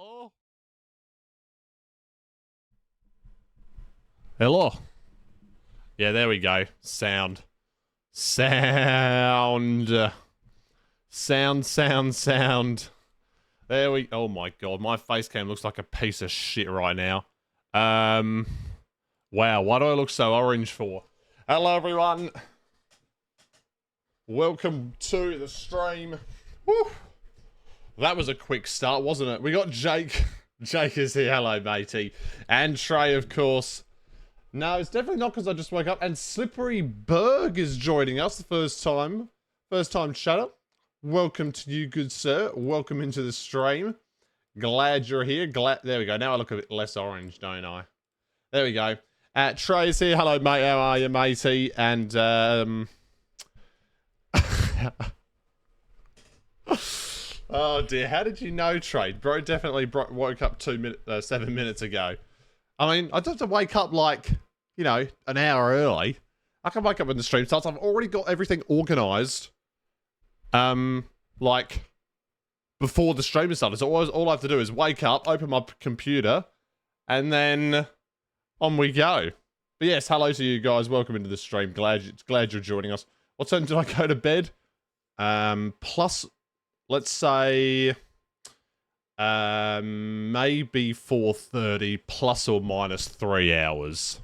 Hello? Hello? Yeah, there we go. Sound. Sound. Sound. There we... Oh my god, my face cam looks like a piece of shit right now. Wow, why do I look so orange for? Hello, everyone. Welcome to the stream. Woo. That was a quick start, wasn't it? We got Jake. Jake is here. Hello, matey. And Trey, of course. No, it's definitely not because I just woke up. And Slippery Berg is joining us the first time. First time chatter. Welcome to you, good sir. Welcome into the stream. Glad you're here. There we go. Now I look a bit less orange, don't I? There we go. Trey's here. Hello, mate. How are you, matey? And, oh dear, how did you know, Trey? Bro definitely woke up 7 minutes ago. I mean, I don't have to wake up like, you know, an hour early. I can wake up when the stream starts. I've already got everything organised. Like, before the stream started. So all I have to do is wake up, open my computer, and then on we go. But yes, hello to you guys. Welcome into the stream. Glad you're joining us. What time did I go to bed? Plus, let's say, maybe 4:30 plus or minus 3 hours.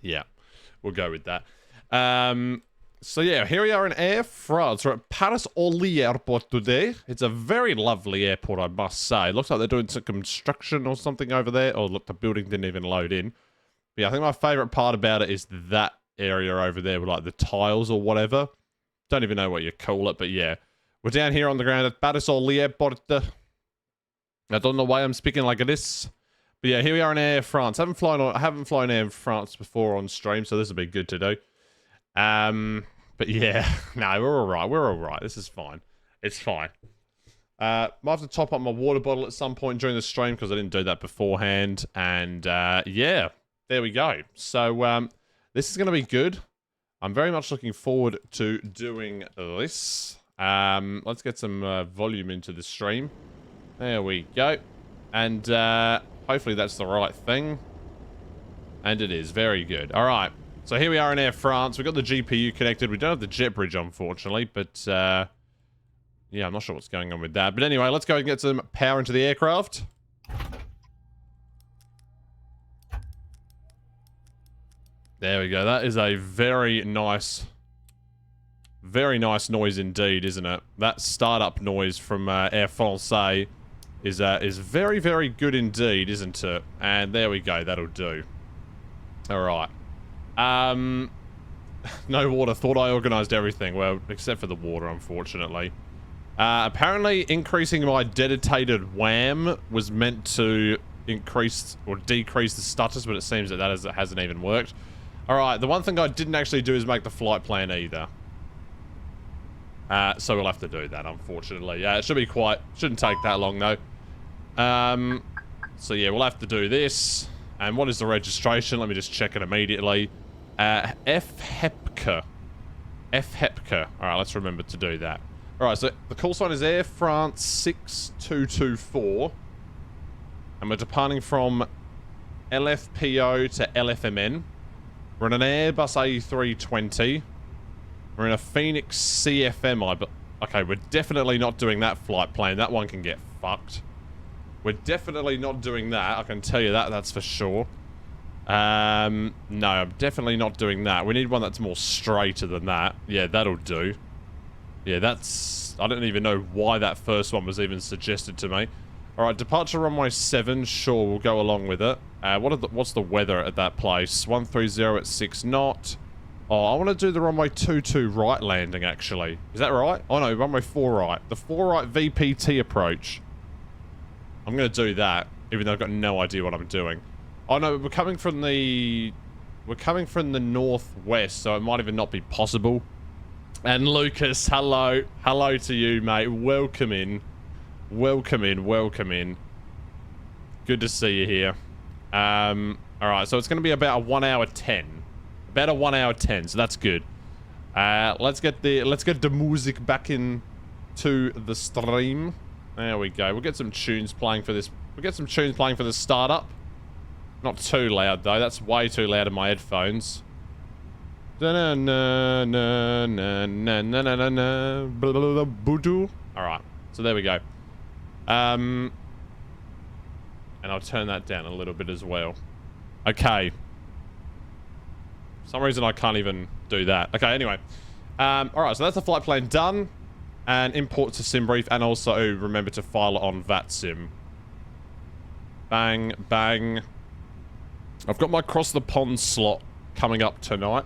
Yeah, we'll go with that. So yeah, here we are in Air France. We're at Paris-Orly Airport today. It's a very lovely airport, I must say. It looks like they're doing some construction or something over there. Oh, look, the building didn't even load in. But yeah, I think my favourite part about it is that area over there with like the tiles or whatever. Don't even know what you call it, but yeah. We're down here on the ground at Paris-Orly Airport. I don't know why I'm speaking like this. But yeah, here we are in Air France. I haven't flown Air France before on stream, so this will be good to do. But yeah, no, we're alright. We're alright. This is fine. It's fine. Might have to top up my water bottle at some point during the stream because I didn't do that beforehand. And yeah, there we go. So this is going to be good. I'm very much looking forward to doing this. Let's get some volume into the stream. There we go. And hopefully that's the right thing. And it is. Very good. All right. So here we are in Air France. We've got the GPU connected. We don't have the jet bridge, unfortunately. But yeah, I'm not sure what's going on with that. But anyway, let's go and get some power into the aircraft. There we go. That is a very nice noise indeed, isn't it? That startup noise from Air France is very, very good indeed, isn't it? And there we go. That'll do. All right. No water. Thought I organised everything. Well, except for the water, unfortunately. Apparently, increasing my dedicated WAM was meant to increase or decrease the stutters, but it seems that hasn't even worked. Alright, the one thing I didn't actually do is make the flight plan either. So we'll have to do that, unfortunately. Yeah, it shouldn't take that long, though. So yeah, we'll have to do this. And what is the registration? Let me just check it immediately. FHEPK. FHEPK. Alright, let's remember to do that. Alright, so the call sign is Air France 6224. And we're departing from LFPO to LFMN. We're in an Airbus A320. We're in a Phoenix CFM. Okay, we're definitely not doing that flight plan. That one can get fucked. We're definitely not doing that. I can tell you that, that's for sure. No, I'm definitely not doing that. We need one that's more straighter than that. Yeah, that'll do. Yeah, that's... I don't even know why that first one was even suggested to me. Alright, departure runway 7. Sure, we'll go along with it. What's the weather at that place? 130 at 6 knot. Oh, I want to do the runway 22 right landing, actually. Is that right? Oh, no, runway 4 right. The 4 right VPT approach. I'm going to do that, even though I've got no idea what I'm doing. Oh, no, we're coming from the northwest, so it might even not be possible. And Lucas, hello. Hello to you, mate. Welcome in. Welcome in. Welcome in. Good to see you here. Alright, so it's going to be about a 1 hour 10. About a 1 hour 10, so that's good. Let's get the music back in to the stream. There we go. We'll get some tunes playing for this. We'll get some tunes playing for the startup. Not too loud, though. That's way too loud in my headphones. Alright, so there we go. And I'll turn that down a little bit as well. Okay. For some reason I can't even do that. Okay, anyway. Alright, so that's the flight plan done. And import to SimBrief, and also remember to file it on VATSIM. Bang, bang. I've got my cross the pond slot coming up tonight.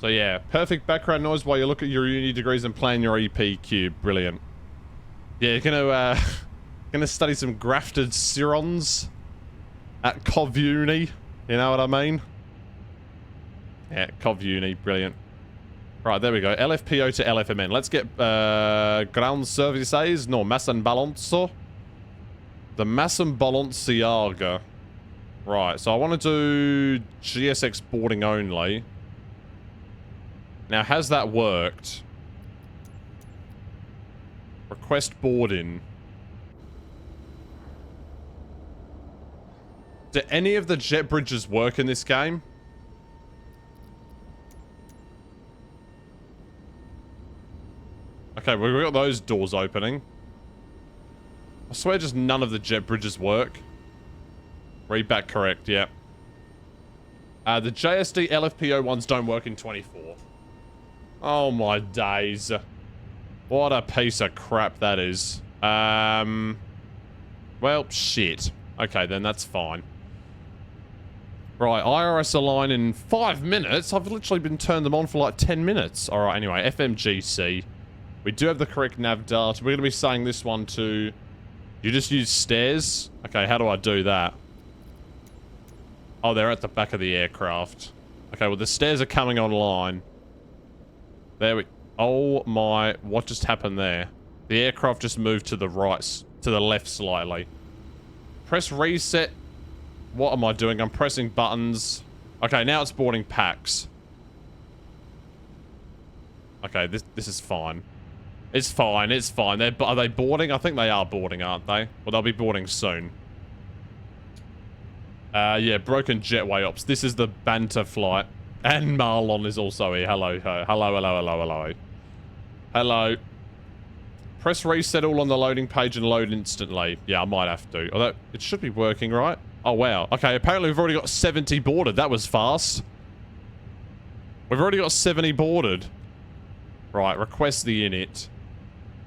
So yeah, perfect background noise while you look at your uni degrees and plan your EPQ. Brilliant. Yeah, you're gonna study some grafted cirrons at Cov Uni. You know what I mean? Yeah, Cov Uni, brilliant. Right, there we go. LFPO to LFMN. Let's get ground services. No, mass and balancer. The mass and balanciaga. Right, so I want to do GSX boarding only. Now, has that worked? Request boarding. Do any of the jet bridges work in this game? Okay, we've got those doors opening. I swear just none of the jet bridges work. Read back correct, yeah. The JSD LFPO ones don't work in 24. Oh my days. What a piece of crap that is. Well, shit. Okay, then that's fine. Right, IRS align in 5 minutes? I've literally been turned them on for like 10 minutes. Alright, anyway, FMGC. We do have the correct nav data. We're going to be saying this one to... You just use stairs? Okay, how do I do that? Oh, they're at the back of the aircraft. Okay, well, the stairs are coming online. There we... Oh my... What just happened there? The aircraft just moved to the right... To the left slightly. Press reset. What am I doing? I'm pressing buttons. Okay, now it's boarding packs. Okay, this is fine. It's fine, it's fine. Are they boarding? I think they are boarding, aren't they? Well, they'll be boarding soon. Yeah, broken jetway ops. This is the banter flight. And Marlon is also here. Hello, hello, hello, hello, hello. Hello. Press reset all on the loading page and load instantly. Yeah, I might have to. Although, it should be working, right? Oh, wow. Okay, apparently we've already got 70 boarded. That was fast. We've already got 70 boarded. Right, request the init.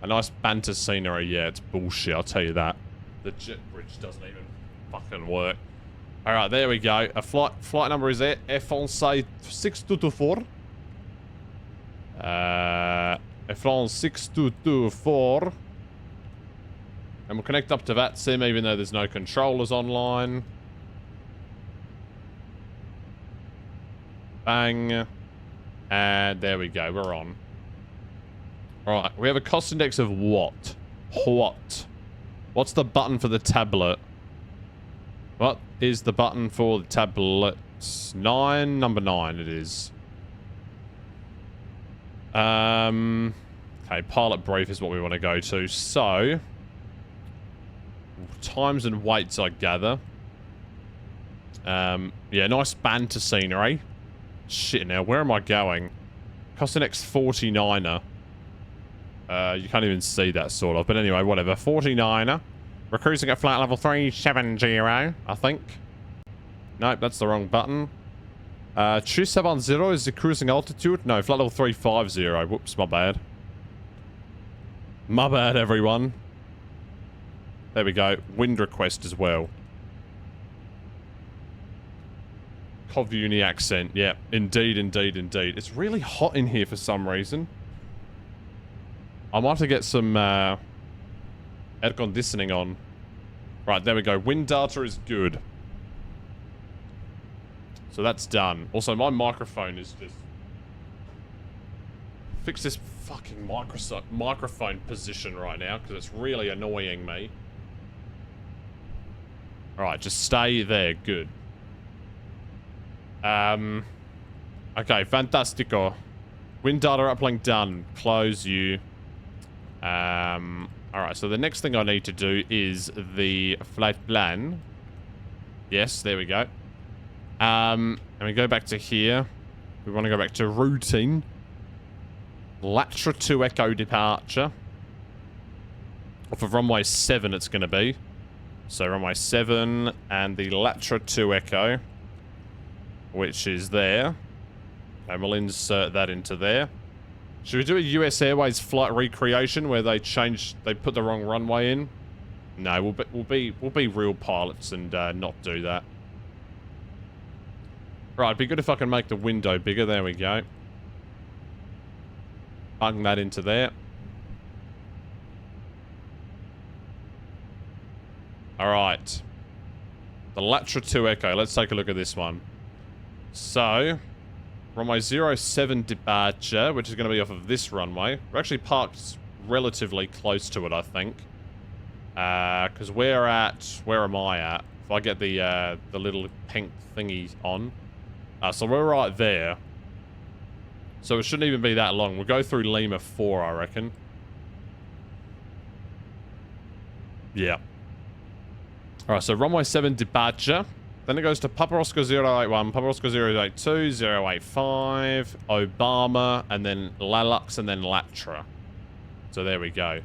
A nice banter scenery. Yeah, it's bullshit, I'll tell you that. The jet bridge doesn't even fucking work. Alright, there we go. A flight number is there. F11 6224. F11 6224. And we'll connect up to VATSIM even though there's no controllers online. Bang. And there we go, we're on. Alright, we have a cost index of what? What? What's the button for the tablet? What is the button for the tablet? 9? Number 9 it is. Okay, pilot brief is what we want to go to. So, times and weights, I gather. Yeah, nice banter scenery. Shit, now, where am I going? Cost index 49er. You can't even see that, sort of. But anyway, whatever. 49er. We're cruising at flight level 370, I think. Nope, that's the wrong button. 270 is the cruising altitude. No, flight level 350. Whoops, my bad. My bad, everyone. There we go. Wind request as well. Cov Uni accent. Yeah, indeed, indeed, indeed. It's really hot in here for some reason. I might have to get some air conditioning on. Right, there we go. Wind data is good. So that's done. Also, my microphone is just... Fix this fucking microphone position right now, because it's really annoying me. Alright, just stay there. Good. Okay, fantastico. Wind data uplink done. Close you. Alright, so the next thing I need to do is the flight plan. Yes, there we go. And we go back to here. We want to go back to routine. Latra 2 Echo departure. Off of runway 7 it's going to be. So runway 7 and the Latra 2 Echo, which is there. And we'll insert that into there. Should we do a US Airways flight recreation where they put the wrong runway in? No, we'll be real pilots and not do that. Right, it'd be good if I can make the window bigger. There we go. Bung that into there. Alright. The Latra 2 Echo. Let's take a look at this one. So, runway 07 departure, which is going to be off of this runway. We're actually parked relatively close to it, I think. Because where am I at? If I get the little pink thingy on. So we're right there. So it shouldn't even be that long. We'll go through Lima 4, I reckon. Yeah. Alright, so runway 7 departure. Then it goes to Papa Oscar 081, Papa Oscar 082, 085, Obama, and then Lalux, and then Latra. So there we go.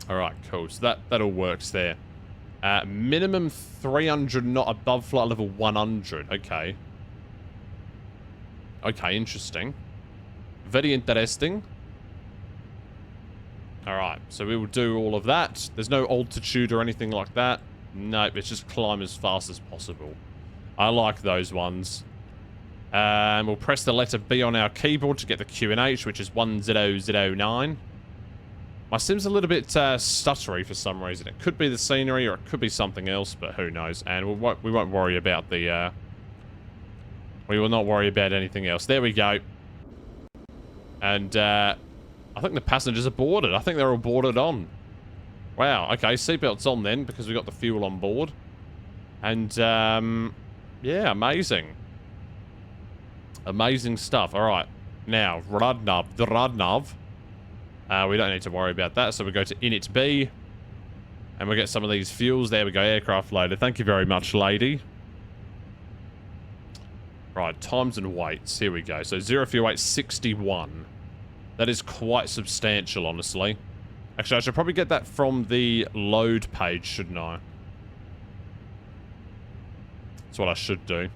Alright, cool. So that all works there. Minimum 300, not above flight level 100. Okay. Okay, interesting. Very interesting. Alright, so we will do all of that. There's no altitude or anything like that. Nope, it's just climb as fast as possible. I like those ones. We'll press the letter B on our keyboard to get the QNH, which is 1009. My sim's a little bit stuttery for some reason. It could be the scenery or it could be something else, but who knows. And we won't worry about the... we will not worry about anything else. There we go. And I think the passengers are boarded. I think they're all boarded on. Wow, okay, seatbelts on then, because we got the fuel on board. And, yeah, amazing. Amazing stuff. Alright, now, Radnav. We don't need to worry about that, so we go to Init B. And we get some of these fuels. There we go, aircraft loaded. Thank you very much, lady. Right, times and weights. Here we go. So, 0 fuel weight, 61. That is quite substantial, honestly. Actually, I should probably get that from the load page, shouldn't I? That's what I should do.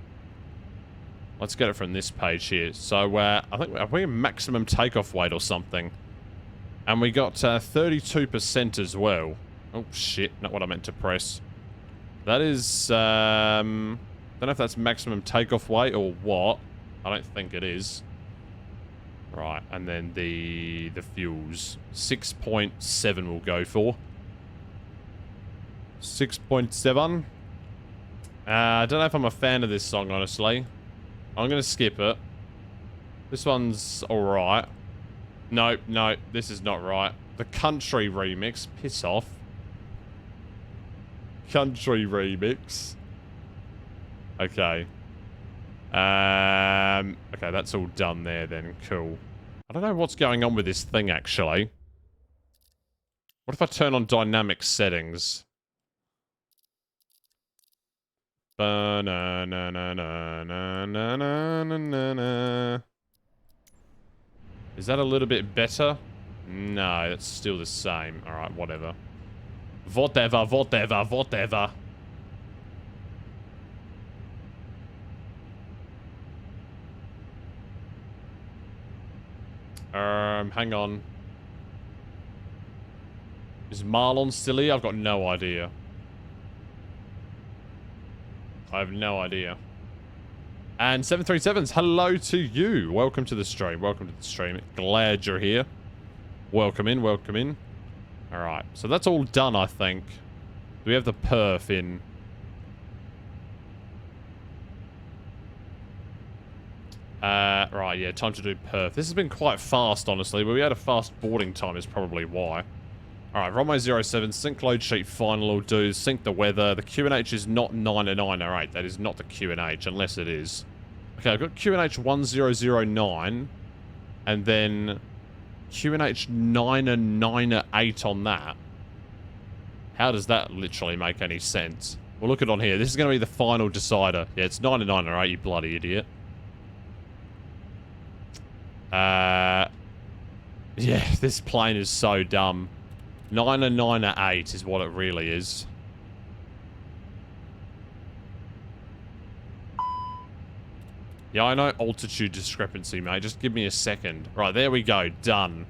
Let's get it from this page here. So, I think, are we maximum takeoff weight or something? And we got 32% as well. Oh, shit. Not what I meant to press. That is, don't know if that's maximum takeoff weight or what. I don't think it is. Right, and then the fuels. 6.7 we'll go for. 6.7. I don't know if I'm a fan of this song, honestly. I'm going to skip it. This one's alright. Nope, nope, this is not right. The country remix. Piss off. Country remix. Okay. Okay, that's all done there then. Cool. I don't know what's going on with this thing, actually. What if I turn on dynamic settings? Is that a little bit better? No, it's still the same. Alright, whatever. Whatever. Hang on. Is Marlon still here? I've got no idea. I have no idea. And 737s, hello to you. Welcome to the stream. Welcome to the stream. Glad you're here. Welcome in, welcome in. Alright, so that's all done, I think. Do we have the perf in? Right, yeah, time to do perf. This has been quite fast, honestly, but we had a fast boarding time is probably why. Alright, runway 07, sync load sheet final will do, sync the weather. The QNH is not 90908. That is not the QNH, unless it is. Okay, I've got QNH 1009, and then QNH 998 on that. How does that literally make any sense? We'll look it on here. This is going to be the final decider. Yeah, it's 998, you bloody idiot. Yeah, this plane is so dumb. 998 is what it really is. Yeah, I know altitude discrepancy, mate. Just give me a second. Right, there we go. Done.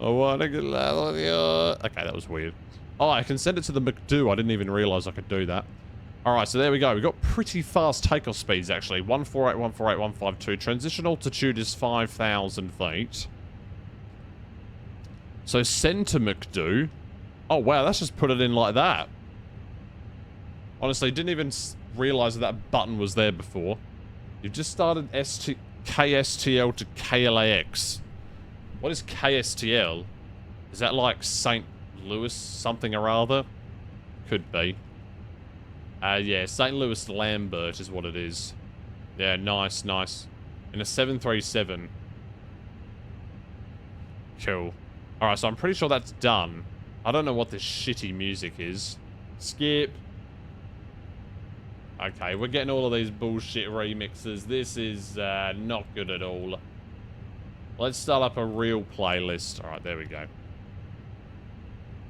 I want to get loud. Okay, that was weird. Oh, I can send it to the McDo. I didn't even realize I could do that. Alright, so there we go. We've got pretty fast takeoff speeds, actually. 148, 148, 152. Transition altitude is 5,000 feet. So send to McDo. Oh, wow, that's just put it in like that. Honestly, didn't even realize that that button was there before. You've just started KSTL to KLAX. What is KSTL? Is that like St. Louis something or other? Could be. Yeah, St. Louis Lambert is what it is. Yeah, nice, nice. In a 737. Cool. Alright, so I'm pretty sure that's done. I don't know what this shitty music is. Skip. Okay, we're getting all of these bullshit remixes. This is not good at all. Let's start up a real playlist. Alright, there we go.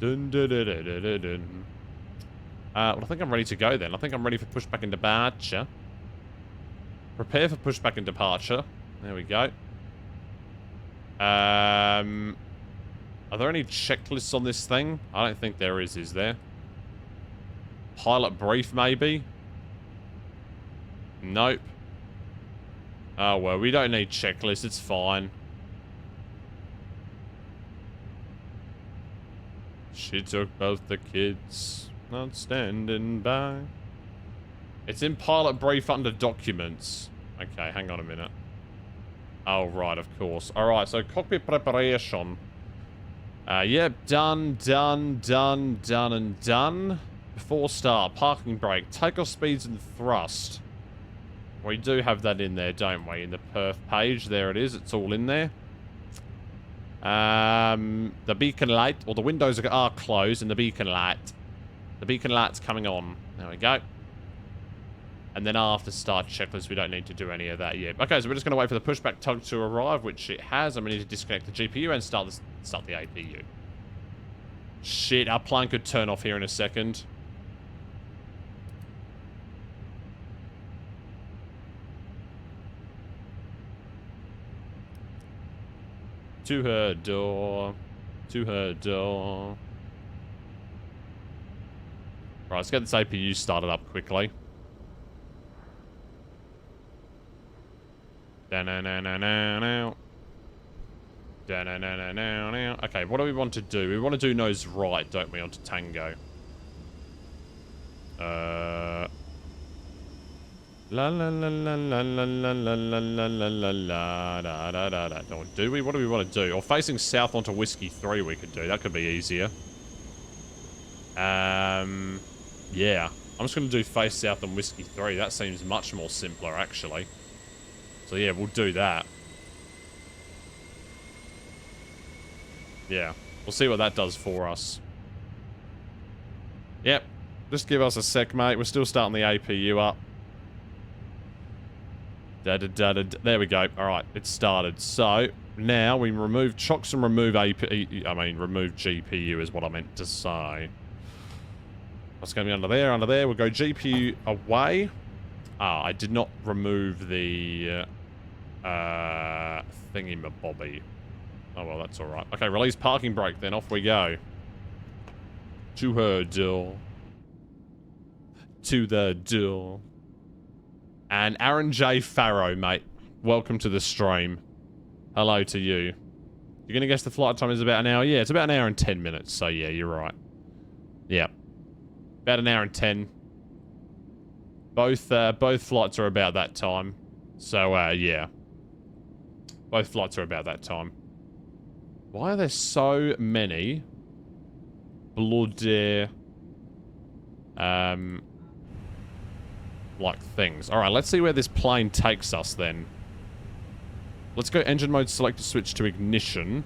Dun, dun, dun, dun, dun, dun, dun. Well, I think I'm ready to go then. I think I'm ready for pushback and departure. Prepare for pushback and departure. There we go. Are there any checklists on this thing? I don't think there is there? Pilot brief, maybe? Nope. Oh, well, we don't need checklists. It's fine. She took both the kids. Not standing by. It's in pilot brief under documents. Okay, hang on a minute. Oh, right, of course. Alright, so cockpit preparation. Yep, done, and done. Before start, parking brake, takeoff speeds and thrust. We do have that in there, don't we? In the perf page, there it is. It's all in there. The beacon light, or the windows are closed, and the beacon light. The beacon light's coming on. There we go. And then after start checklist, we don't need to do any of that yet. Okay, so we're just going to wait for the pushback tug to arrive, which it has. And we need to disconnect the GPU and start the APU. Shit, our plane could turn off here in a second. To her door. To her door. Right, let's get this APU started up quickly. Da-na-na-na-na-na. Da-na-na-na-na-na. Okay, what do we want to do? We want to do nose right, don't we, onto Tango? La la la la la la la la la la la la la da da da da. Do we? What do we want to do? Or facing south onto Whiskey 3 we could do. That could be easier. Yeah. I'm just going to do face south on Whiskey 3. That seems much more simpler, actually. So yeah, we'll do that. Yeah. We'll see what that does for us. Yep. Just give us a sec, mate. We're still starting the APU up. There we go. Alright, it started. So, now we remove chocks and remove remove GPU is what I meant to say. What's going to be under there? Under there. We'll go GPU away. Ah, I did not remove the thingy-mabobby. Oh, well, that's alright. Okay, release parking brake then. Off we go. To her door. To the door. And Aaron J. Farrow, mate. Welcome to the stream. Hello to you. You're going to guess the flight time is about an hour? Yeah, it's about an hour and 10 minutes. So, yeah, you're right. Yeah. About an hour and 10. Both flights are about that time. So, yeah. Both flights are about that time. Why are there so many bloody like things? Alright, let's see where this plane takes us then. Let's go engine mode, select switch to ignition.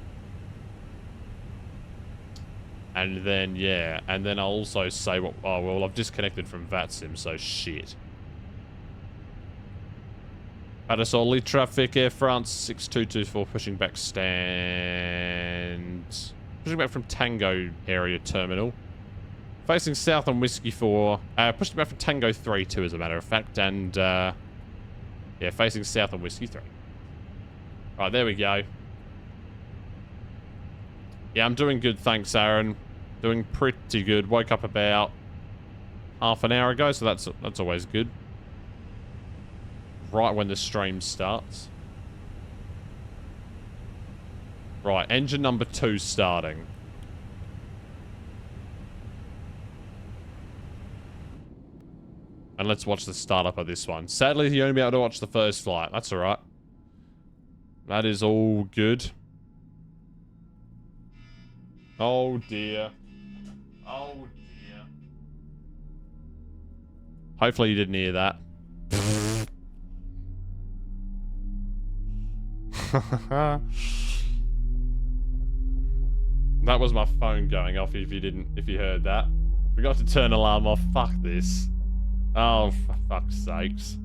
And then, yeah. And then I'll also say what... Oh, well, I've disconnected from VATSIM, so shit. Paris-Orly traffic, Air France 6224, pushing back stand... Pushing back from Tango area terminal. Facing south on Whiskey 4. Pushing back from Tango 3-2, as a matter of fact. And, yeah, facing south on Whiskey 3. Right, there we go. Yeah, I'm doing good, thanks, Aaron. Doing pretty good. Woke up about half an hour ago, so that's always good. Right when the stream starts. Right, engine number 2 starting. And let's watch the startup of this one. Sadly, you only be able to watch the first flight. That's alright. That is all good. Oh dear. Oh dear. Hopefully you didn't hear that. That was my phone going off if you heard that. Forgot to turn alarm off. Fuck this. Oh, for fuck's sakes.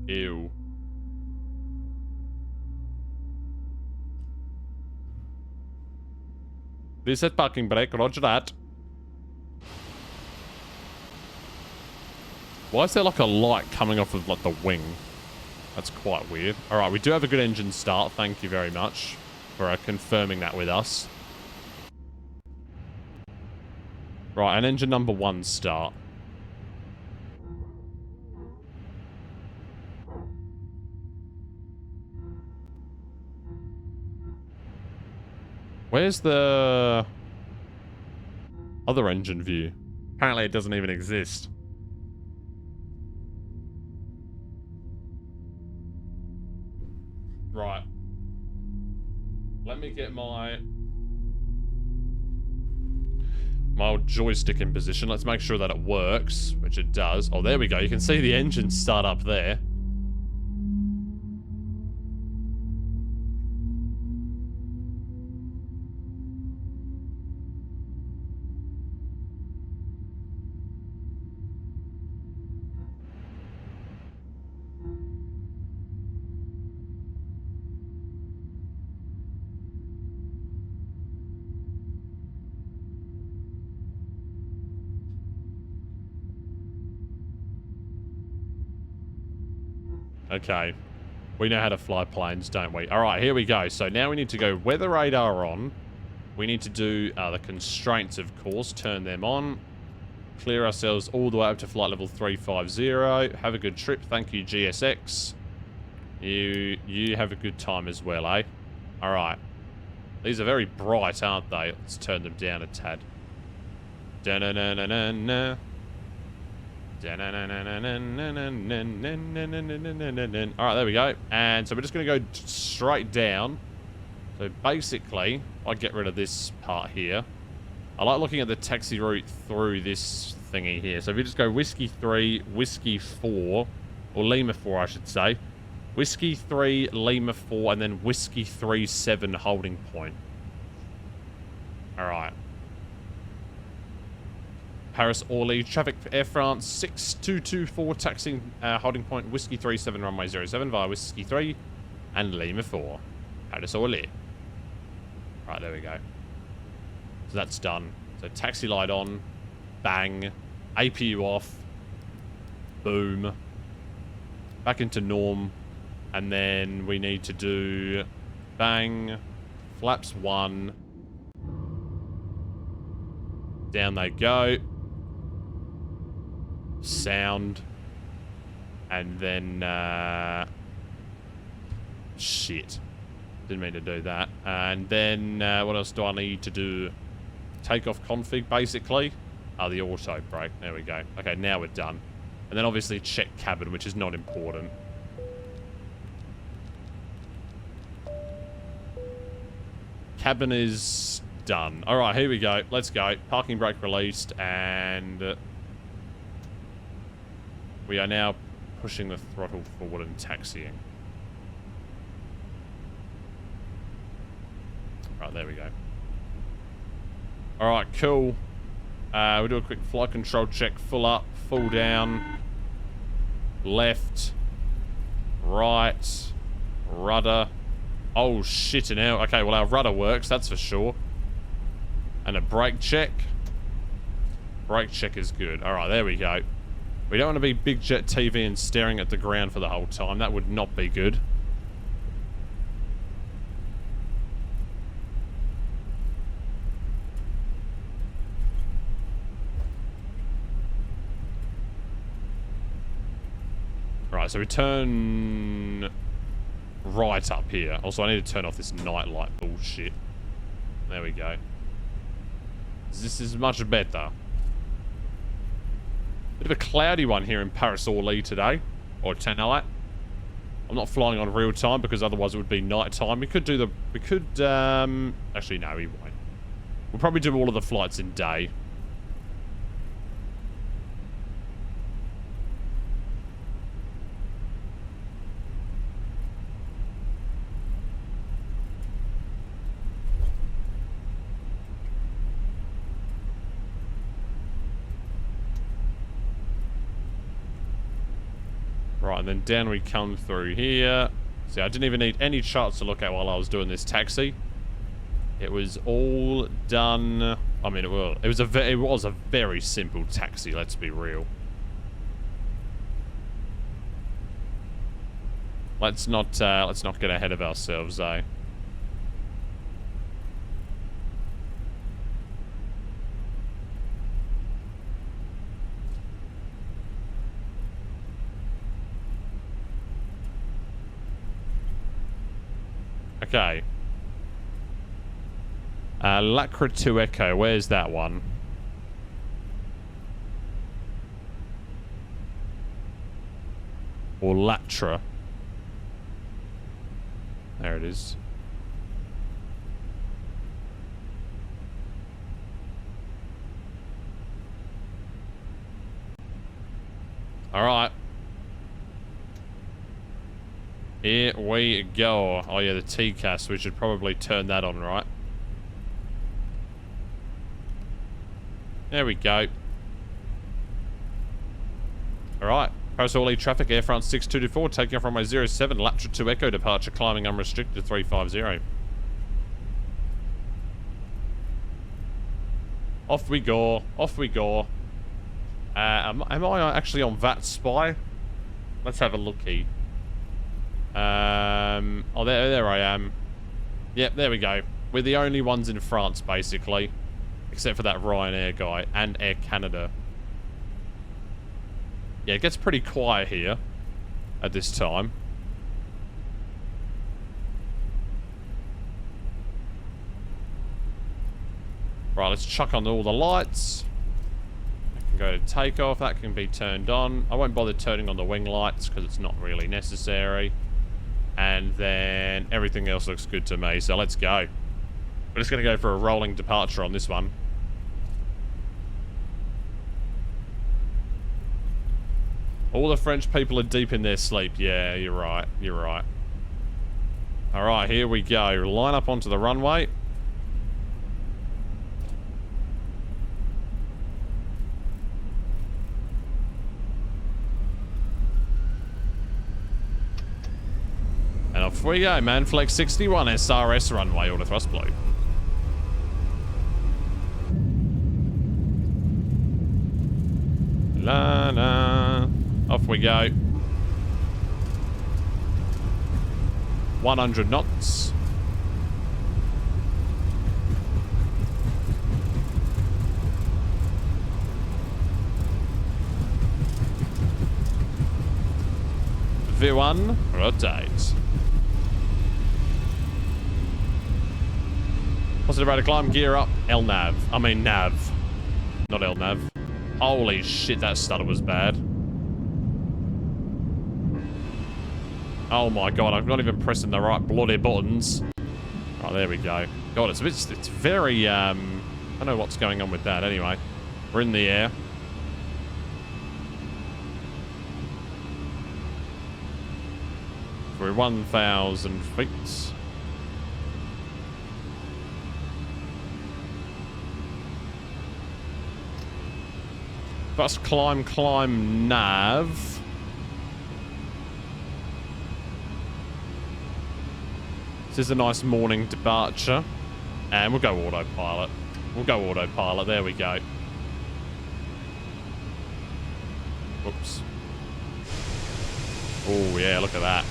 Ew. This is parking brake, roger that. Why is there like a light coming off of like the wing? That's quite weird. Alright, we do have a good engine start. Thank you very much for confirming that with us. Right, and engine number 1 start. Where's the other engine view? Apparently it doesn't even exist. Right. Let me get my old joystick in position. Let's make sure that it works, which it does. Oh, there we go. You can see the engine start up there. Okay. We know how to fly planes, don't we? Alright, here we go. So now we need to go weather radar on. We need to do the constraints, of course. Turn them on. Clear ourselves all the way up to flight level 350. Have a good trip. Thank you, GSX. You have a good time as well, eh? Alright. These are very bright, aren't they? Let's turn them down a tad. Da-na-na-na-na-na. Alright, there we go. And so we're just going to go straight down. So basically, I get rid of this part here. I like looking at the taxi route through this thingy here. So if you just go Whiskey 3, Whiskey 4, or Lima 4, I should say. Whiskey 3, Lima 4, and then Whiskey 3, 7 holding point. Alright. Paris-Orly, traffic for Air France 6224, taxiing holding point Whiskey 37, runway 07 via Whiskey 3 and Lima 4. Paris-Orly. Right, there we go. So that's done. So taxi light on, bang, APU off, boom, back into norm, and then we need to do bang, flaps 1, down they go. Sound, and then shit, didn't mean to do that. And then what else do I need to do? Takeoff config, basically. The auto brake, there we go. Okay, now we're done. And then obviously check cabin, which is not important. Cabin is done. Alright, here we go, let's go. Parking brake released, and we are now pushing the throttle forward and taxiing. Right, there we go. Alright, cool. We'll do a quick flight control check. Full up, full down. Left. Right. Rudder. Oh, shit and hell. Okay, well, our rudder works, that's for sure. And a brake check. Brake check is good. Alright, there we go. We don't want to be big jet TV and staring at the ground for the whole time. That would not be good. Right, so we turn right up here. Also, I need to turn off this night light bullshit. There we go. This is much better. Bit of a cloudy one here in Paris Orly today. Or tonight. I'm not flying on real time because otherwise it would be night time. We could do the... We could, actually, no, we won't. We'll probably do all of the flights in day. Right, and then down we come through here. See, I didn't even need any charts to look at while I was doing this taxi. It was all done. I mean, it was a very simple taxi. Let's be real. Let's not get ahead of ourselves, eh? Okay. Lacra to Echo. Where's that one? Or Latra. There it is. Alright. Here we go. Oh yeah, the TCAS. We should probably turn that on, right? There we go. Alright. Paris Orly traffic, Air France 6224, taking off runway 07, Latra to Echo, departure climbing unrestricted 350. Off we go. Off we go. Am I actually on VAT Spy? Let's have a looky. Oh, there I am. Yep, there we go. We're the only ones in France, basically. Except for that Ryanair guy and Air Canada. Yeah, it gets pretty quiet here at this time. Right, let's chuck on all the lights. I can go to takeoff. That can be turned on. I won't bother turning on the wing lights because it's not really necessary. And then everything else looks good to me, so let's go. We're just going to go for a rolling departure on this one. All the French people are deep in their sleep. Yeah, you're right. You're right. Alright, here we go. Line up onto the runway. And off we go, man. Flex 61, SRS runway, auto thrust blue. La la. Off we go. 100 knots. V1, rotate. Positive rate of climb, gear up, LNAV. I mean nav. Not LNAV. Holy shit, that stutter was bad. Oh my god, I'm not even pressing the right bloody buttons. Right, there we go. God, it's very, I don't know what's going on with that. Anyway, we're in the air. For 1,000 feet. First climb nav. This is a nice morning departure. And we'll go autopilot. We'll go autopilot. There we go. Whoops. Oh, yeah, look at that.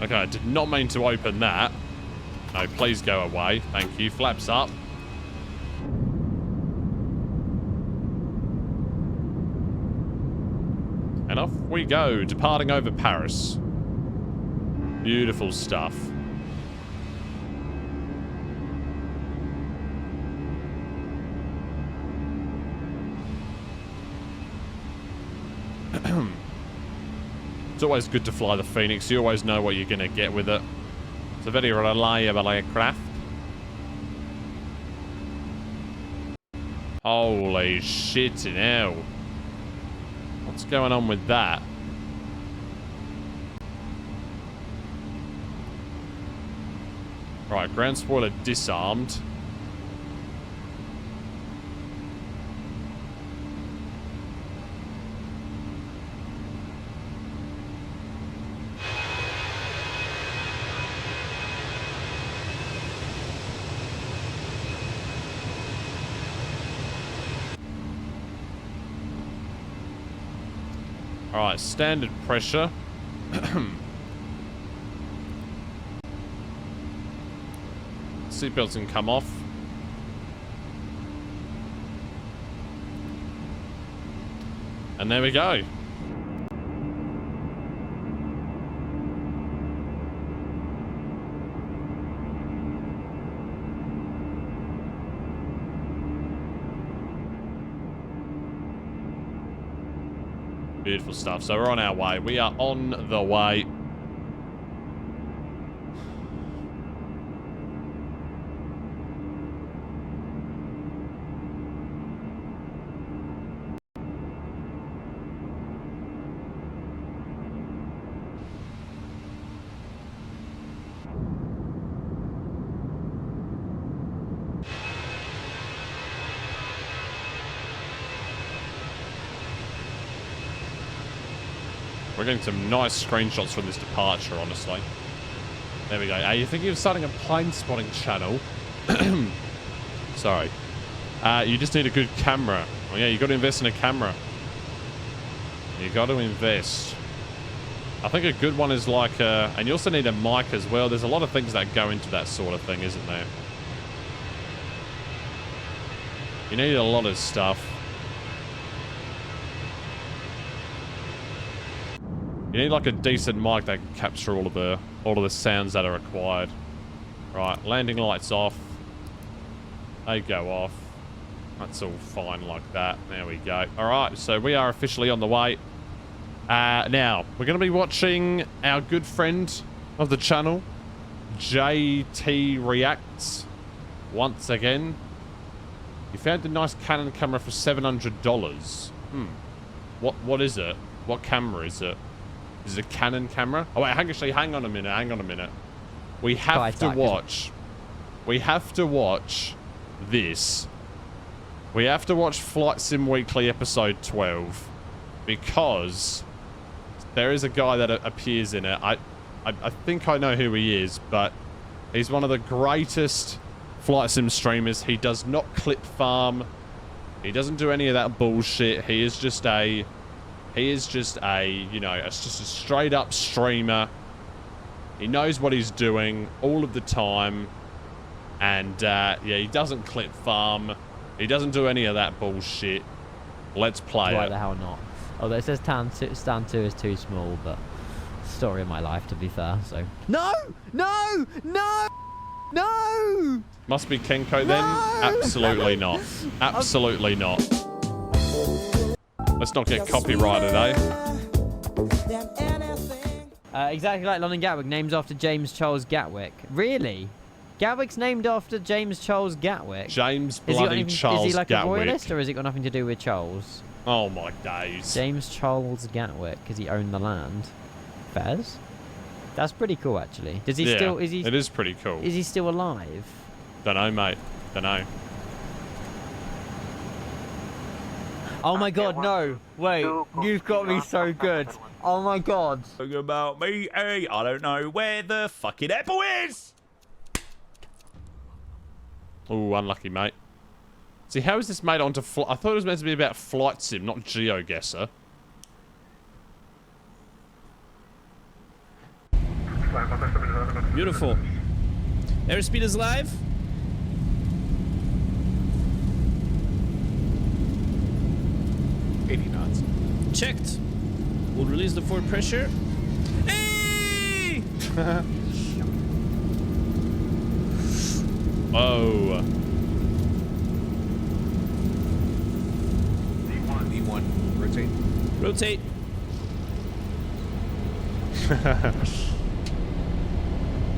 Okay, I did not mean to open that. No, please go away. Thank you. Flaps up. And off we go, departing over Paris. Beautiful stuff. It's always good to fly the Phoenix. You always know what you're going to get with it. It's a very reliable aircraft. Holy shit in hell. What's going on with that? Right, ground spoiler disarmed. Alright, standard pressure. Seatbelts can come off. And there we go. Beautiful stuff. So we're on our way. We are on the way. We're getting some nice screenshots from this departure, honestly. There we go. Are you thinking of starting a plane spotting channel? Sorry. You just need a good camera. Oh yeah, you got to invest in a camera. You got to invest. I think a good one is like and you also need a mic as well. There's a lot of things that go into that sort of thing, isn't there? You need a lot of stuff. You need like a decent mic that can capture all of the sounds that are required. Right, landing lights off. They go off. That's all fine like that. There we go. All right, so we are officially on the way. Now, we're going to be watching our good friend of the channel, JT Reacts, once again. He found a nice Canon camera for $700. What is it? What camera is it? Is it a Canon camera? Oh, wait, actually, hang on a minute. We have to watch... We have to watch this. We have to watch Flight Sim Weekly episode 12. Because there is a guy that appears in it. I think I know who he is, but he's one of the greatest Flight Sim streamers. He does not clip farm. He doesn't do any of that bullshit. He is just a... you know, it's just a straight up streamer. He knows what he's doing all of the time. And, yeah, he doesn't clip farm. He doesn't do any of that bullshit. Let's play Why it. the hell not? Although it says stand 2 is too small, but story of my life, to be fair, so... No! No! No! No! Must be Kenko then? Absolutely not. Absolutely not. Let's not get copyrighted, eh? Exactly like London Gatwick, named after James Charles Gatwick. Really? Gatwick's named after James Charles Gatwick? James bloody Charles Is he like Gatwick. a royalist, or has it got nothing to do with Charles? Oh my days. James Charles Gatwick, because he owned the land. Fez? That's pretty cool, actually. Does he still... Is he? It is pretty cool. Is he still alive? Don't know, mate. Don't know. Oh my god, no. Wait, you've got me so good. Oh my god. Talking about me, hey, I don't know where the fucking apple is! Ooh, unlucky, mate. See, how is this made onto... I thought it was meant to be about flight sim, not GeoGuessr. Beautiful. Airspeed is live. Checked. We'll release the forward pressure. Hey! Oh. D1. Rotate. Rotate.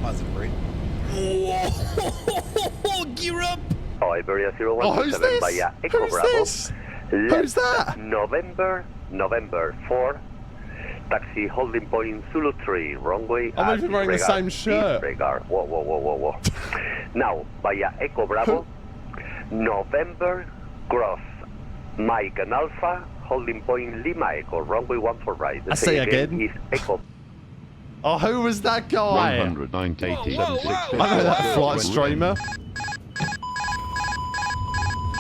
Positive rate. Whoa! Gear up! Iberia Oh, who's 0127 this? via Echo Who's Bravo. this? Who's that? November 4. Taxi holding point Zulu 3, runway I'm even wearing the same shirt. Disregard. Whoa. Now, via Echo Bravo, November Cross, Mike and Alpha, holding point Lima Echo, runway 1 for right. I say again. Is Echo. Oh, who was that guy? 190, I know that flight streamer.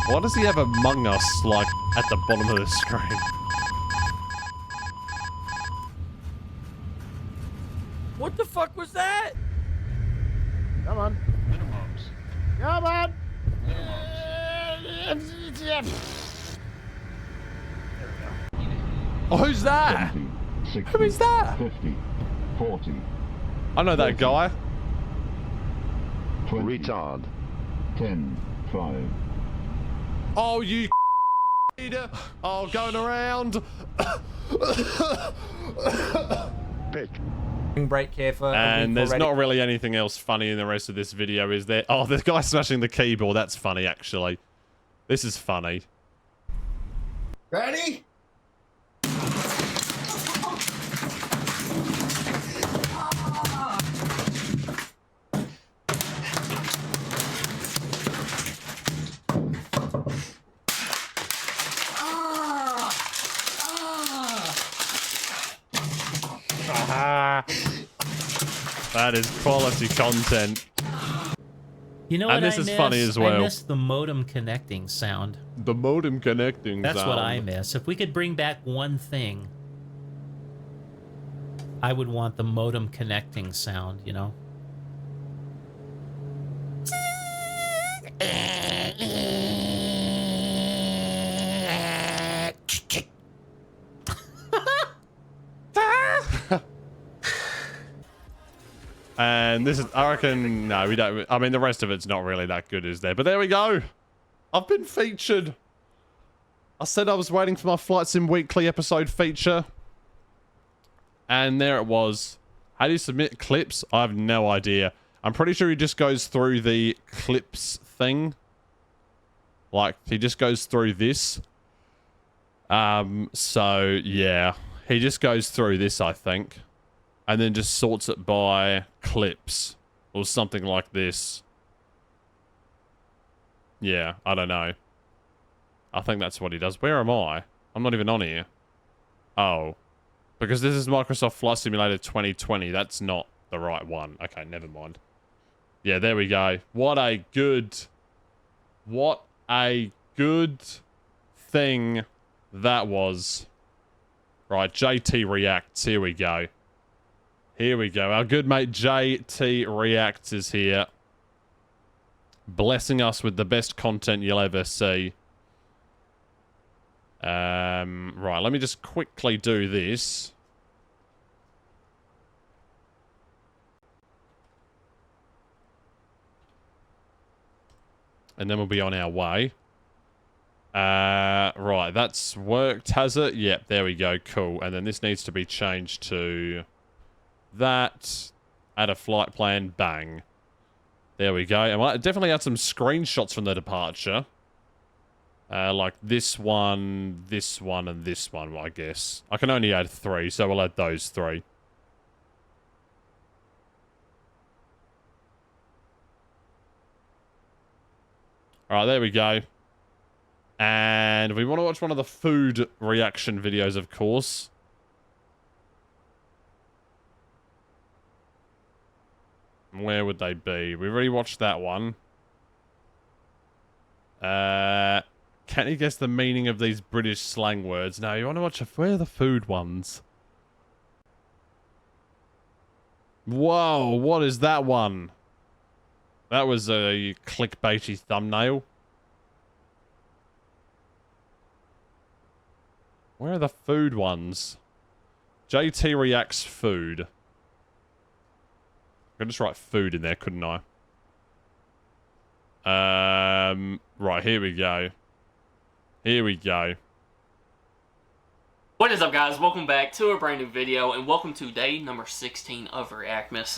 Why does he have Among Us, like, at the bottom of the screen? What the fuck was that? Come on. Come on. Oh, who's that? 60, Who is that? 50, 40. I know that guy. 20, retard. 10, 5. Oh, you Oh, going around. Pick. Brake careful. And there's not really anything else funny in the rest of this video, is there? Oh, the guy smashing the keyboard. That's funny, actually. This is funny. Ready? That is quality content. You know what And this I is miss? funny as well. I miss the modem connecting sound. The modem connecting That's sound. what I miss. If we could bring back one thing, I would want the modem connecting sound, you know? And this is, I reckon, no, we don't. I mean, the rest of it's not really that good, is there? But there we go. I've been featured. I said I was waiting for my Flight Sim Weekly episode feature. And there it was. How do you submit clips? I have no idea. I'm pretty sure he just goes through the clips thing. Like, he just goes through this. So, yeah. He just goes through this, I think. And then just sorts it by clips. Or something like this. Yeah, I don't know. I think that's what he does. Where am I? I'm not even on here. Oh. Because this is Microsoft Flight Simulator 2020. That's not the right one. Okay, never mind. Yeah, there we go. What a good thing that was. Right, JT Reacts. Here we go. Here we go. Our good mate JT Reacts is here. Blessing us with the best content you'll ever see. Right, let me just quickly do this. and then we'll be on our way. Right, that's worked, has it? Yep, there we go, cool. And then this needs to be changed to that. Add a flight plan, bang. There we go. And we'll definitely add some screenshots from the departure. Like this one, and this one, I guess. I can only add 3, so we'll add those 3. Alright, there we go. And we want to watch one of the food reaction videos, of course. Where would they be? We already watched that one. Can you guess the meaning of these British slang words? No, you want to watch where are the food ones? Whoa, what is that one? That was a clickbaity thumbnail. Where are the food ones? JT reacts food. I could just write food in there, couldn't I? Right, here we go. Here we go. What is up, guys? Welcome back to a brand new video, and welcome to day number 16 of Reactmas.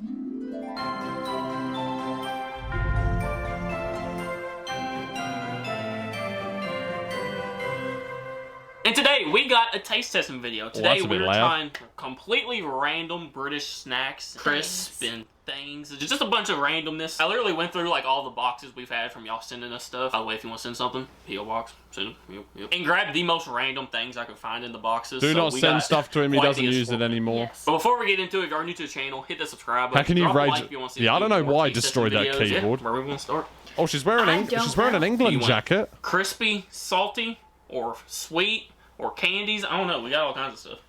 And today, we got a taste testing video. Today, we're trying completely random British snacks, crisp and things. It's just a bunch of randomness. I literally went through like all the boxes we've had from y'all sending us stuff. By the way, if you want to send something, P.O. Box, send them. Yep. And grab the most random things I could find in the boxes. Do not send stuff to him, he doesn't use it anymore. Yes. But before we get into it, if you're new to the channel, hit the subscribe button. How can you rage? Yeah, I don't know why I destroyed that keyboard. Yeah, where are we going to start? Oh, she's wearing an England jacket. Crispy, salty, or sweet, or candies. I don't know. We got all kinds of stuff.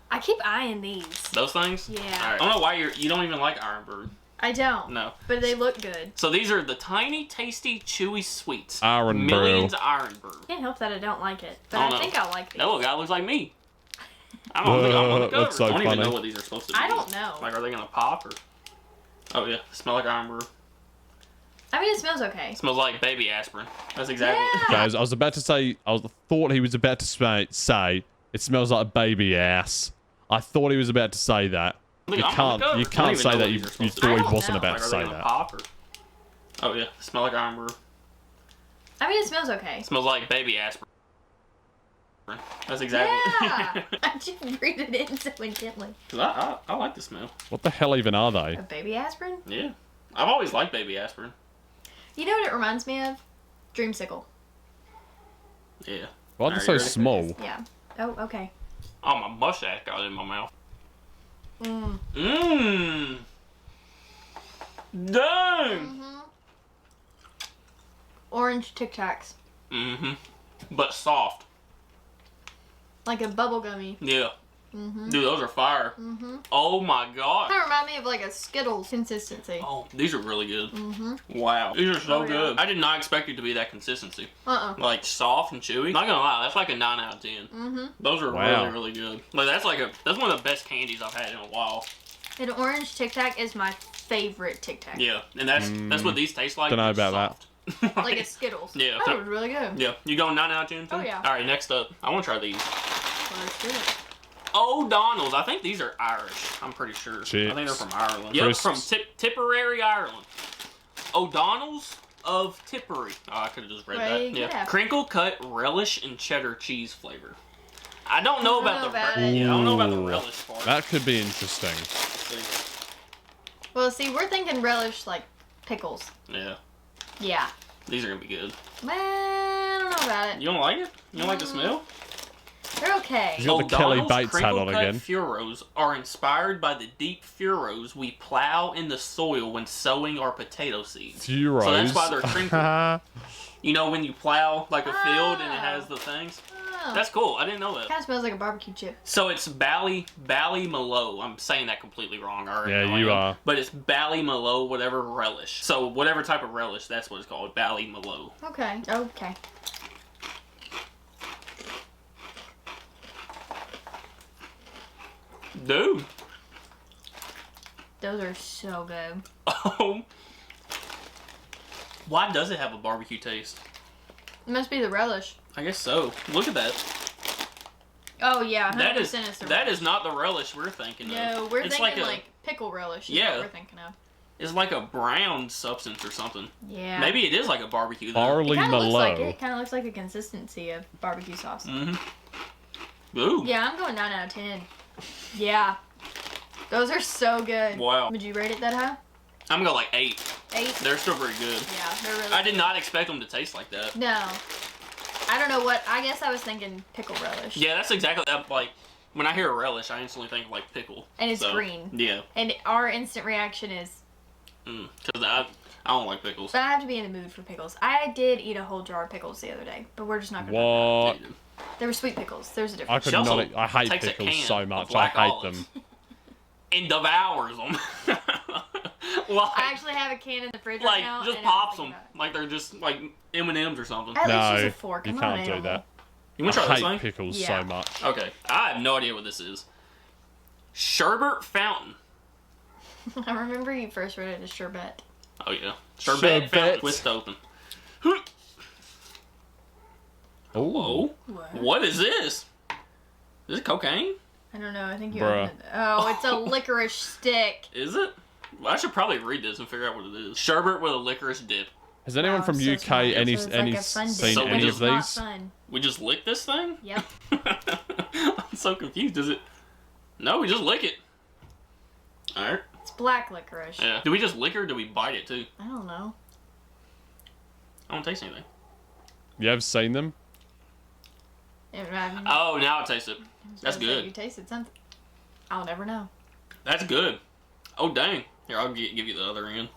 I keep eyeing these. Those things? Yeah. Right. I don't know why you don't even like Ironbird. I don't. No. But they look good. So these are the tiny, tasty, chewy sweets. Ironbird. Millions Ironbird. Can't help that I don't like it. But I think I like these. That little guy looks like me. I don't think I'm on the cover. That's so I don't funny. even know what these are supposed to be. I don't know. Like, are they going to pop or... Oh, yeah. Smell like Ironbird. I mean, it smells okay. It smells like baby aspirin. That's exactly Yeah. Guys, I was about to say, thought he was about to say, it smells like a baby ass. I thought he was about to say that. You can't say that you thought he wasn't about to say that. Pop or... Oh, yeah. Smell like Ironbird. I mean, it smells okay. It smells like baby aspirin. That's exactly. Yeah. I just breathed it in so intently. Cause I like the smell. What the hell even are they? A baby aspirin? Yeah. I've always liked baby aspirin. You know what it reminds me of? Dreamsicle. Yeah. Why are they so small? Yeah. Oh, okay. Oh, my mustache got in my mouth. Mmm. Mmm. Dang. Mm-hmm. Orange Tic Tacs. Mm-hmm. But soft. Like a bubble gummy. Yeah. Mm-hmm. Dude, those are fire. Mm-hmm. Oh my god. Kind of remind me of like a Skittles consistency. Oh, these are really good. Mm-hmm. Wow. These are so yeah. good. I did not expect it to be that consistency. Like soft and chewy. Not gonna lie, that's like a 9 out of 10. Mm-hmm. Those are Wow. really, really good. Like that's one of the best candies I've had in a while. An orange Tic Tac is my favorite Tic Tac. Yeah, and that's what these taste like. Don't know about that. Like a Skittles. Yeah. That was really good. Yeah. You going 9 out of 10 too? Oh, yeah. Alright, next up. I want to try these. Let's do it. O'Donnell's. I think these are Irish. I'm pretty sure. Chips. I think they're from Ireland. Yep, from Tipperary, Ireland. O'Donnell's of Tipperary. Oh, I could have just read that. Yeah. Crinkle cut relish and cheddar cheese flavor. I don't know about the relish part. That could be interesting. Well, see, we're thinking relish like pickles. Yeah. Yeah. These are gonna be good. Man, I don't know about it. You don't like it? You don't like the smell? They're okay. He's got the Kelly Bates hat on again. Furrows are inspired by the deep furrows we plow in the soil when sowing our potato seeds. Furrows. So that's why they're crinkled. You know when you plow like a field and it has the things? Oh. That's cool. I didn't know that. Kind of smells like a barbecue chip. So it's Ballymaloe. I'm saying that completely wrong. Yeah, you are. But it's Ballymaloe, whatever relish. So whatever type of relish, that's what it's called. Ballymaloe. Okay. Okay. Dude. Those are so good. Oh. Why does it have a barbecue taste? It must be the relish. I guess so. Look at that. Oh yeah, 100% That is it's the that relish. is not the relish we're thinking of. No, we're it's thinking like, like pickle relish. Is Yeah. what we're thinking of. It's like a brown substance or something. Yeah. Maybe it is like a barbecue. Though. Barley It kind of looks like it. Mallow. It kind of looks like the consistency of barbecue sauce. Ooh. Yeah, I'm going 9 out of 10. Yeah. Those are so good. Wow. Would you rate it that high? I'm gonna go like 8. 8? They're still pretty good. Yeah, they're really I did not expect them to taste like that. No. I don't know what. I guess I was thinking pickle relish. Yeah, that's exactly that. Like when I hear a relish, I instantly think of like pickle. And it's So, green. Yeah. And our instant reaction is, Because I don't like pickles. but I have to be in the mood for pickles. I did eat a whole jar of pickles the other day, but we're just not going to. What? They were sweet pickles. There's a I difference. could She also not. I hate takes a pickles can so of much. I black hate olives. them. And devours them. Like, I actually have a can in the fridge like right now. just and I'm pops thinking them about like they're just like M&Ms or something. it. At least use No, a fork. you I'm can't not do animal. that. You want to try I this hate thing? pickles Yeah. so much. Okay, I have no idea what this is. Sherbet fountain. I remember you first read it as sherbet. Oh yeah, sherbet fountain. Sherbet. Twist open. Oh, Whoa, what is this? Is it cocaine? I don't know. I think you Bruh. opened it. Oh, it's a licorice stick. Is it? Well, I should probably read this and figure out what it is. Sherbet with a licorice dip. has anyone Oh, from so UK smart. any So it's any like a fun seen dip. So we any just- of Not these? fun. We just lick this thing? Yep. I'm so confused. Is it? No, we just lick it. All right. It's black licorice. Yeah. Do we just lick it or do we bite it too? I don't know. I don't taste anything. You have seen them? Oh, now I taste it. That's You good. tasted something. I'll never know. That's good. Oh dang. Here, I'll give you the other end.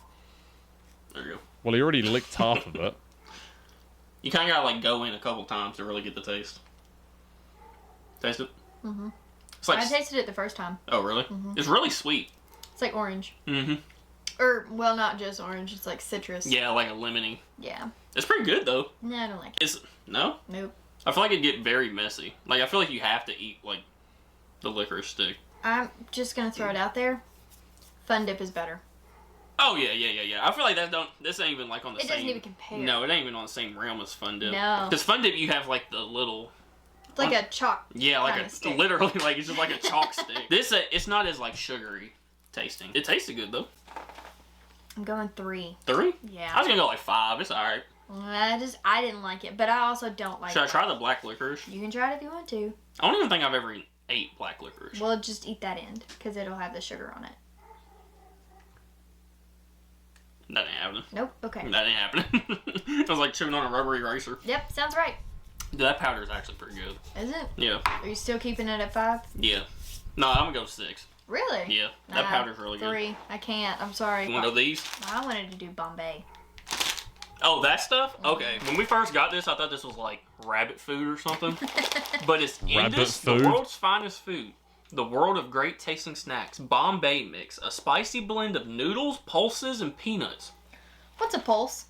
There you go. Well, he already licked half of it. You kind of gotta like go in a couple times to really get the taste. Taste it. Mhm. It's like. I tasted it the first time. Oh really? It's really sweet. It's like orange. Mm-hmm. Or, well, not just orange. It's like citrus. Yeah, like a lemony. Yeah. It's pretty good though. No, I don't like it. It's no. Nope. I feel like it'd get very messy. Like I feel like you have to eat like the licorice stick. I'm just going to throw it out there. Fun Dip is better. Oh yeah. I feel like this ain't even like on the It same. doesn't even compare. No, it ain't even on the same realm as Fun Dip. No. Because Fun Dip, you have like the little. It's like a chalk. Yeah, like kinda stick. literally like it's just like a chalk stick. This it's not as like sugary tasting. It tasted good though. I'm going 3. 3? Yeah. I was gonna go like 5. It's alright. I didn't like it, but I also don't like Should I it. try the black licorice? You can try it if you want to. I don't even think I've ever ate black licorice. Well, just eat that end, because it'll have the sugar on it. That ain't happening. Nope. Okay. That ain't happening. I was like chewing on a rubber eraser. Yep, sounds right. Dude, that powder is actually pretty good. Is it? Yeah. Are you still keeping it at 5? Yeah. No, I'm gonna go 6. Really? Yeah. That powder's really good. 3. I can't. I'm sorry. You wanna go these? I wanted to do Bombay. Oh, that stuff? Okay. When we first got this, I thought this was like rabbit food or something. But it's Rabbit Indus, food? the world's finest food. The world of great tasting snacks. Bombay mix. A spicy blend of noodles, pulses, and peanuts. What's a pulse?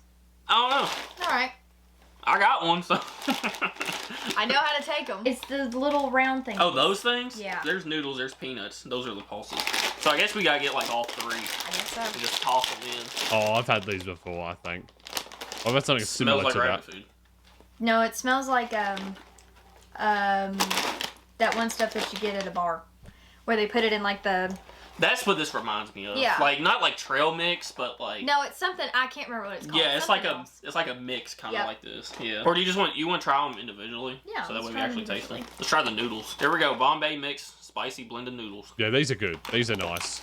I don't know. All right. I got one, so. I know how to take them. It's the little round thing. Oh, those things? Yeah. There's noodles, there's peanuts. Those are the pulses. So I guess we gotta get like all 3. I guess so. And just toss them in. Oh, I've had these before, I think. I've had something similar Smells like to rabbit that. food. No, it smells like that one stuff that you get at a bar, where they put it in like the. That's what this reminds me of. Yeah. Like not like trail mix, but like. No, it's something I can't remember what it's called. Yeah, it's like Something a else. mix kind of Yep. like this. Yeah. Or do you just want to try them individually? Yeah, So that let's way we try them actually taste them. individually. Let's try the noodles. Here we go. Bombay mix spicy blended noodles. Yeah, these are good. These are nice.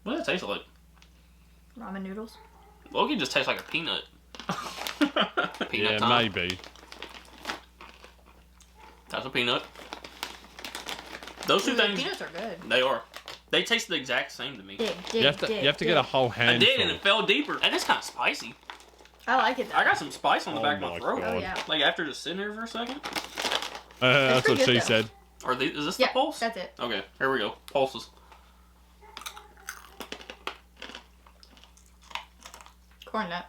What does it taste like? Ramen noodles. Loki just tastes like a peanut. Peanut Yeah, time. maybe. That's a peanut. Those two Ooh, things. Peanuts are good. They are. They taste the exact same to me. Dig. You have to get a whole I handful. did, and it fell deeper. And it's kind of spicy. I like it though. I got some spice on the Oh back of my my throat. God. Oh yeah. Like after just sitting there for a second. That's what pretty she good, though. said. Or is this Yeah, the pulse? that's it. Okay, here we go. Pulses. Corn nut.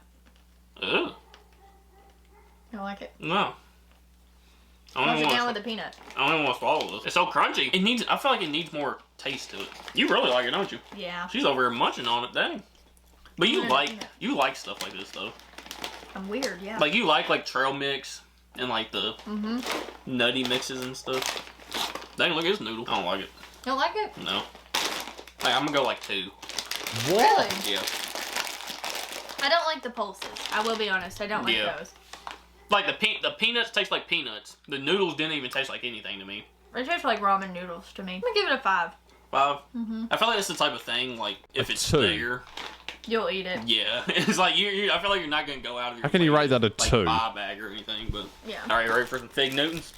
Ugh. I like it. No. I Wash don't it even down want with the peanut. to swallow this. It's so crunchy. I feel like it needs more taste to it. You really like it, don't you? Yeah. She's over here munching on it. Dang. But you No, you like stuff like this though. I'm weird, yeah. Like you like trail mix and like the nutty mixes and stuff. Dang, look at this noodle. I don't like it. You don't like it? No. Like, I'm gonna go like 2. Really? Yeah. I don't like the pulses. I will be honest. I don't like Yeah. those. Like the peanuts taste like peanuts. The noodles didn't even taste like anything to me. They taste like ramen noodles to me. I'm gonna give it a 5. 5. I feel like it's the type of thing like if A it's 2. there, You'll eat it. yeah. It's like you. I feel like you're not gonna go out of your How can you way rate that a to, like, 2? buy a bag or anything. But Yeah. all right, ready for some Fig Newtons?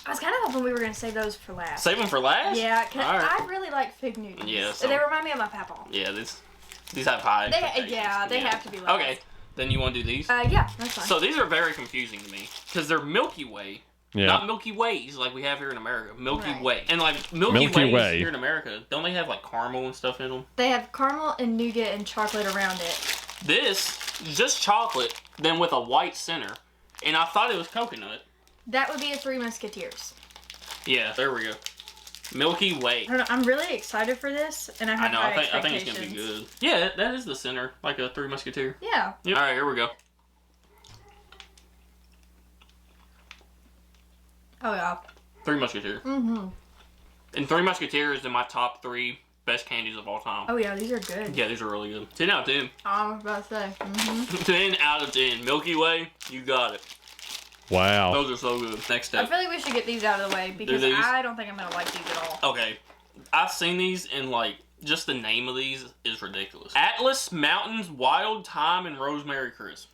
I was kind of hoping we were gonna save those for last. Save them for last. Yeah, cause All right. I really like Fig Newtons. Yeah, so- They remind me of my papa. Yeah, these have high. expectations. They have to be last. Okay, then you want to do these? Yeah, that's fine. So these are very confusing to me because they're Milky Way, Yeah. not Milky Ways like we have here in America. Milky Right. Way, and like Milky Milky Ways Way. here in America, don't they have like caramel and stuff in them? They have caramel and nougat and chocolate around it. This just chocolate, then with a white center, and I thought it was coconut. That would be a Three Musketeers. Yeah, there we go. Milky Way. I don't know, I'm really excited for this, and I I have know. high I think it's gonna be good. Yeah, that is the center, like a Three Musketeer. Yeah. Yep. All right, here we go. Oh yeah. Three Musketeer. Mm-hmm. And Three Musketeers in my top 3 best candies of all time. Oh yeah, these are good. Yeah, these are really good. 10 out of 10. I was about to say. Mm-hmm. 10 out of 10. Milky Way, you got it. Wow. Those are so good. Next I step. feel like we should get these out of the way because these? I don't think I'm gonna like these at all. Okay. I've seen these and like just the name of these is ridiculous. Atlas Mountains Wild Thyme and Rosemary Crisp.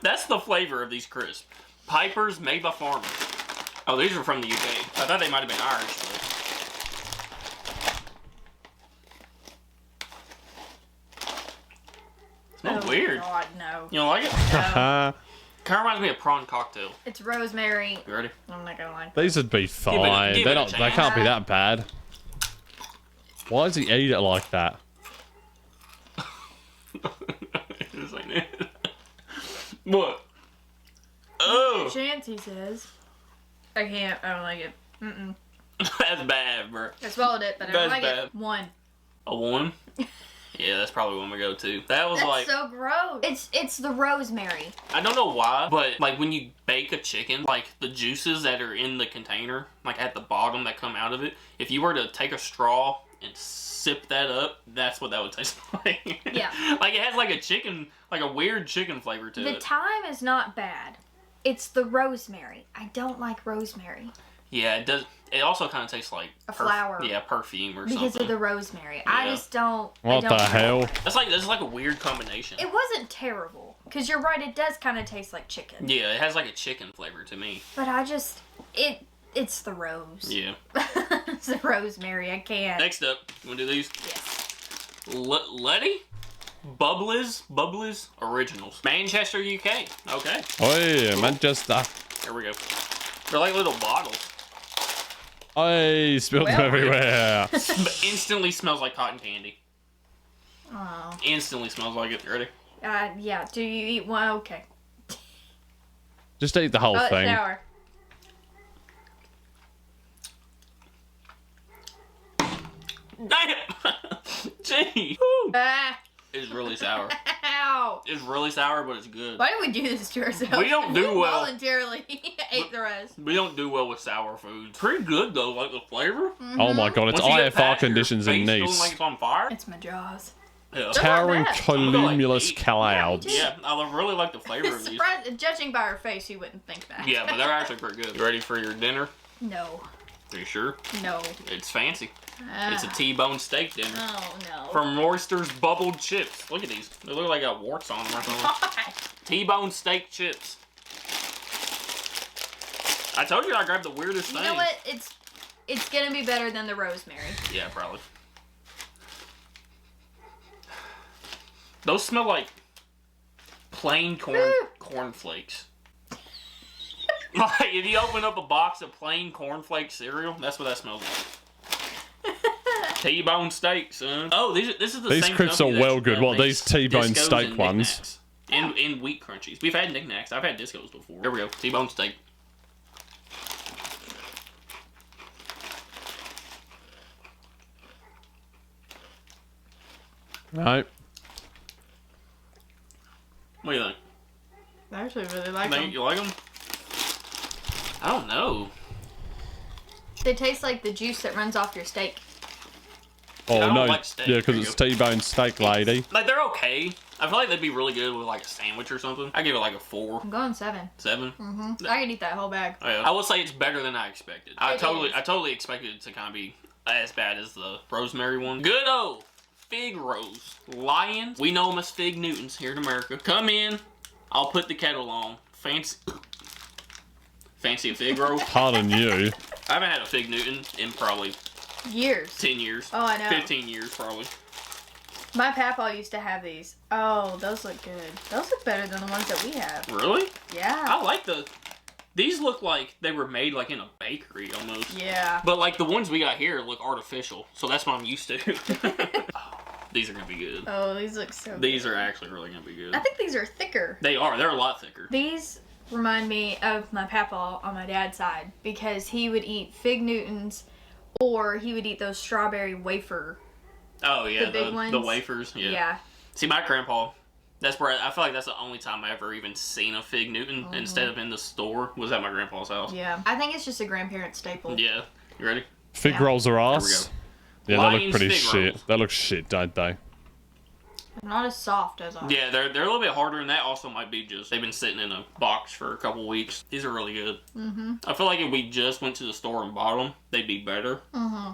That's the flavor of these crisps. Pipers made by farmers. Oh, these are from the UK. I thought they might have been Irish, but... Smells weird. God, no. You don't like it? No. Kind of reminds me of prawn cocktail. It's rosemary. You ready? I'm not gonna lie. These would be fine. give it a They chance. can't be that bad. Why does he eat it like that? It's like that. What? Oh, Chance, he says. I can't. I don't like it. Mm-mm. that's bad, bro. I swallowed it, but I That's don't like bad. it. 1. A 1? Yeah, that's probably one we go to. That was That's like, so gross. It's the rosemary. I don't know why, but like when you bake a chicken, like the juices that are in the container, like at the bottom that come out of it, if you were to take a straw and sip that up, that's what that would taste like. Yeah. Like it has like a chicken, like a weird chicken flavor to The it. thyme is not bad. It's the rosemary. I don't like rosemary. Yeah, it does. It also kind of tastes like A flower. Yeah, perfume or Because something. of the rosemary. I Yeah. just don't. What I don't the hell? That's like a weird combination. It wasn't terrible. Because you're right, it does kind of taste like chicken. Yeah, it has like a chicken flavor to me. But I just. It's the rose. Yeah. It's the rosemary. I can't. Next up, you want to do these? Yes. Letty? Bubblies Originals. Manchester, UK. Okay, Oh, Manchester. here we go. They're like little bottles. I spilled them Well- everywhere. But instantly smells like cotton candy. Oh. Instantly smells like it. You ready? Yeah. Do you eat one? Okay. Just eat the whole Oh, thing. shower. Damn! Gee! Ah. It's really sour. Ow. It's really sour, but it's good. Why do we do this to ourselves? We don't do well. Voluntarily ate the rest. We don't do well with sour foods. Pretty good though, like the flavor. Oh my god, it's Once you get IFR past your conditions in face feeling Nice. like it's on fire. It's my jaws. Yeah. Towering bad. cumulus Yeah, clouds. me too. Yeah, I really like the flavor of these. Surprised, judging by her face, you wouldn't think that. Yeah, but they're actually pretty good. You ready for your dinner? No. Are you sure? No. It's fancy. It's a Ah. T-bone steak dinner. Oh no. From Royster's Bubbled Chips. Look at these. They look like got warts on them or something. God. T-bone steak chips. I told you I grabbed the weirdest You thing. know what? It's gonna be better than the rosemary. Yeah, probably. Those smell like plain cornflakes. Like if you open up a box of plain cornflake cereal, that's what that smells like. T-bone steak, son. Oh, this is the These same crisps are company well that good. What, makes these T-bone Discos steak and ones? Knick-Knacks. And wheat crunchies. We've had knickknacks. I've had discos before. Here we go. T-bone steak. No. What do you think? I actually really like Think them. you like them? I don't know. They taste like the juice that runs off your steak. Oh, I don't no. like steak. Yeah, because it's T-bone steak, lady. Like, they're okay. I feel like they'd be really good with, like, a sandwich or something. I give it, like, a 4. I'm going 7. 7? I could eat that whole bag. Oh, yeah. I would say it's better than I expected. I It totally expected it to kind of be as bad as the rosemary one. Good old Fig Rose. Lions. We know them as Fig Newtons here in America. Come in. I'll put the kettle on. Fancy a Fig Rose? Pardon you. I haven't had a Fig Newton in probably Years. 10 years. Oh, I know. 15 years, probably. My papaw used to have these. Oh, those look good. Those look better than the ones that we have. Really? Yeah. I like these look like they were made like in a bakery almost. Yeah. But like the ones we got here look artificial, so that's what I'm used to. Oh, these are gonna be good. Oh, these look so These good. are actually really gonna be good. I think these are thicker. They are. They're a lot thicker. These remind me of my papaw on my dad's side because he would eat Fig Newtons or he would eat those strawberry wafer. Oh yeah, The big ones? the wafers. Yeah. Yeah. See, my grandpa. That's where I feel like that's the only time I ever even seen a Fig Newton instead of in the store was at my grandpa's house. Yeah. I think it's just a grandparent staple. Yeah. You ready? Fig Yeah. rolls are ass. Yeah, they Lions look pretty fig shit. rolls. They look shit, don't they? Not as soft as ours. Yeah, they're a little bit harder, and that also might be just they've been sitting in a box for a couple weeks. These are really good. I feel like if we just went to the store and bought them, they'd be better.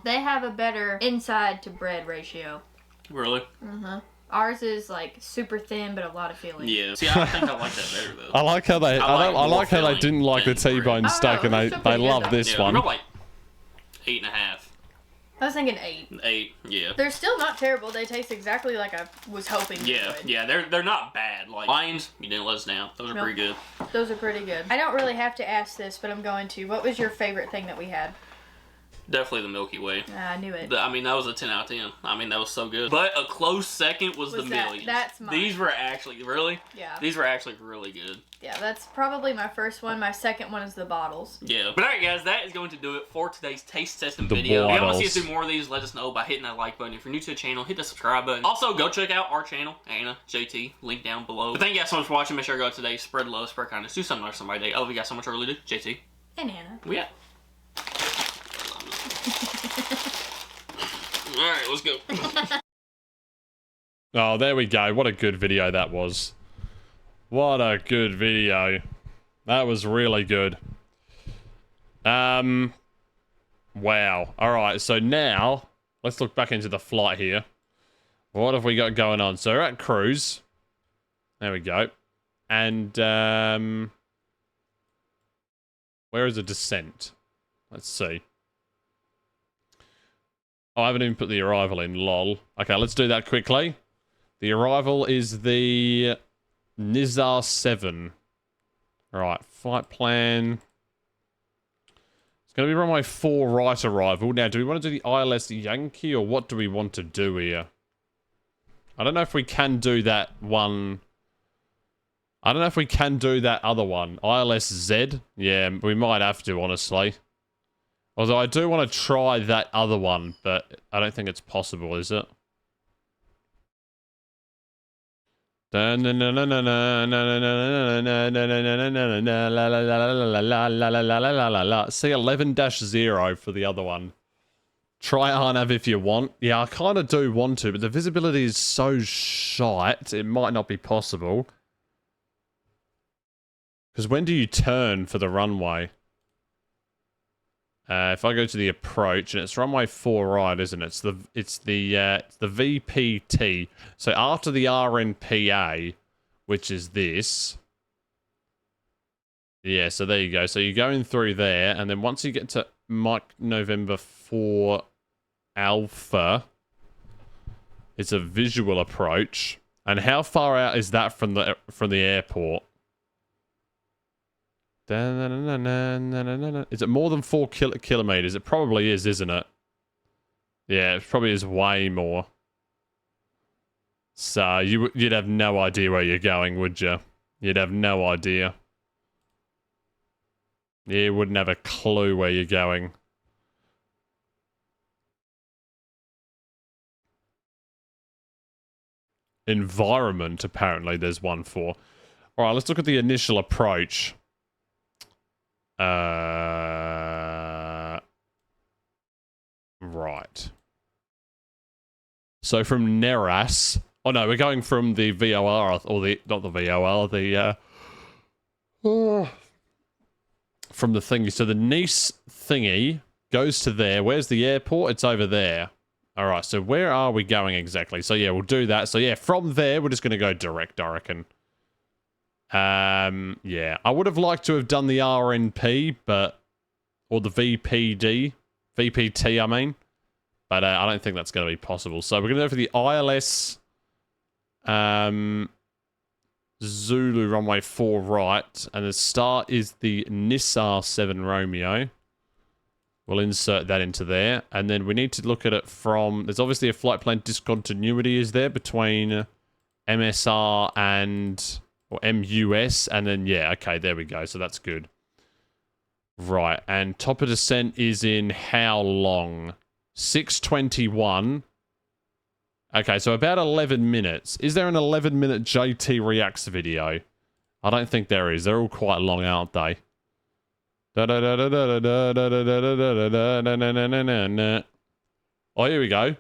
They have a better inside to bread ratio. Really? Ours is like super thin but a lot of filling. Yeah. See, I think I like that better though. I like how they. I like more like how they filling didn't like the than bread. T-bone steak, and no, they it's still pretty good, love though. this Yeah, one. we're like 8.5. I was thinking 8. 8. Yeah. They're still not terrible. They taste exactly like I was hoping they Yeah, would. yeah, they're not bad. Like Lions, you didn't let us down. Those are Nope. pretty good. Those are pretty good. I don't really have to ask this, but I'm going to. What was your favorite thing that we had? Definitely the Milky Way. I knew it. I mean, that was a 10 out of 10. I mean, that was so good. But a close second was the that- Millions. that's mine. These were actually really. Yeah. These were actually really good. Yeah, that's probably my first one. My second one is the bottles. Yeah. But alright, guys, that is going to do it for today's taste testing The video. If you want to see us bottles. do more of these, let us know by hitting that like button. If you're new to the channel, hit the subscribe button. Also, go check out our channel, Anna, JT, link down below. But thank you guys so much for watching. Make sure to go out today, spread love, spread kindness, do something nice somebody day. I love you guys so much. I really do. JT. And Anna. We out. Alright, let's go. Oh, there we go. What a good video that was. What a good video. That was really good. Wow. Alright, so now, let's look back into the flight here. What have we got going on? So we're at cruise. There we go. And, where is the descent? Let's see. Oh, I haven't even put the arrival in, lol. Okay, let's do that quickly. The arrival is the Nizar 7. Alright, flight plan. It's going to be runway 4 right arrival. Now, do we want to do the ILS Yankee, or what do we want to do here? I don't know if we can do that one. I don't know if we can do that other one. ILS Z? Yeah, we might have to, honestly. Although I do want to try that other one, but I don't think it's possible, is it? C11-0 for the other one. Try Arnav if you want. Yeah, I kind of do want to, but the visibility is so shite, it might not be possible. Because when do you turn for the runway? If I go to the approach, and it's runway 4 right, isn't it? It's the VPT. So after the RNPA, which is this. Yeah, so there you go. So you're going through there, and then once you get to Mike November 4 Alpha, it's a visual approach. And how far out is that from the airport? Is it more than 4 kilometers? It probably is, isn't it? Yeah, it probably is way more. So you'd have no idea where you're going, would you? You'd have no idea. You wouldn't have a clue where you're going. Environment, apparently, there's one for. All right, let's look at the initial approach. Right. So from Neras. Oh no, we're going from the VOR, or the not the VOR, the from the thingy. So the Nice thingy goes to there. Where's the airport? It's over there. All right. So where are we going exactly? So yeah, we'll do that. So yeah, from there we're just gonna go direct, I reckon. Yeah, I would have liked to have done the RNP, or the VPT, I mean. But I don't think that's going to be possible. So we're going to go for the ILS Zulu runway 4 right. And the start is the Nissar 7 Romeo. We'll insert that into there. And then we need to look at it from... There's obviously a flight plan discontinuity is there between MSR and... Or MUS. And then, yeah, okay, there we go. So that's good. Right. And top of descent is in how long? 6:21. Okay, so about 11 minutes. Is there an 11-minute JT Reacts video? I don't think there is. They're all quite long, aren't they? Oh, here we go.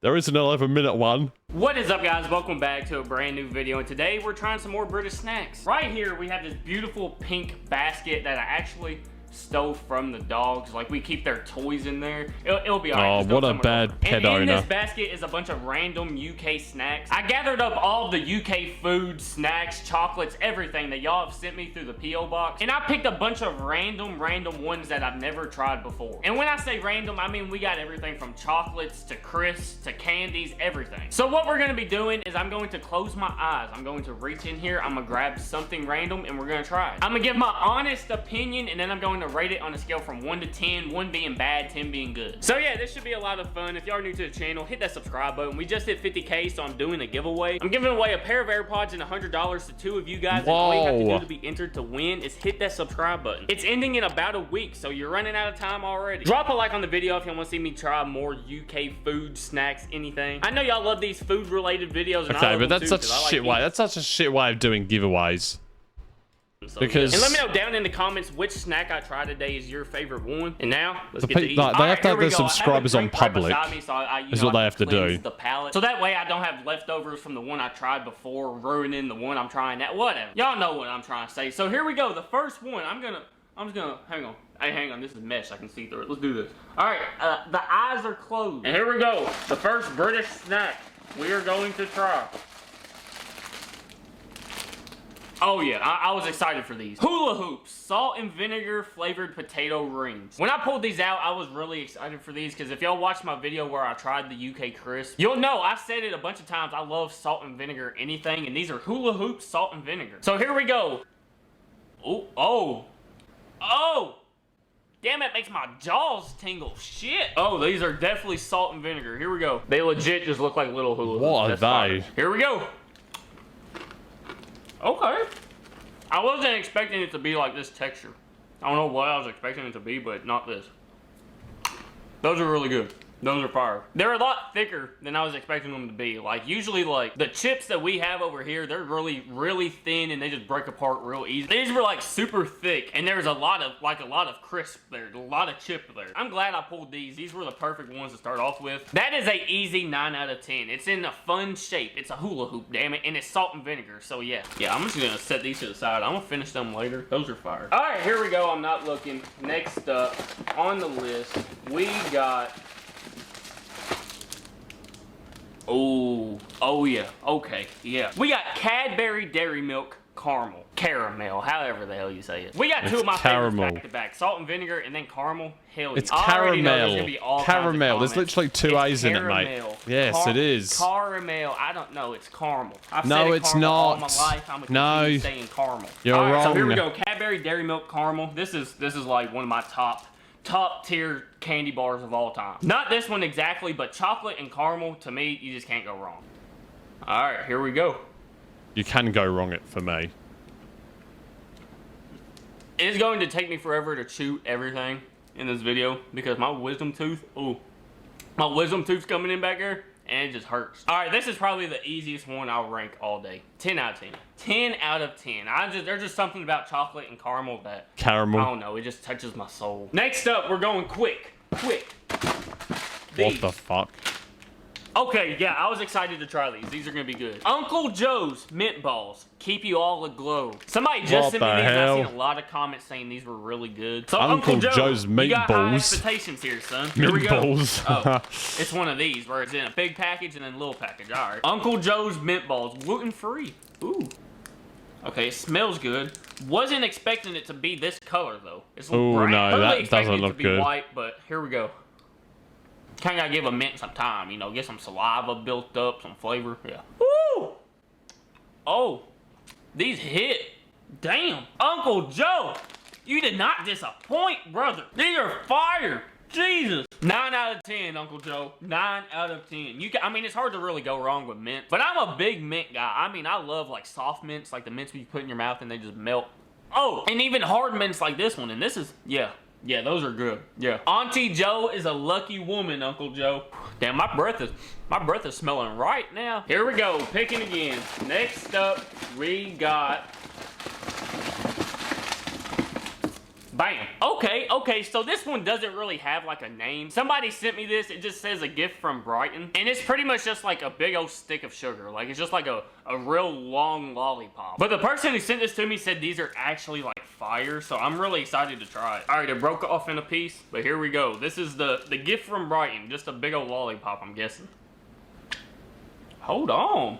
There is an 11-minute one. What is up, guys? Welcome back to a brand new video, and today we're trying some more British snacks. Right here, we have this beautiful pink basket that I actually stole from the dogs. Like, we keep their toys in there. It'll be alright. Oh, what a bad pet owner. And in this basket is a bunch of random UK snacks. I gathered up all the UK food, snacks, chocolates, everything that y'all have sent me through the P.O. box. And I picked a bunch of random ones that I've never tried before. And when I say random, I mean we got everything from chocolates to crisps to candies, everything. So what we're going to be doing is I'm going to close my eyes. I'm going to reach in here. I'm going to grab something random and we're going to try it. I'm going to give my honest opinion and then I'm going to rate it on a scale from 1 to 10, 1 being bad, 10 being good. So yeah, this should be a lot of fun. If y'all are new to the channel, hit that subscribe button. We just hit 50K, so I'm doing a giveaway. I'm giving away a pair of AirPods and $100 to 2 of you guys. And all you have to do to be entered to win is hit that subscribe button. It's ending in about a week, so you're running out of time already. Drop a like on the video if you want to see me try more UK food, snacks, anything. I know y'all love these food related videos. And okay, but that's such a shit way. That's such a shit way of doing giveaways. So, because yeah. And let me know down in the comments which snack I tried today is your favorite one. And now let's get to eating. They have to have their subscribers on public. Me, so is what they have to do. The palate. So that way I don't have leftovers from the one I tried before ruining the one I'm trying now. Whatever. Y'all know what I'm trying to say. So here we go. The first one. I'm just gonna hang on. Hey, hang on. This is mesh. I can see through it. Let's do this. All right. The eyes are closed. And here we go. The first British snack we are going to try. Oh yeah, I was excited for these. Hula hoops, salt and vinegar flavored potato rings. When I pulled these out, I was really excited for these because if y'all watched my video where I tried the UK crisp, you'll know I said it a bunch of times. I love salt and vinegar anything, and these are hula hoops, salt and vinegar. So here we go. Oh. Damn, it makes my jaws tingle. Shit. Oh, these are definitely salt and vinegar. Here we go. They legit just look like little hula hoops. What are they? Here we go. Okay. I wasn't expecting it to be like this texture. I don't know what I was expecting it to be, but not this. Those are really good. Those are fire. They're a lot thicker than I was expecting them to be. Like, usually, like, the chips that we have over here, they're really, really thin and they just break apart real easy. These were, like, super thick and there's a lot of crisp there, a lot of chip there. I'm glad I pulled these. These were the perfect ones to start off with. That is a easy 9 out of 10. It's in a fun shape. It's a hula hoop, damn it, and it's salt and vinegar, so yeah. Yeah, I'm just gonna set these to the side. I'm gonna finish them later. Those are fire. All right, here we go. I'm not looking. Next up on the list, we got... Oh yeah, okay, yeah. We got Cadbury Dairy Milk Caramel, however the hell you say it. We got two of my favorites back to back, salt and vinegar and then caramel. Hell yeah. It's caramel. Caramel. There's literally 2 A's in it, mate. Yes, it is. Caramel. I don't know. It's caramel. I've no, said it's caramel not. All my life. I'm no, saying caramel. You're wrong. So here we go. Cadbury Dairy Milk Caramel. This is like one of my top tier candy bars of all time. Not this one exactly, but chocolate and caramel, to me, you just can't go wrong. All right, here we go. You can go wrong it for me. It's going to take me forever to chew everything in this video because my wisdom tooth, my wisdom tooth's coming in back here. and it just hurts. All right, this is probably the easiest one I'll rank all day. 10 out of 10. 10 out of 10. There's just something about chocolate and caramel that I don't know. It just touches my soul. Next up, we're going quick. What the fuck? Okay, yeah, I was excited to try these. These are gonna be good. Uncle Joe's mint balls keep you all aglow. Somebody just sent me these, and I've seen a lot of comments saying these were really good. So Uncle Joe's you got high meatballs. expectations here, son. Here we go. Meatballs. Oh, it's one of these where it's in a big package and then a little package. All right. Uncle Joe's mint balls, gluten free. Ooh. Okay, it smells good. Wasn't expecting it to be this color though. It's Ooh, bright. no, Totally that expecting doesn't it look to be good. white, but here we go. Kind of gotta give a mint some time, you know, get some saliva built up, some flavor. Yeah. Woo! Oh, these hit. Damn. Uncle Joe, you did not disappoint, brother. These are fire. Jesus. 9 out of 10, Uncle Joe. 9 out of 10. I mean, it's hard to really go wrong with mint, but I'm a big mint guy. I mean, I love like soft mints, like the mints you put in your mouth and they just melt. Oh, and even hard mints like this one, and this is, yeah, those are good. Yeah. Auntie Joe is a lucky woman, Uncle Joe. Damn, my breath is smelling right now. Here we go, picking again. Next up, we got... Bam. Okay, so this one doesn't really have like a name. Somebody sent me this, it just says a gift from Brighton. And it's pretty much just like a big old stick of sugar. Like it's just like a real long lollipop. But the person who sent this to me said these are actually like fire, so I'm really excited to try it. All right, it broke off in a piece, but here we go. This is the gift from Brighton, just a big old lollipop, I'm guessing. Hold on.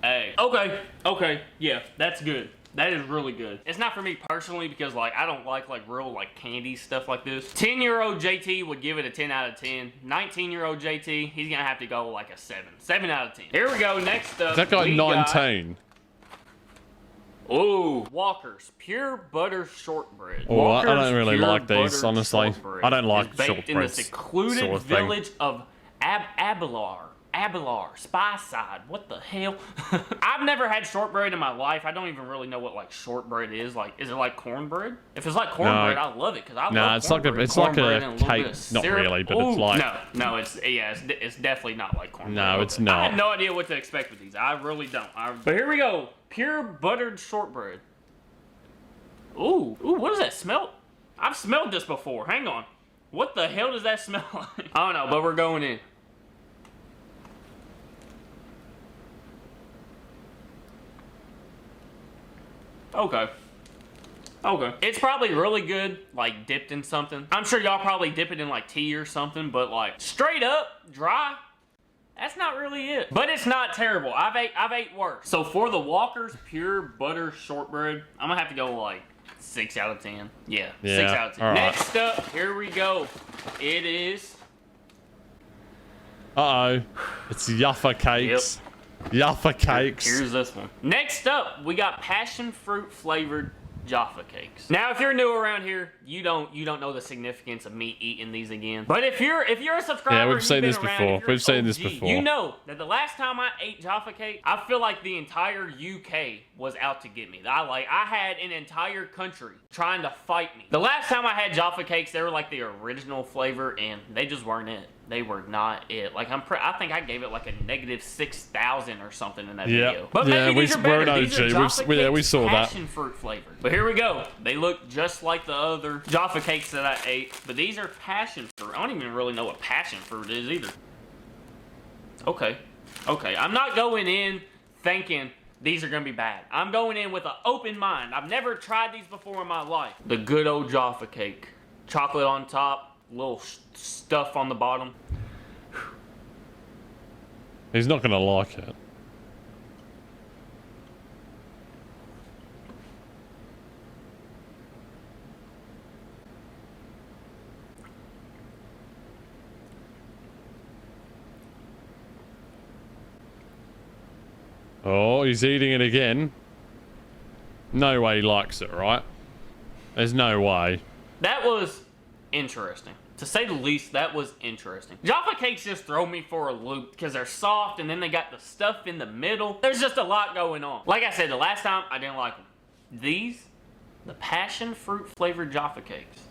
Hey, okay, yeah, that's good. That is really good. It's not for me personally because like I don't like real like candy stuff like this. 10-year-old JT would give it a 10 out of 10. 19-year-old JT, he's gonna have to go like a 7. 7 out of 10. Here we go, next up. That guy 19. Ooh, Walker's Pure Butter Shortbread. Oh, I don't Walker's really Pure like these, Butter honestly. Shortbread I don't like is baked in the shortbreads secluded sort of thing. village of Abelar, Speyside. What the hell? I've never had shortbread in my life. I don't even really know what like shortbread is. Like, is it like cornbread? If it's like cornbread, I love it because I love it's like cornbread. it's like Cornbread a and little cake. bit of Not syrup. really, but Ooh, it's like no, it's definitely not like cornbread. No, it's I not. have no idea what to expect with these. I really don't. But here we go. Pure buttered shortbread. Ooh, what does that smell? I've smelled this before. Hang on. What the hell does that smell like? I don't know, but we're going in. Okay. It's probably really good, like, dipped in something. I'm sure y'all probably dip it in, like, tea or something, but, like, straight up, dry, that's not really it. But it's not terrible. I've ate worse. So for the Walker's Pure Butter Shortbread, I'm gonna have to go, like, 6 out of 10. Yeah, 6 out of 10. All right. Next up, here we go. It is... Uh-oh. It's Yuffa Cakes. Yuffa Cakes. Here's this one. Next up, we got passion fruit flavored Jaffa cakes. Now, if you're new around here, you don't know the significance of me eating these again. But if you're a subscriber, Yeah, we've seen this before. We've seen this before. You know that the last time I ate Jaffa cake, I feel like the entire UK was out to get me. I had an entire country trying to fight me. The last time I had Jaffa cakes, they were like the original flavor, and they just weren't it. They were not it. Like I think I gave it like a -6,000 or something in that video. But maybe these are better. These are Jaffa cakes, we saw that. passion fruit flavored. But here we go. They look just like the other Jaffa cakes that I ate, but these are passion fruit. I don't even really know what passion fruit is either. Okay. I'm not going in thinking these are gonna be bad. I'm going in with an open mind. I've never tried these before in my life. The good old Jaffa cake. Chocolate on top. Little stuff on the bottom. He's not gonna like it. Oh, he's eating it again. No way he likes it, right? There's no way. That was interesting. To say the least, that was interesting. Jaffa cakes just throw me for a loop because they're soft and then they got the stuff in the middle. There's just a lot going on. Like I said, the last time, I didn't like them. These, the passion fruit flavored Jaffa cakes.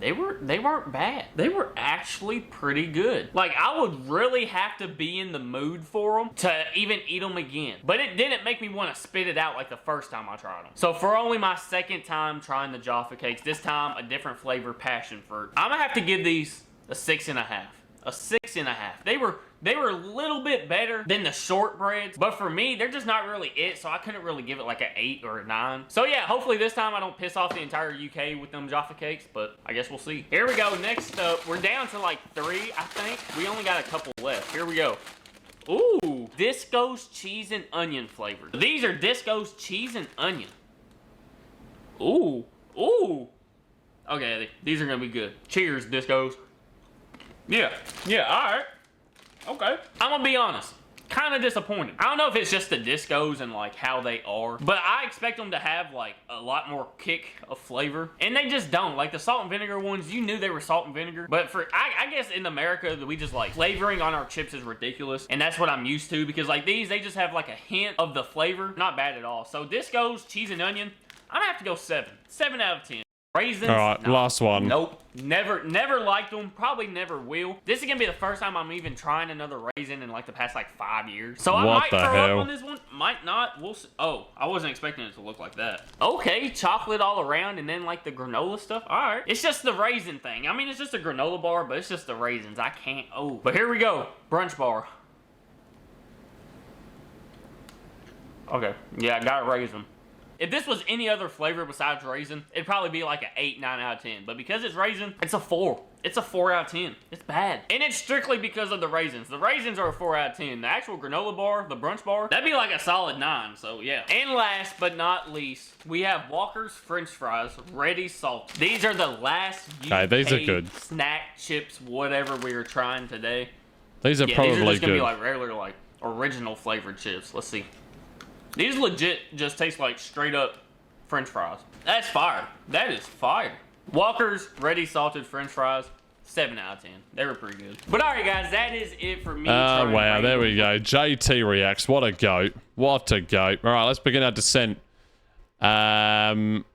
they weren't bad. They were actually pretty good. Like, I would really have to be in the mood for them to even eat them again. But it didn't make me want to spit it out like the first time I tried them. So for only my second time trying the Jaffa Cakes, this time a different flavor, passion fruit, I'm gonna have to give these a 6.5. A 6.5. They were a little bit better than the shortbreads, but for me, they're just not really it, so I couldn't really give it like an 8 or a 9. So yeah, hopefully this time I don't piss off the entire UK with them Jaffa Cakes, but I guess we'll see. Here we go, next up, we're down to like 3, I think. We only got a couple left. Here we go. Ooh, Disco's cheese and onion flavor. These are Disco's cheese and onion. Ooh, ooh. Okay, these are gonna be good. Cheers, Disco's. Yeah, alright. Okay. I'm gonna be honest. Kind of disappointed. I don't know if it's just the Discos and like how they are, but I expect them to have like a lot more kick of flavor, and they just don't. Like the salt and vinegar ones, you knew they were salt and vinegar, but for I guess in America we just like flavoring on our chips is ridiculous, and that's what I'm used to, because like these, they just have like a hint of the flavor. Not bad at all. So Discos cheese and onion, I'm gonna have to go 7 out of 10. Raisins? All right, no. last one. Nope. Never liked them. Probably never will. This is gonna be the first time I'm even trying another raisin in like the past like 5 years. So I might throw up on this one. Might not. We'll see. Oh, I wasn't expecting it to look like that. Okay, chocolate all around and then like the granola stuff. All right. It's just the raisin thing. I mean, it's just a granola bar, but it's just the raisins. I can't. Oh. But here we go. Brunch bar. Okay. Yeah, I gotta raise them. If this was any other flavor besides raisin, it'd probably be like an 8, 9 out of 10. But because it's raisin, it's a 4. It's a 4 out of 10. It's bad. And it's strictly because of the raisins. The raisins are a 4 out of 10. The actual granola bar, the brunch bar, that'd be like a solid 9. So yeah. And last but not least, we have Walker's French fries, ready salted. These are the last UK these are good. snack chips, whatever we were trying today. These are probably these are just gonna good. be like regular, like original flavored chips. Let's see. These legit just taste like straight up French fries. That's fire. That is fire. Walker's ready salted French fries, 7 out of 10. They were pretty good. But all right, guys, that is it for me. Oh, wow. There we go. JT reacts. What a goat. What a goat. All right, let's begin our descent. Because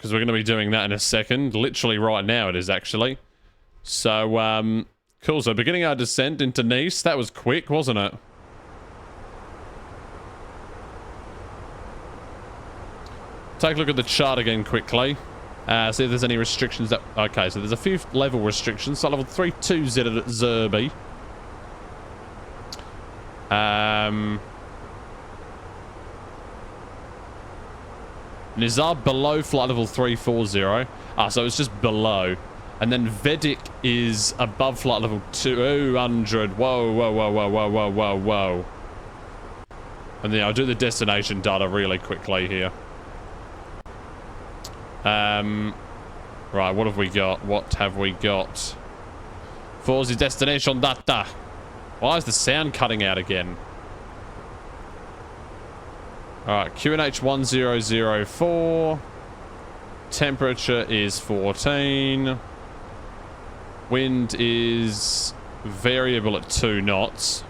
we're going to be doing that in a second. Literally right now it is, actually. So, cool. So, beginning our descent into Nice. That was quick, wasn't it? Take a look at the chart again quickly. See if there's any restrictions that... Okay, so there's a few level restrictions. So level 320 at Zerby. Nizar below flight level 340. So it's just below. And then Vedic is above flight level 200. Whoa. And then I'll do the destination data really quickly here. Right, what have we got? What have we got? For the destination data. Why is the sound cutting out again? Alright, QNH 1004. Temperature is 14. Wind is variable at 2 knots.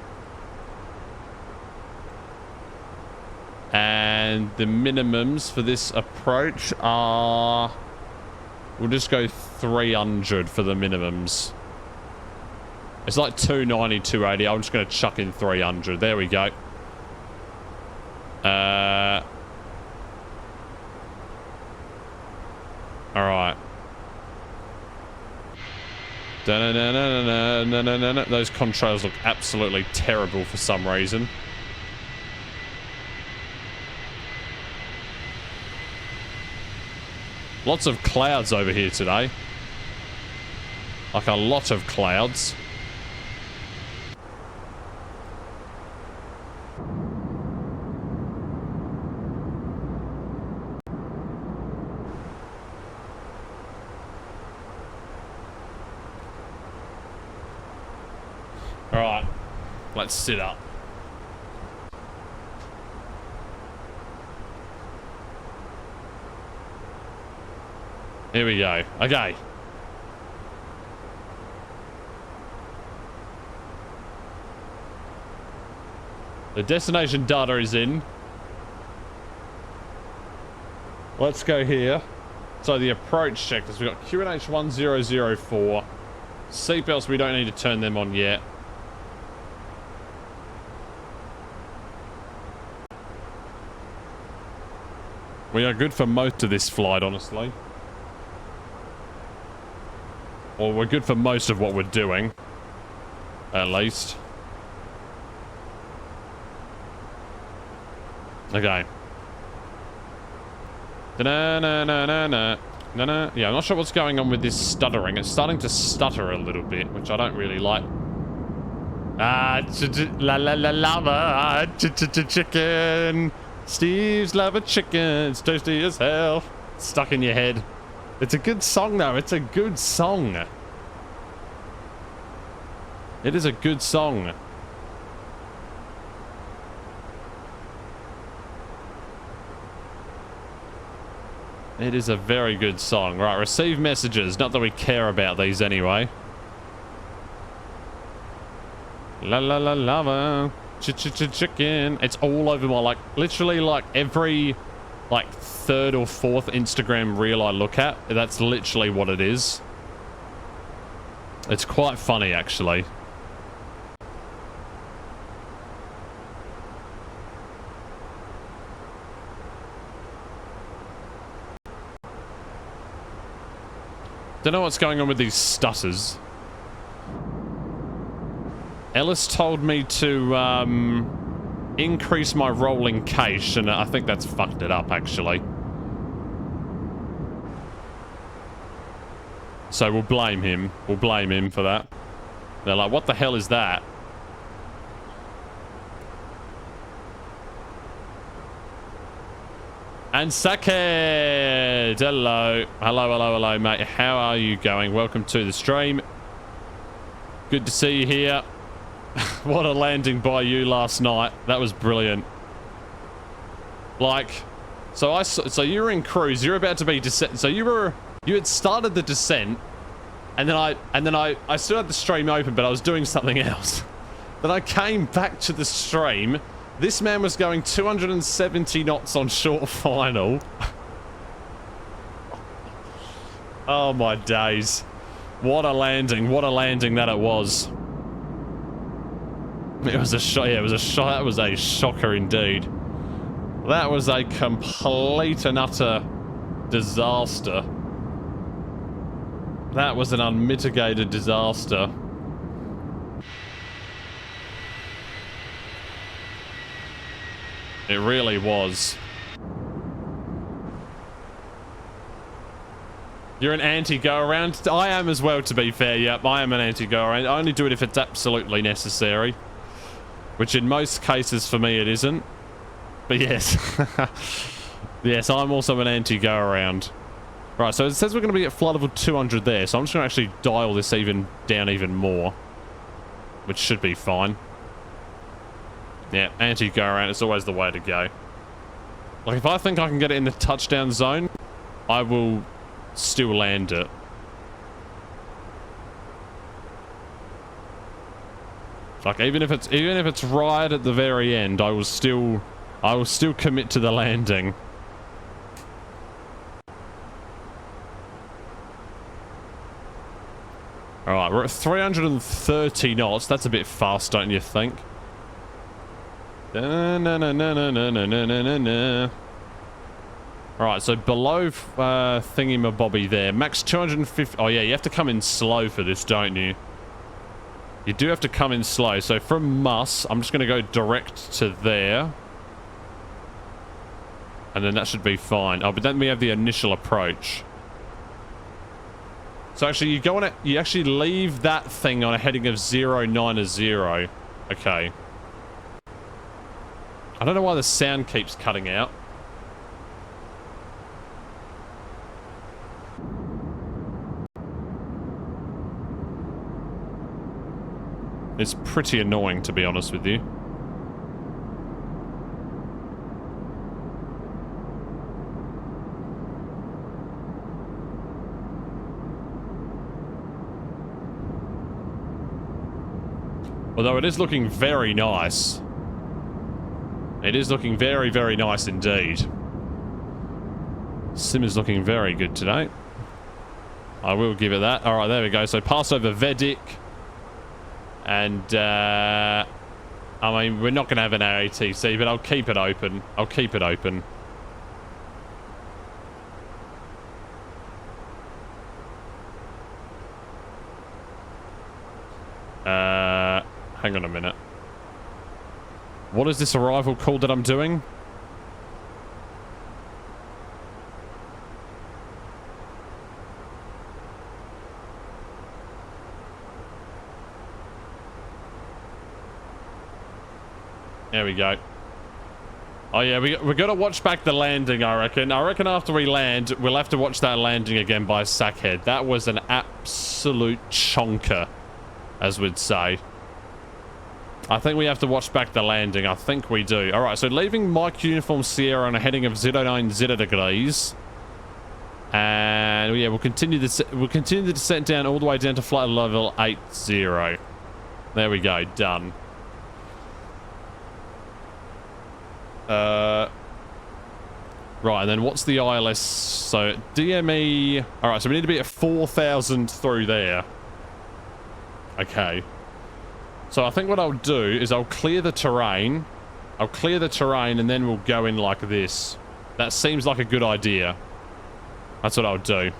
And the minimums for this approach are... We'll just go 300 for the minimums. It's like 290, 280. I'm just going to chuck in 300. There we go. Alright. Those contrails look absolutely terrible for some reason. Lots of clouds over here today. Like a lot of clouds. Alright, let's sit up. Here we go. Okay. The destination data is in. Let's go here. So the approach checkers, we've got QNH 1004. Seatbelts, we don't need to turn them on yet. We are good for most of this flight, honestly. Or we're good for most of what we're doing. At least. Okay. Da-na-na-na-na-na. No. Yeah, I'm not sure what's going on with this stuttering. It's starting to stutter a little bit, which I don't really like. Lava, chicken. Steve's lava chicken. It's tasty as hell. It's stuck in your head. It's a good song, though. It's a good song. It is a good song. It is a very good song. Right, receive messages. Not that we care about these anyway. Lava. Chicken. It's all over my, like, literally, like, every, like, third or fourth Instagram reel I look at. That's literally what it is. It's quite funny, actually. Don't know what's going on with these stutters. Ellis told me to increase my rolling cache, and I think that's fucked it up, actually. So we'll blame him. We'll blame him for that. They're like, what the hell is that? And Sackhead! Hello. Hello, mate. How are you going? Welcome to the stream. Good to see you here. What a landing by you last night. That was brilliant. Like, so you were in cruise. You're about to be descent. So you had started the descent, and then I still had the stream open, but I was doing something else. Then I came back to the stream. This man was going 270 knots on short final. Oh my days. What a landing that it was. It was a shot, yeah, it was a shot. That was a shocker indeed. That was a complete and utter disaster. That was an unmitigated disaster. It really was. You're an anti-go-around? I am as well, to be fair. Yep, I am an anti-go-around. I only do it if it's absolutely necessary. Which in most cases for me it isn't. But yes. Yes, I'm also an anti-go-around. Right, so it says we're going to be at flight level 200 there. So I'm just going to actually dial this down even more. Which should be fine. Yeah, anti-go-around is always the way to go. Like, if I think I can get it in the touchdown zone, I will still land it. Like, even if it's right at the very end, I will still commit to the landing. Alright, we're at 330 knots. That's a bit fast, don't you think? Alright, so below thingy-mabobby there. Max 250... Oh yeah, you have to come in slow for this, don't you? You do have to come in slow. So from Muss, I'm just going to go direct to there. And then that should be fine. Oh, but then we have the initial approach. So actually, you actually leave that thing on a heading of 090. Okay. I don't know why the sound keeps cutting out. It's pretty annoying, to be honest with you. Although it is looking very nice. It is looking very, very nice indeed. Sim is looking very good today. I will give it that. All right, there we go. So pass over Vedic. And, I mean, we're not going to have an ATC, but I'll keep it open. I'll keep it open. Hang on a minute. What is this arrival call that I'm doing? There we go. Oh yeah, we're gonna watch back the landing, I reckon. I reckon after we land, we'll have to watch that landing again by Sackhead. That was an absolute chonker, as we'd say. I think we have to watch back the landing. I think we do. All right, so leaving Mike Uniform Sierra on a heading of 09 degrees. And yeah, we'll continue the descent down all the way down to flight level 80. There we go, done. Right, and then what's the ILS? So DME. All right, so we need to be at 4,000 through there. Okay. So I think what I'll do is I'll clear the terrain. I'll clear the terrain and then we'll go in like this. That seems like a good idea. That's what I'll do.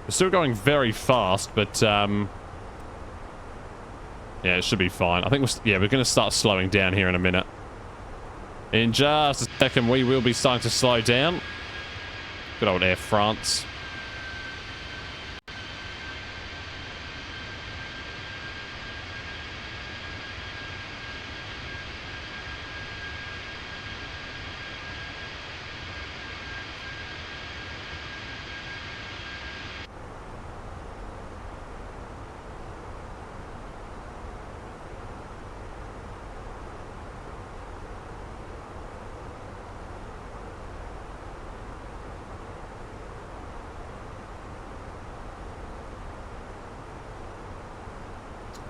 We're still going very fast, but yeah, it should be fine. I think we're going to start slowing down here in a minute. In just a second, we will be starting to slow down. Good old Air France.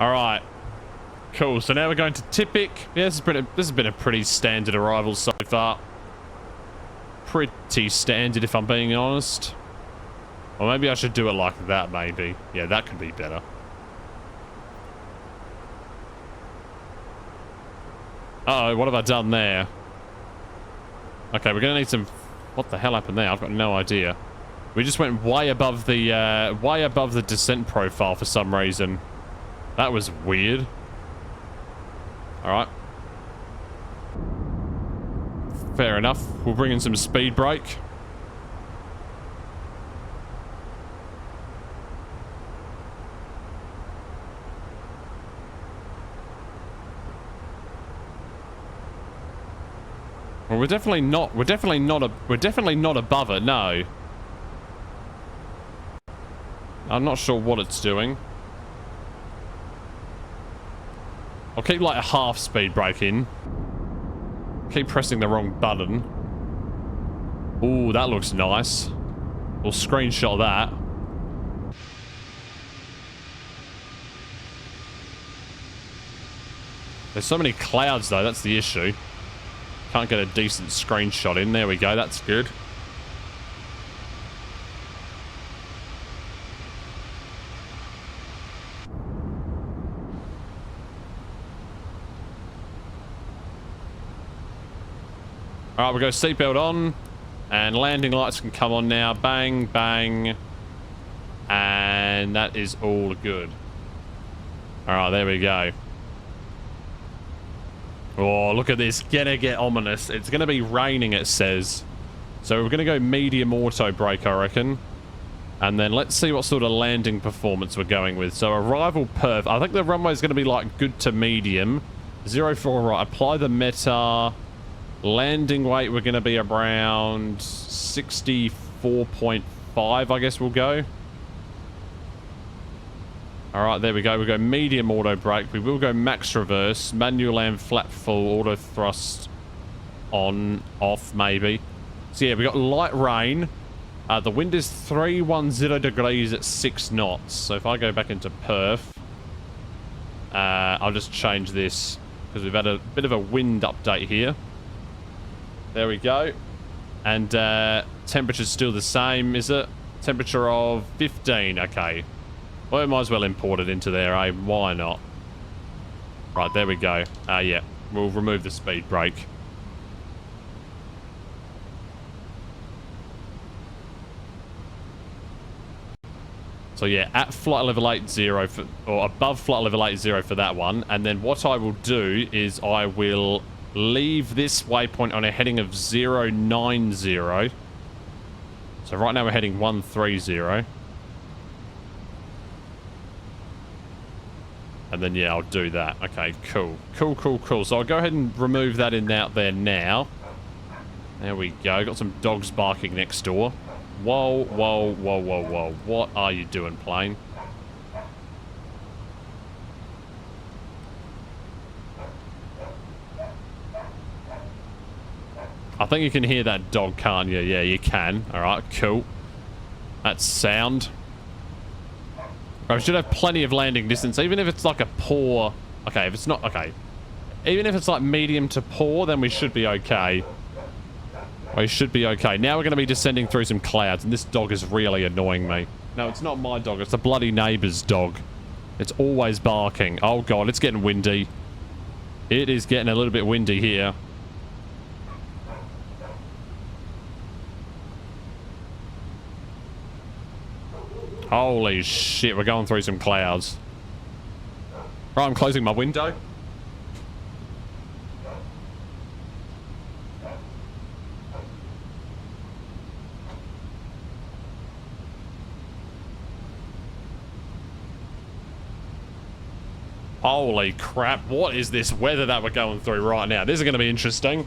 All right, cool. So now we're going to Tipic. Yeah, this has been a pretty standard arrival so far. Pretty standard, if I'm being honest. Or maybe I should do it like that. Maybe, yeah, that could be better. Uh-oh, what have I done there? Okay, we're gonna need some. What the hell happened there? I've got no idea. We just went way above the descent profile for some reason. That was weird. Alright. Fair enough. We'll bring in some speed brake. Well, we're definitely not above it, no. I'm not sure what it's doing. I'll keep like a half speed brake in. Keep pressing the wrong button. Ooh, that looks nice. We'll screenshot that. There's so many clouds though, that's the issue. Can't get a decent screenshot in. There we go, that's good. Alright, we'll go seatbelt on. And landing lights can come on now. Bang, bang. And that is all good. Alright, there we go. Oh, look at this. Gonna get ominous. It's gonna be raining, it says. So we're gonna go medium auto brake, I reckon. And then let's see what sort of landing performance we're going with. So arrival perf. I think the runway is gonna be like good to medium. 04 right. Apply the meta. Landing weight, we're going to be around 64.5, I guess we'll go. Alright, there we go. We'll go medium auto brake. We will go max reverse. Manual and flat full. Auto thrust on, off, maybe. So yeah, we got light rain. The wind is 310 degrees at 6 knots. So if I go back into perf, I'll just change this because we've had a bit of a wind update here. There we go. And temperature's still the same, is it? Temperature of 15. Okay. Well, we might as well import it into there, eh? Why not? Right, there we go. Yeah. We'll remove the speed brake. So yeah, at flight level 80 for, or above flight level 80 for that one. And then what I will do is I will leave this waypoint on a heading of 090. So right now we're heading 130. And then yeah, I'll do that. Okay, cool. Cool. So I'll go ahead and remove that in out there now. There we go. Got some dogs barking next door. Whoa. What are you doing, plane? I think you can hear that dog, can't you? Yeah, you can. Alright, cool. That's sound. I should have plenty of landing distance, even if it's like a poor... Okay, if it's not... Okay. Even if it's like medium to poor, then we should be okay. We should be okay. Now we're going to be descending through some clouds, and this dog is really annoying me. No, it's not my dog. It's the bloody neighbour's dog. It's always barking. Oh, God, it's getting windy. It is getting a little bit windy here. Holy shit, we're going through some clouds. Right, I'm closing my window. Holy crap, what is this weather that we're going through right now? This is going to be interesting.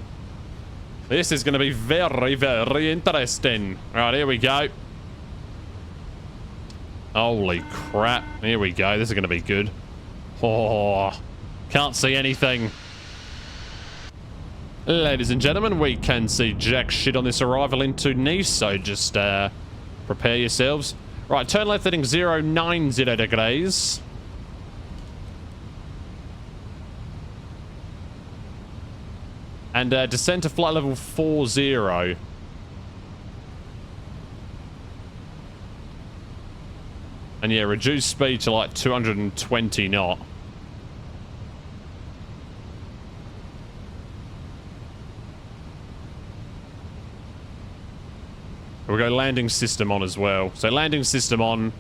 This is going to be very, very interesting. Alright, here we go. Holy crap. Here we go. This is going to be good. Oh, can't see anything. Ladies and gentlemen, we can see jack shit on this arrival into Nice, so just prepare yourselves. Right, turn left heading 090 degrees. And descend to flight level 40. And yeah, reduce speed to like 220 knot. We'll go landing system on as well. So landing system on.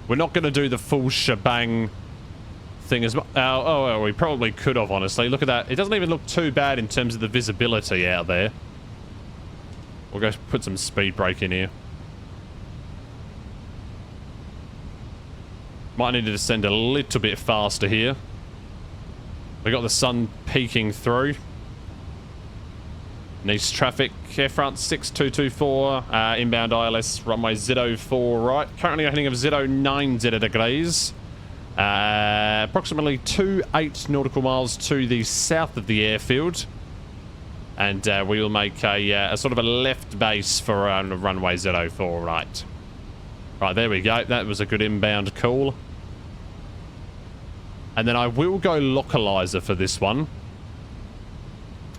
We're not going to do the full shebang thing as well. Oh, we probably could have, honestly. Look at that. It doesn't even look too bad in terms of the visibility out there. We'll go put some speed brake in here. Might need to descend a little bit faster here. We got the sun peeking through. Nice traffic. Air France 6224. Inbound ILS runway 04 right. Currently a heading of 090 degrees. Approximately 28 nautical miles to the south of the airfield. And we will make a sort of a left base for runway 04 right. Right, there we go. That was a good inbound call. And then I will go localizer for this one.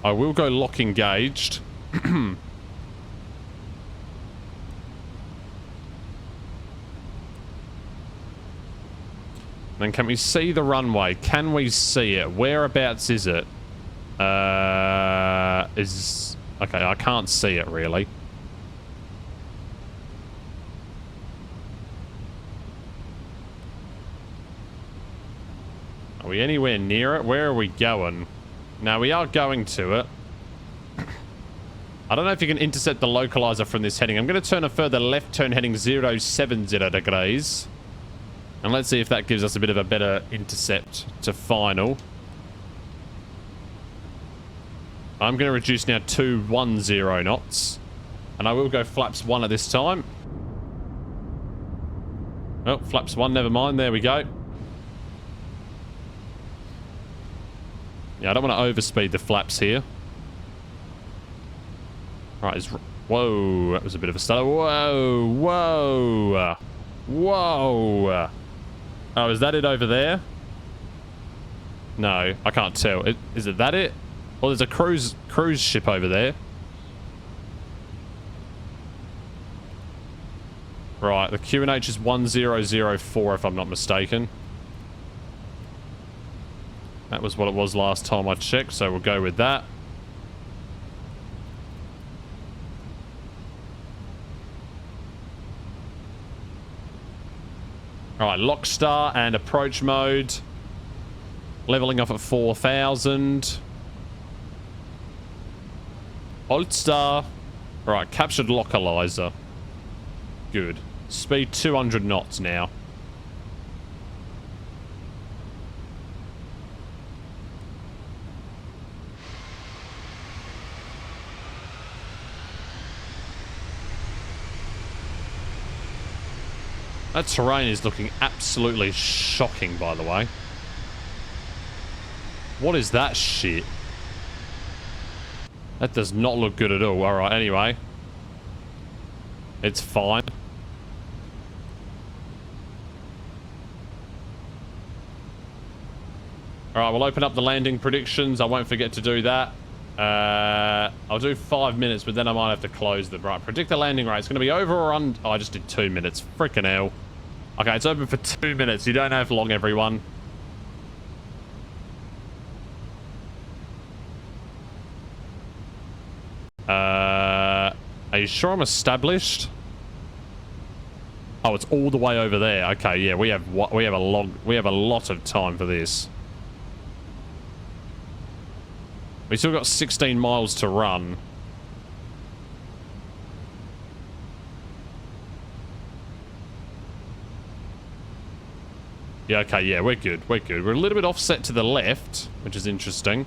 I will go lock engaged. Then can we see the runway? Can we see it? Whereabouts is it? Okay, I can't see it really. Are we anywhere near it? Where are we going? Now, we are going to it. I don't know if you can intercept the localizer from this heading. I'm going to turn a further left turn heading 070 degrees. And let's see if that gives us a bit of a better intercept to final. I'm going to reduce now to 10 knots. And I will go flaps 1 at this time. Oh, flaps 1, never mind. There we go. Yeah, I don't want to overspeed the flaps here. Right, whoa, that was a bit of a stutter. Whoa. Oh, is that it over there? No, I can't tell. Is it that it? Well, there's a cruise ship over there. Right, the QNH is 1004 if I'm not mistaken. That was what it was last time I checked, so we'll go with that. Alright, lock star and approach mode. Leveling off at 4,000. Alt star. Right, captured localizer. Good. Speed 200 knots now. That terrain is looking absolutely shocking, by the way. What is that shit? That does not look good at all. Alright, anyway. It's fine. Alright, we'll open up the landing predictions. I won't forget to do that. I'll do 5 minutes, but then I might have to close them. Right, predict the landing rate. It's going to be over or under... Oh, I just did 2 minutes. Freaking hell. Okay, it's open for 2 minutes. You don't have long, everyone. Are you sure I'm established? Oh, it's all the way over there. Okay, yeah, we have a lot of time for this. We still got 16 miles to run. Yeah, okay, yeah, we're good. We're good. We're a little bit offset to the left, which is interesting.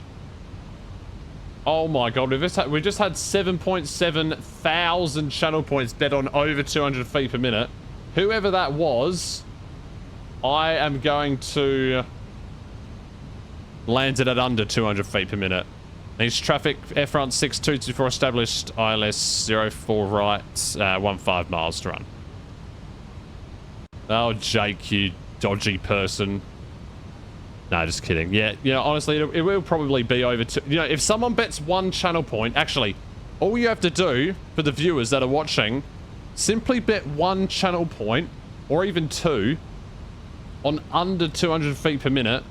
Oh my god, we just had 7.7 thousand channel points dead on over 200 feet per minute. Whoever that was, I am going to land it at under 200 feet per minute. Needs traffic, air front 6224 established, ILS 04 right, 15 miles to run. Oh, Jake, you dodgy person. No, just kidding. Yeah, you know, honestly, it will probably be over two. You know, if someone bets 1 channel point, actually, all you have to do for the viewers that are watching, simply bet 1 channel point, or even 2, on under 200 feet per minute,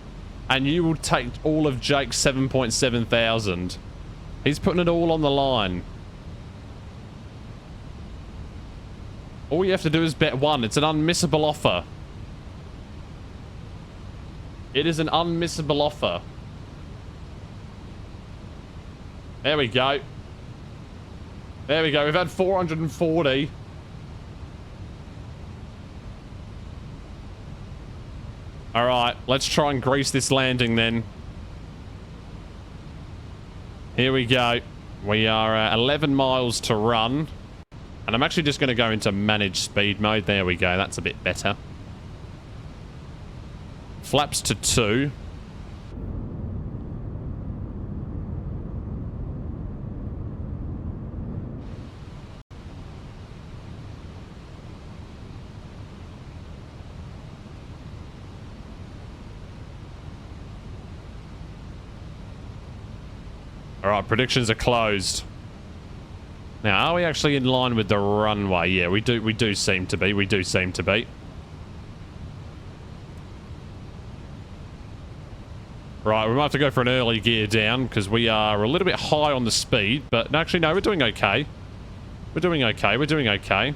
and you will take all of Jake's 7.7 thousand. He's putting it all on the line. All you have to do is bet 1. It's an unmissable offer. It is an unmissable offer. There we go. There we go. We've had 440. Alright, let's try and grease this landing then. Here we go. We are 11 miles to run. And I'm actually just going to go into manage speed mode. There we go. That's a bit better. Flaps to 2. Alright, predictions are closed. Now, are we actually in line with the runway? Yeah, we do seem to be. We do seem to be. Right, we might have to go for an early gear down because we are a little bit high on the speed. But actually, no, we're doing okay. We're doing okay. We're doing okay.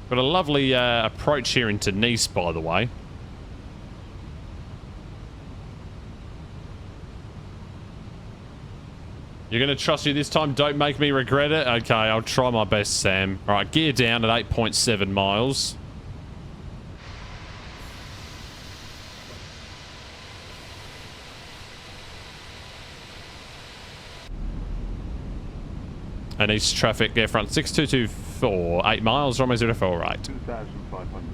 Got a lovely approach here into Nice, by the way. You're going to trust you this time? Don't make me regret it? Okay, I'll try my best, Sam. Alright, gear down at 8.7 miles. And east traffic, air front 6224, 8 miles, runway 04, right. 2,500.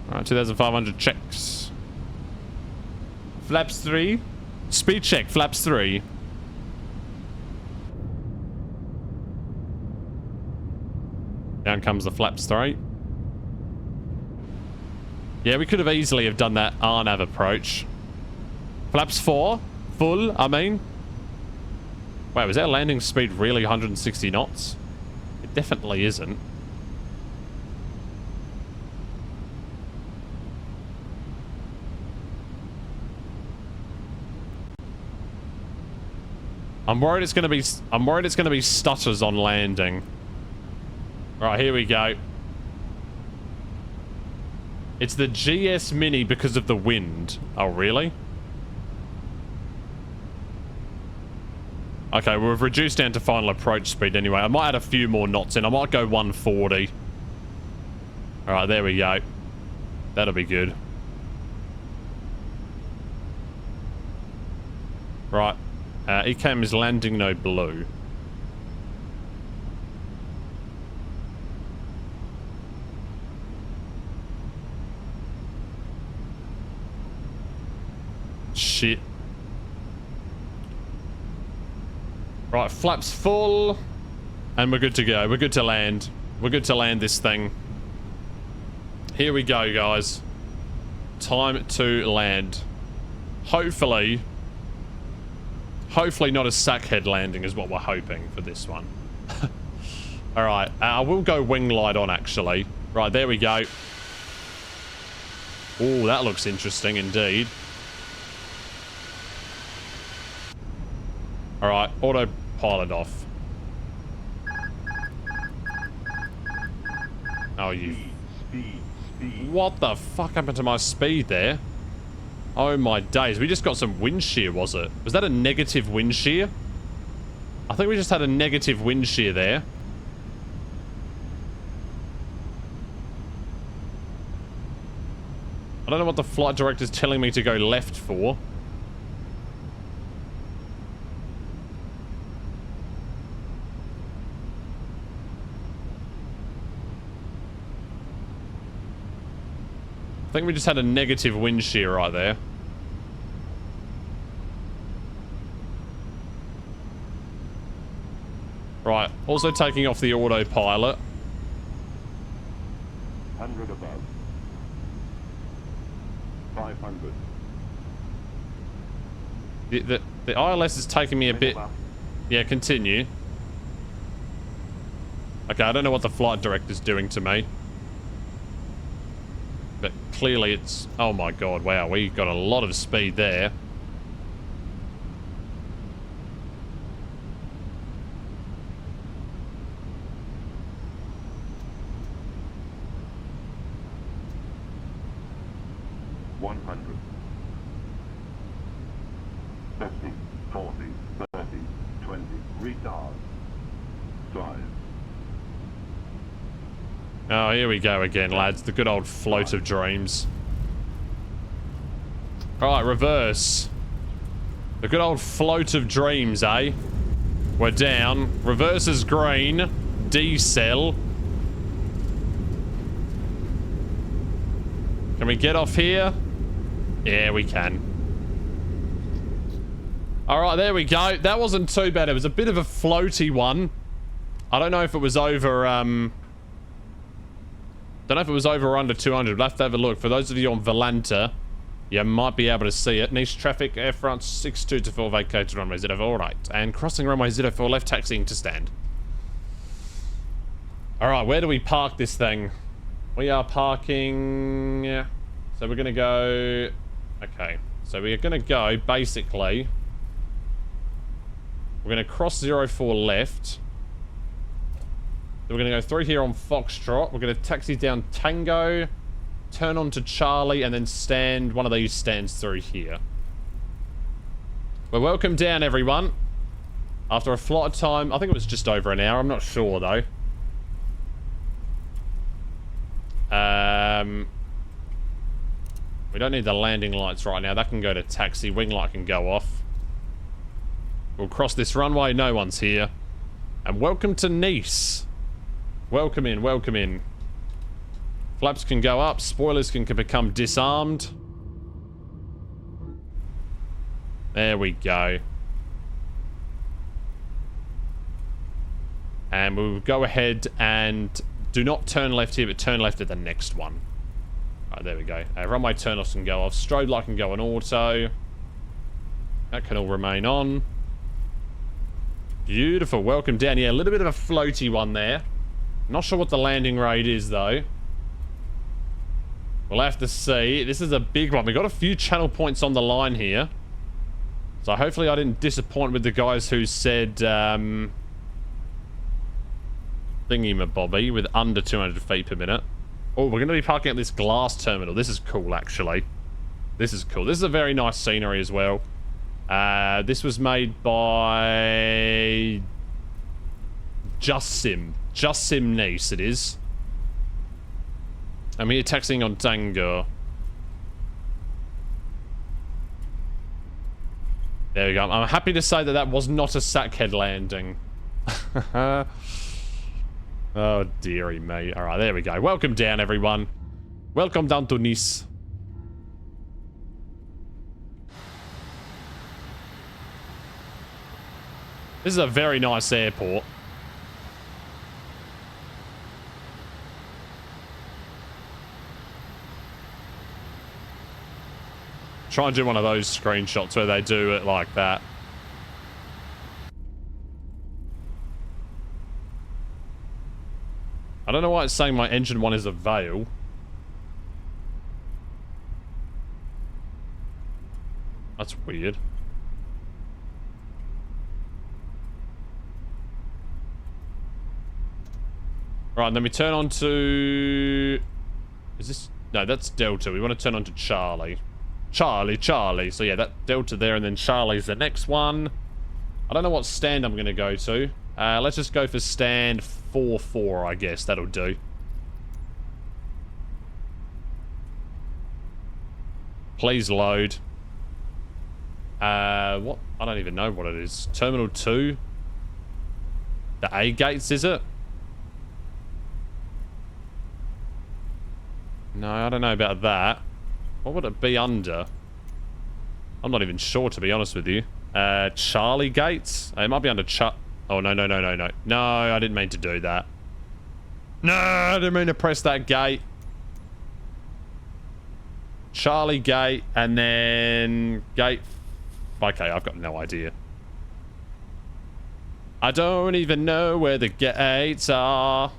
Alright, 2,500 checks. Flaps 3. Speed check, flaps 3. Down comes the flaps 3. Yeah, we could have easily have done that RNAV approach. Flaps 4. Full, I mean. Wait, was our landing speed really 160 knots? It definitely isn't. I'm worried it's gonna be stutters on landing. Right, here we go. It's the GS Mini because of the wind. Oh, really? Okay, we've reduced down to final approach speed anyway. I might add a few more knots in. I might go 140. Alright, there we go. That'll be good. Right. ECAM is landing no blue. Shit. Right, flaps full. And we're good to go. We're good to land. We're good to land this thing. Here we go, guys. Time to land. Hopefully not a sackhead landing is what we're hoping for this one. Alright, I will go wing light on, actually. Right, there we go. Oh, that looks interesting indeed. Alright, autopilot off. Oh, you... What the fuck happened to my speed there? Oh my days, we just got some wind shear, was it? Was that a negative wind shear? I think we just had a negative wind shear there. I don't know what the flight director's telling me to go left for. I think we just had a negative wind shear right there. Right, also taking off the autopilot. 100 above. 500. The ILS is taking me a bit... Yeah, continue. Okay, I don't know what the flight director's doing to me. But clearly it's... Oh my god, wow, we got a lot of speed there. Oh, here we go again, lads. The good old float of dreams. Alright, reverse. The good old float of dreams, eh? We're down. Reverse is green. D-cell. Can we get off here? Yeah, we can. Alright, there we go. That wasn't too bad. It was a bit of a floaty one. I don't know if it was over, don't know if it was over or under 200. We'll have to have a look. For those of you on Volanta, you might be able to see it. Niche traffic, Air France 6224 vacated runway 04. Alright, and crossing runway 04 left, taxiing to stand. Alright, where do we park this thing? We are parking... Yeah. So we're going to go... Okay. So we're going to go, basically... We're going to cross 04 left. Then we're going to go through here on Foxtrot. We're going to taxi down Tango, turn on to Charlie, and then stand one of these stands through here. Well, welcome down, everyone. After a flight time, I think it was just over an hour. I'm not sure, though. We don't need the landing lights right now. That can go to taxi. Wing light can go off. We'll cross this runway. No one's here. And welcome to Nice. Welcome in, welcome in. Flaps can go up. Spoilers can become disarmed. There we go. And we'll go ahead and do not turn left here, but turn left at the next one. Alright, there we go. Runway turn-offs can go off. Strobe light can go on auto. That can all remain on. Beautiful. Welcome down. Yeah, a little bit of a floaty one there. Not sure what the landing rate is, though. We'll have to see. This is a big one. We've got a few channel points on the line here. So hopefully I didn't disappoint with the guys who said thingy-mabobby with under 200 feet per minute. Oh, we're going to be parking at this glass terminal. This is cool, actually. This is cool. This is a very nice scenery as well. This was made by Just Sim Nice, it is. I'm here taxiing on Tango. There we go. I'm happy to say that that was not a sackhead landing. Oh, dearie me. Alright, there we go. Welcome down, everyone. Welcome down to Nice. This is a very nice airport. Try and do one of those screenshots where they do it like that. I don't know why it's saying my engine one is a veil. That's weird. Right, and then we turn on to... Is this... No, that's Delta. We want to turn on to Charlie. Charlie. So yeah, that Delta there, and then Charlie's the next one. I don't know what stand I'm going to go to. Let's just go for stand 4-4, I guess. That'll do. Please load. What? I don't even know what it is. Terminal 2? The A gates, is it? No, I don't know about that. What would it be under? I'm not even sure, to be honest with you. Charlie gates? It might be under Oh, no. No, I didn't mean to do that. No, I didn't mean to press that gate. Charlie gate, and then gate... Okay, I've got no idea. I don't even know where the gates are.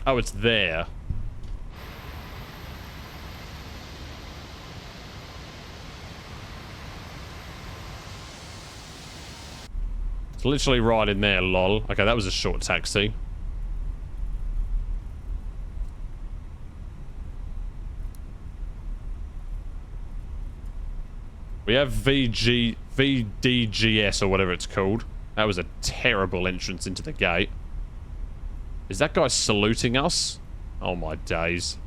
Oh, it's there. It's literally right in there, lol. Okay, that was a short taxi. We have VDGS or whatever it's called. That was a terrible entrance into the gate. Is that guy saluting us? Oh my days.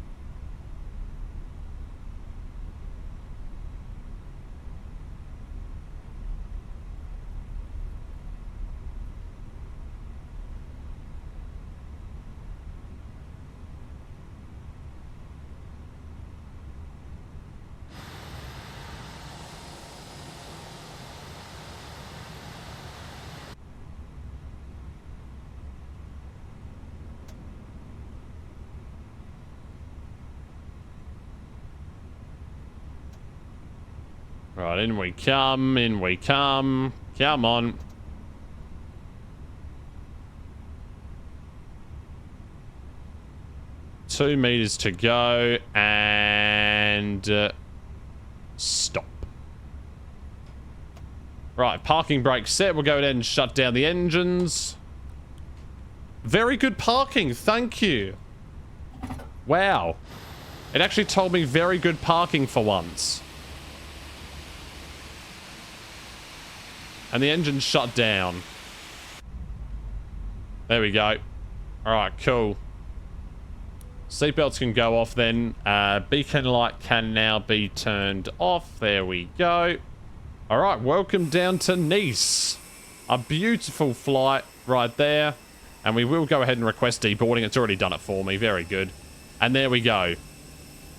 Right, in we come, in we come. Come on. Two meters to go, and stop. Right, parking brake set. We'll go ahead and shut down the engines. Very good parking, thank you. Wow. It actually told me very good parking for once. And the engine's shut down. There we go. Alright, cool. Seatbelts can go off then. Beacon light can now be turned off. There we go. Alright, welcome down to Nice. A beautiful flight right there. And we will go ahead and request deboarding. It's already done it for me. Very good. And there we go.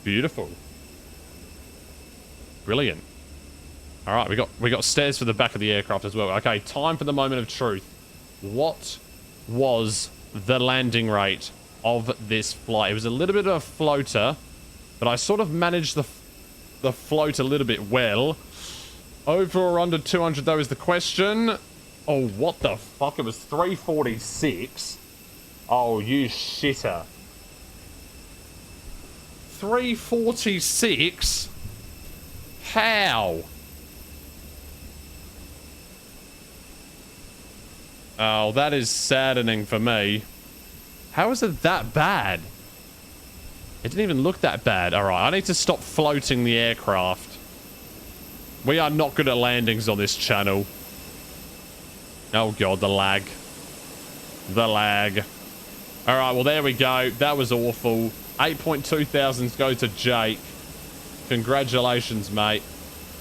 Beautiful. Brilliant. Alright, we got stairs for the back of the aircraft as well. Okay, time for the moment of truth. What was the landing rate of this flight? It was a little bit of a floater, but I sort of managed the float a little bit well. Over or under 200 though is the question. Oh, what the fuck? It was 346. Oh, you shitter. 346? How? Oh, that is saddening for me. How is it that bad? It didn't even look that bad. Alright, I need to stop floating the aircraft. We are not good at landings on this channel. Oh god, the lag. The lag. Alright, well there we go. That was awful. 8.2 thousands go to Jake. Congratulations, mate.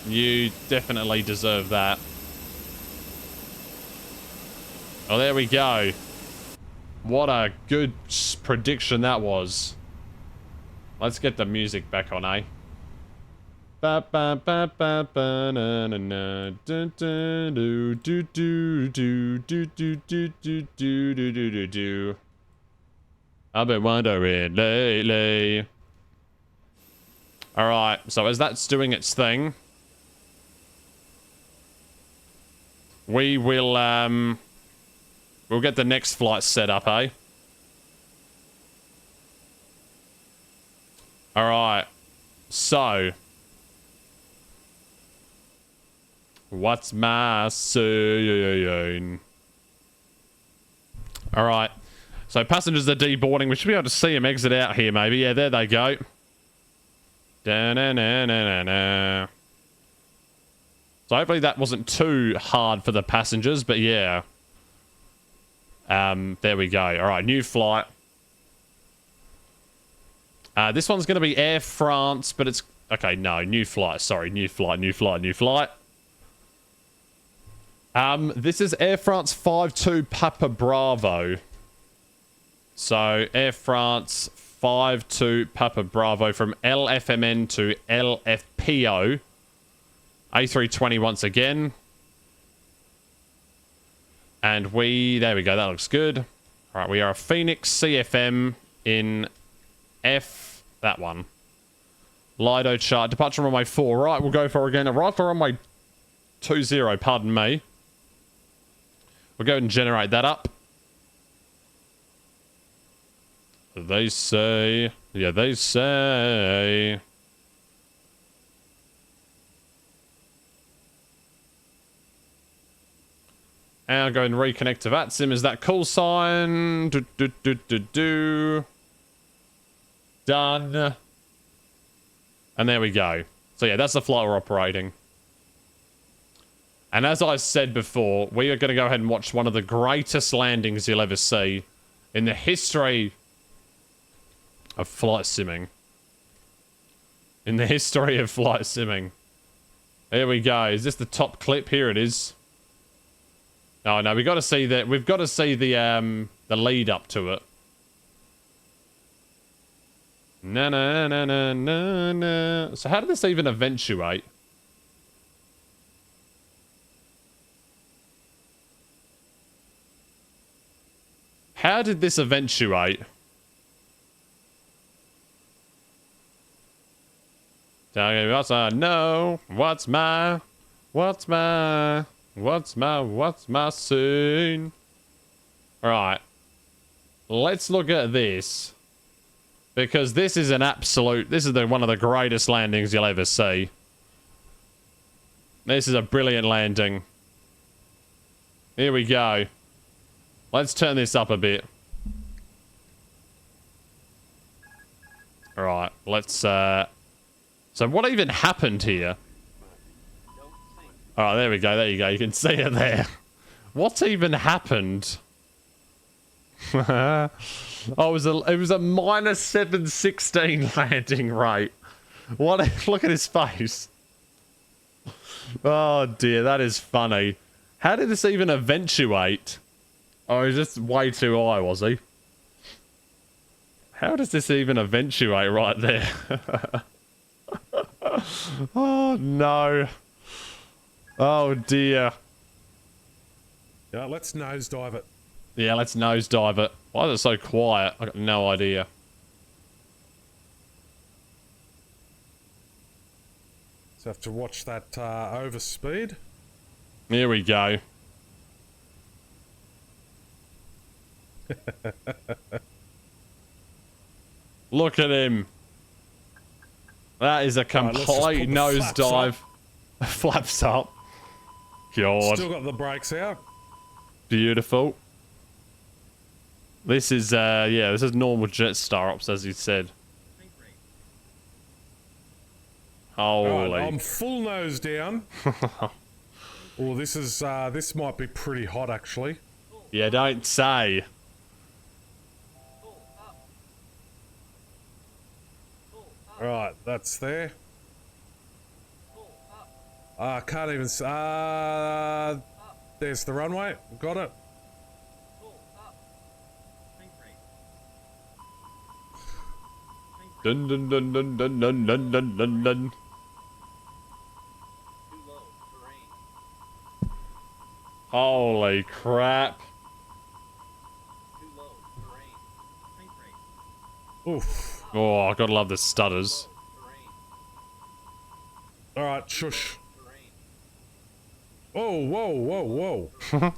You definitely deserve that. Oh, there we go. What a good prediction that was. Let's get the music back on, eh? Ba ba ba ba ba na na na do do do do do do do do do do do do do. I've been wondering lately. Alright, so as that's doing its thing, we will we'll get the next flight set up, eh? Alright. So what's my sign? Alright. So passengers are deboarding. We should be able to see them exit out here, maybe. Yeah, there they go. Da-na-na-na-na-na. So hopefully that wasn't too hard for the passengers, but yeah. There we go. Alright, new flight. This one's going to be Air France, but it's... Okay, no, new flight. Sorry, new flight. This is Air France 52 Papa Bravo. So, Air France 52 Papa Bravo from LFMN to LFPO. A320 once again. And there we go, that looks good. Alright, we are a Phoenix CFM in that one. Lido chart, departure runway 4. Right, we'll go for again. Right for runway 20, pardon me. We'll go and generate that up. They say... Yeah, they say... And I'll go and reconnect to VATSIM. Is that call sign? Done. And there we go. So yeah, that's the flight we're operating. And as I said before, we are going to go ahead and watch one of the greatest landings you'll ever see in the history of flight simming. In the history of flight simming. There we go. Is this the top clip? Here it is. Oh no, we've got to see the lead up to it. Na na na na na na. So how did this even eventuate? How did this eventuate? Tell me what I know. What's my scene? Alright. Let's look at this. Because this is one of the greatest landings you'll ever see. This is a brilliant landing. Here we go. Let's turn this up a bit. Alright, let's so what even happened here? Alright, there we go, there you go. You can see it there. What even happened? Oh, it was a minus 716 landing rate. What? Look at his face. Oh dear, that is funny. How did this even eventuate? Oh, he's just way too high, was he? How does this even eventuate right there? Oh no. Oh dear. Yeah, let's nosedive it. Yeah, let's nosedive it. Why is it so quiet? I got no idea. So have to watch that overspeed. Here we go. Look at him. That is a Right, let's just complete put the flaps nosedive. Flaps up. God. Still got the brakes out. Beautiful. This is, yeah, this is normal jet star ops, as you said. Holy. Right, I'm full nose down. Oh, this is, this might be pretty hot, actually. Yeah, don't say. Right, that's there. I can't even. There's the runway. Got it. Dun dun dun dun dun dun dun dun dun dun. Holy crap. Oof. Oh, I gotta love the stutters. Alright, shush. Whoa, whoa, whoa, whoa.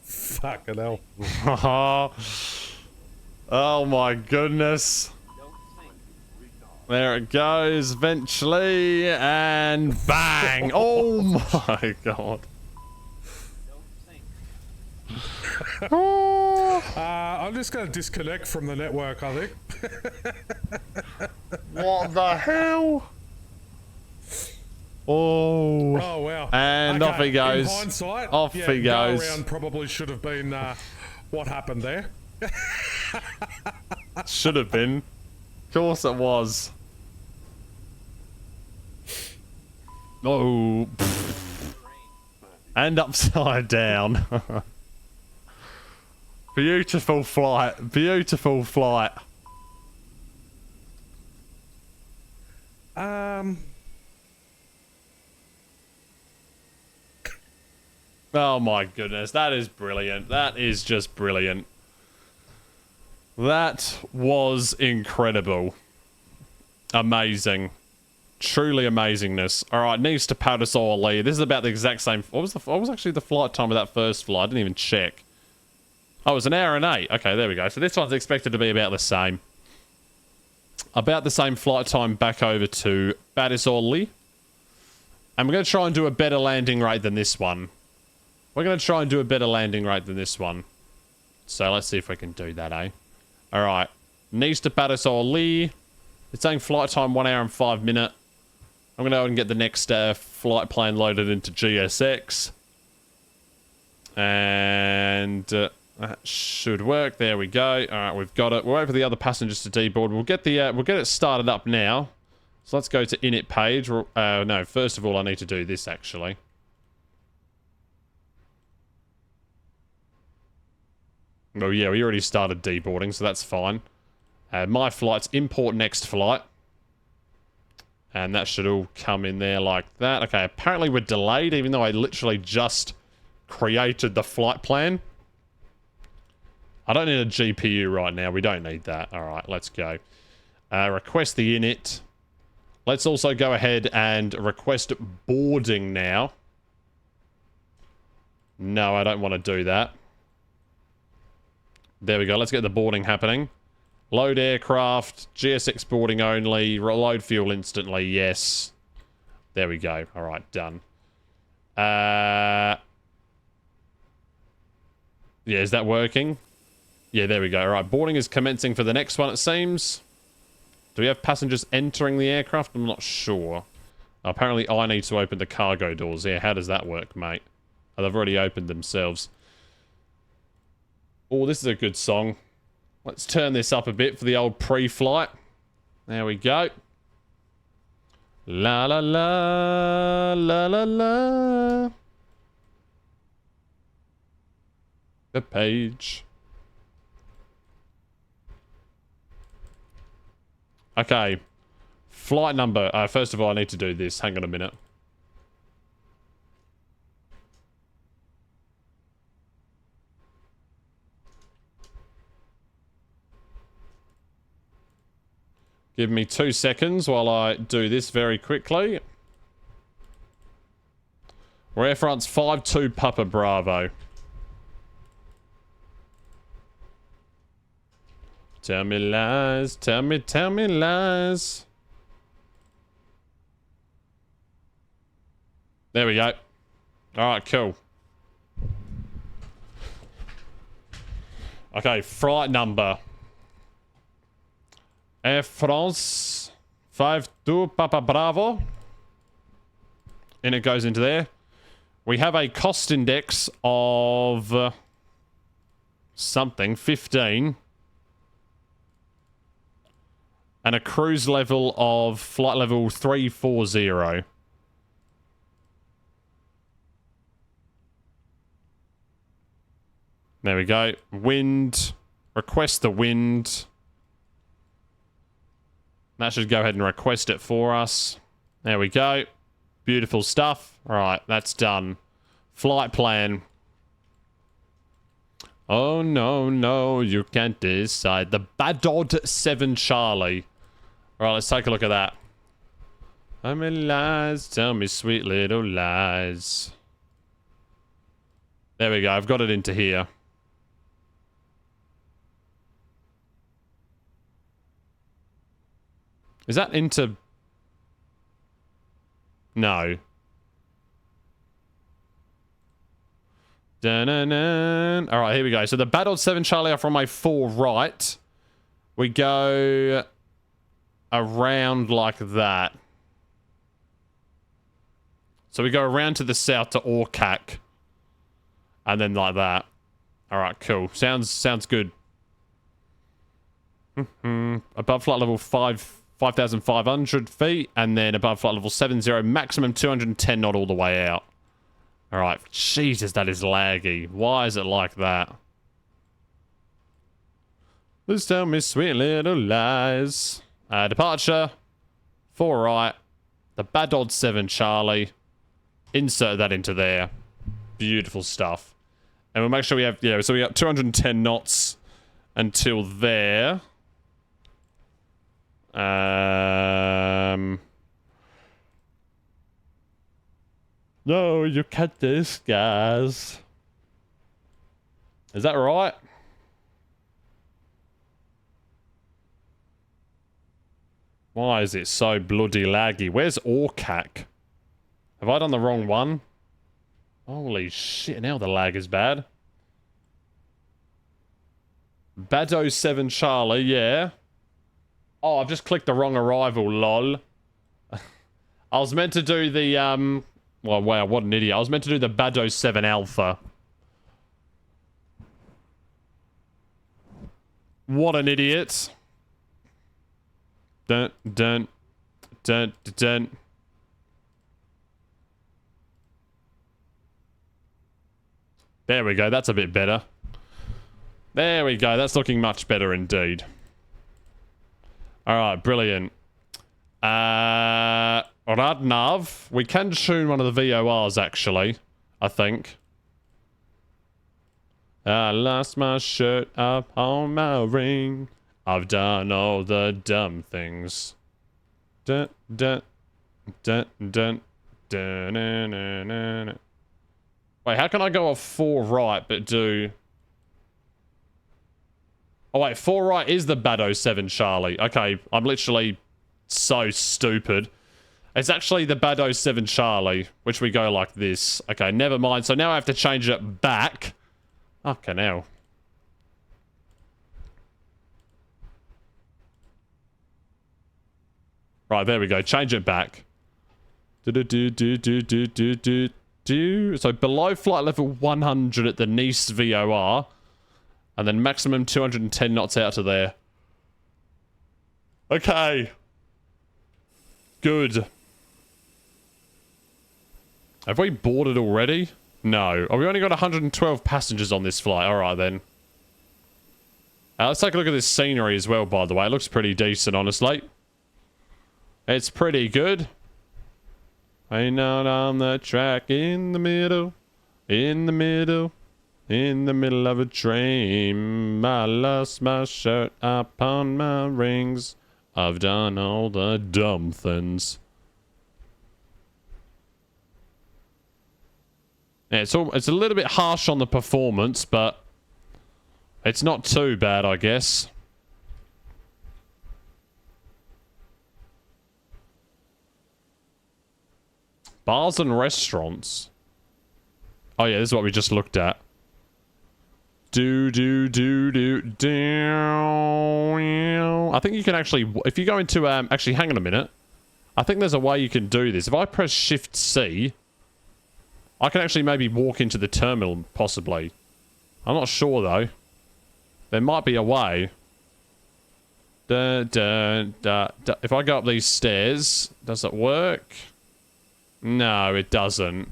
Fucking hell. Oh my goodness. There it goes, eventually, and bang! Oh my god. I'm just going to disconnect from the network, I think. What the hell? Oh. Oh, wow. And okay, off he goes. In hindsight, Off yeah, he goes. Go around probably should have been what happened there. Should have been. Of course it was. Oh. And upside down. Beautiful flight. Beautiful flight. Oh my goodness, that is brilliant. That is just brilliant. That was incredible. Amazing. Truly amazingness. Alright, needs to Paradise Lee. This is about the exact same. What was actually the flight time of that first flight? I didn't even check. Oh, it was an hour and 8. Okay, there we go. So this one's expected to be about the same. About the same flight time back over to Badisor. And we're going to try and do a better landing rate than this one. We're going to try and do a better landing rate than this one. So let's see if we can do that, eh? Alright. Needs to Badisor. It's saying flight time 1 hour and 5 minutes. I'm going to go and get the next flight plan loaded into GSX. And that should work. There we go. Alright, we've got it. We'll wait for the other passengers to deboard. We'll get it started up now. So let's go to init page. No, first of all, I need to do this, actually. Oh, yeah, we already started deboarding, so that's fine. My flight's import next flight. And that should all come in there like that. Okay, apparently we're delayed, even though I literally just created the flight plan. I don't need a GPU right now. We don't need that. Alright, let's go. Request the init. Let's also go ahead and request boarding now. No, I don't want to do that. There we go. Let's get the boarding happening. Load aircraft. GSX boarding only. Load fuel instantly. Yes. There we go. Alright, done. Yeah, is that working? Yeah, there we go. Alright, boarding is commencing for the next one, it seems. Do we have passengers entering the aircraft? I'm not sure. Apparently, I need to open the cargo doors. Yeah, how does that work, mate? Oh, they've already opened themselves. Oh, this is a good song. Let's turn this up a bit for the old pre-flight. There we go. La la la, la la la. The page. Okay. Flight number. First of all, I need to do this. Hang on a minute. Give me 2 seconds while I do this very quickly. We're Air France 5-2 Papa Bravo. Tell me lies, tell me lies. There we go. Alright, cool. Okay, flight number. Air France 5-2 Papa Bravo. And it goes into there. We have a cost index of something, 15. And a cruise level of flight level 340. There we go. Wind. Request the wind. That should go ahead and request it for us. There we go. Beautiful stuff. Alright, that's done. Flight plan. Oh, no, no, you can't decide. The Badod 7 Charlie. Alright, let's take a look at that. Tell me lies, tell me sweet little lies. There we go, I've got it into here. Is that into... No. Dun-dun-dun. All right, here we go. So the Badod 7 Charlie are from my 4 right. We go around like that. So we go around to the south to Orkak. And then like that. All right, cool. Sounds good. Above flight level 5,500 feet. And then above flight level 70, maximum 210 knot all the way out. Alright, Jesus, that is laggy. Why is it like that? Please tell me sweet little lies. Departure. 4 right. The Badod 7 Charlie. Insert that into there. Beautiful stuff. And we'll make sure we have, yeah, so we got 210 knots until there. No, you can't disguise. Is that right? Why is it so bloody laggy? Where's Orkak? Have I done the wrong one? Holy shit, now the lag is bad. Badod 7 Charlie, yeah. Oh, I've just clicked the wrong arrival, lol. I was meant to do the, well, wow, what an idiot. I was meant to do the Badod 7 Alpha. What an idiot. Dun, dun, dun, dun. There we go, that's a bit better. There we go, that's looking much better indeed. Alright, brilliant. Radnav. We can tune one of the VORs, actually. I think. I lost my shirt up on my ring. I've done all the dumb things. Dun, dun, dun, dun, dun, dun, dun, dun. Wait, how can I go off 4 right, but do... Oh, wait, 4 right is the Badod 7 Charlie. Okay, I'm literally so stupid. It's actually the Badod 7 Charlie, which we go like this. Okay, never mind. So now I have to change it back. Fucking hell. Right, there we go. Change it back. So below flight level 100 at the Nice VOR. And then maximum 210 knots out to there. Okay. Good. Have we boarded already? No. Oh, we only got 112 passengers on this flight. Alright then. Let's take a look at this scenery as well, by the way. It looks pretty decent, honestly. It's pretty good. Ain't out on the track in the middle. In the middle. In the middle of a train. I lost my shirt upon my rings. I've done all the dumb things. Yeah, it's a little bit harsh on the performance, but it's not too bad, I guess. Bars and restaurants. Oh yeah, this is what we just looked at. I think you can actually, if you go into, actually, hang on a minute. I think there's a way you can do this. If I press Shift C, I can actually maybe walk into the terminal, possibly. I'm not sure, though. There might be a way. If I go up these stairs, does it work? No, it doesn't.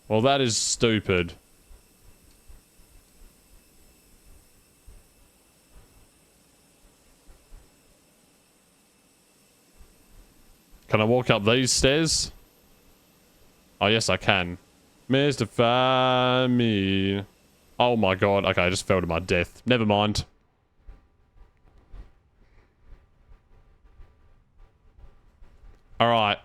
Well, that is stupid. Can I walk up these stairs? Oh, yes, I can. Mystify me. Oh, my God. Okay, I just fell to my death. Never mind. Alright.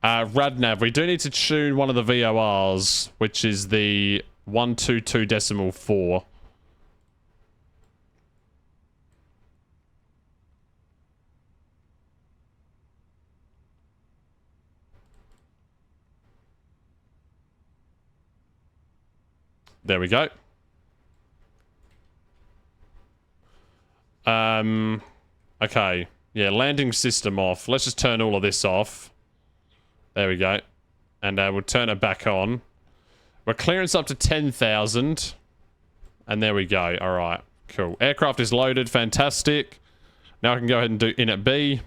Radnav, we do need to tune one of the VORs, which is the 122.4. There we go. Okay. Yeah, landing system off. Let's just turn all of this off. There we go. And we'll turn it back on. We're clearance up to 10,000. And there we go. All right. Cool. Aircraft is loaded. Fantastic. Now I can go ahead and do in at B.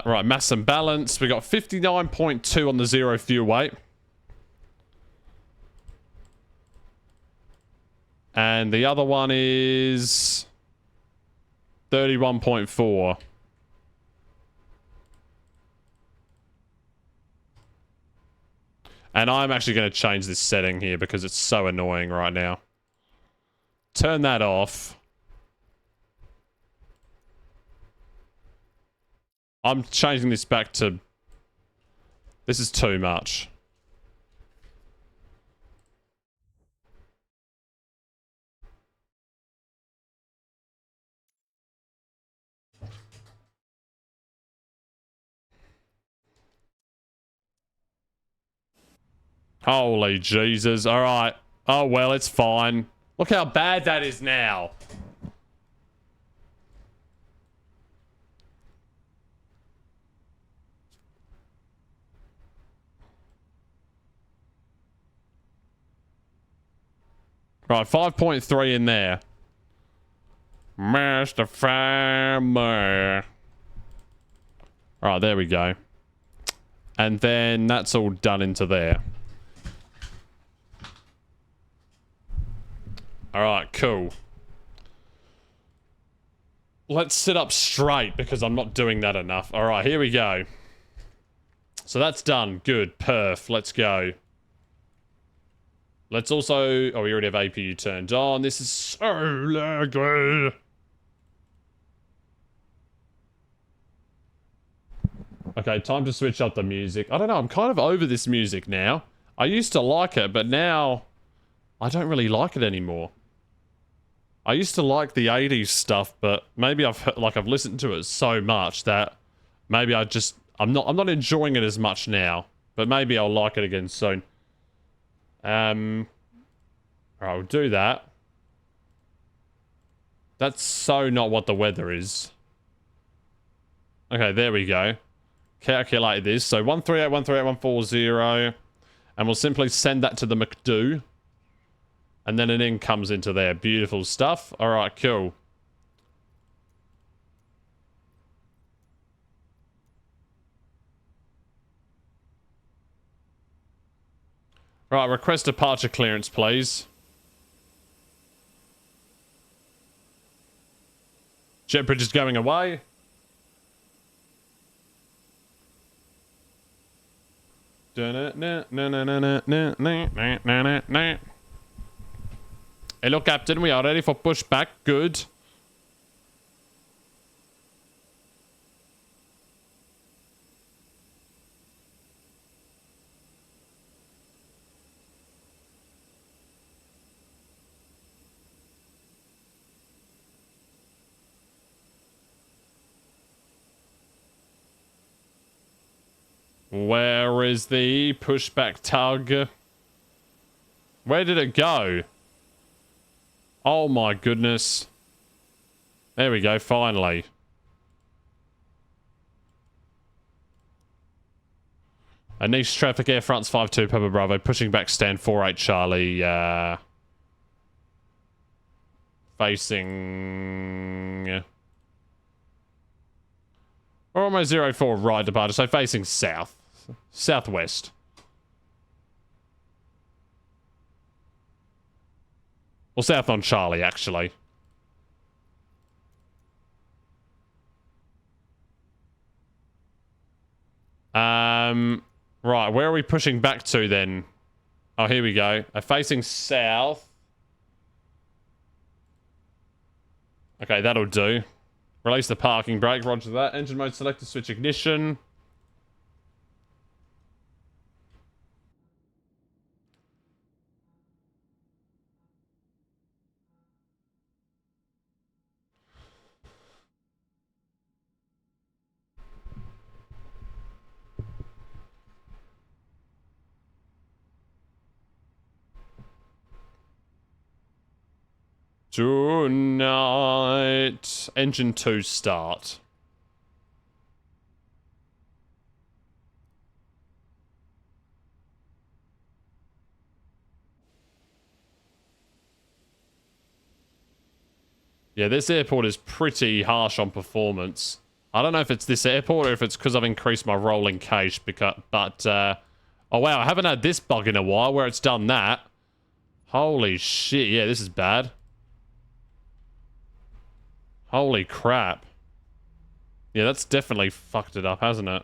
Right, mass and balance. We got 59.2 on the zero fuel weight. And the other one is 31.4. And I'm actually going to change this setting here because it's so annoying right now. Turn that off. I'm changing this back to... This is too much. Holy Jesus. Alright. Oh, well, it's fine. Look how bad that is now. Right, 5.3 in there. Master Farmer. Alright, there we go. And then that's all done into there. Alright, cool. Let's sit up straight because I'm not doing that enough. Alright, here we go. So that's done. Good. Perf. Let's go. Let's also... Oh, we already have APU turned on. This is so laggy. Okay, time to switch up the music. I don't know, I'm kind of over this music now. I used to like it, but now... I don't really like it anymore. I used to like the 80s stuff, but maybe I've listened to it so much that maybe I'm not enjoying it as much now. But maybe I'll like it again soon. Alright, we'll do that. That's so not what the weather is. Okay, there we go. Calculate this. So 138.138.140. And we'll simply send that to the McDo. And then an in comes into there. Beautiful stuff. Alright, cool. Right, request departure clearance, please. Jet bridge is going away. Hello, Captain. We are ready for pushback. Good. Where is the pushback tug? Where did it go? Oh my goodness. There we go, finally. A niche traffic Air France 5-2 Papa Bravo pushing back stand 48 Charlie. Facing... Or almost 04 right departure, so facing south. Southwest. Well, south on Charlie, actually. Right, where are we pushing back to then? Oh, here we go. Facing south. Okay, that'll do. Release the parking brake, roger that. Engine mode selected, switch ignition. Tonight. Engine 2 start. Yeah, this airport is pretty harsh on performance. I don't know if it's this airport or if it's because I've increased my rolling cache, but oh wow, I haven't had this bug in a while where it's done that. Holy shit, yeah, this is bad. Holy crap. Yeah, that's definitely fucked it up, hasn't it?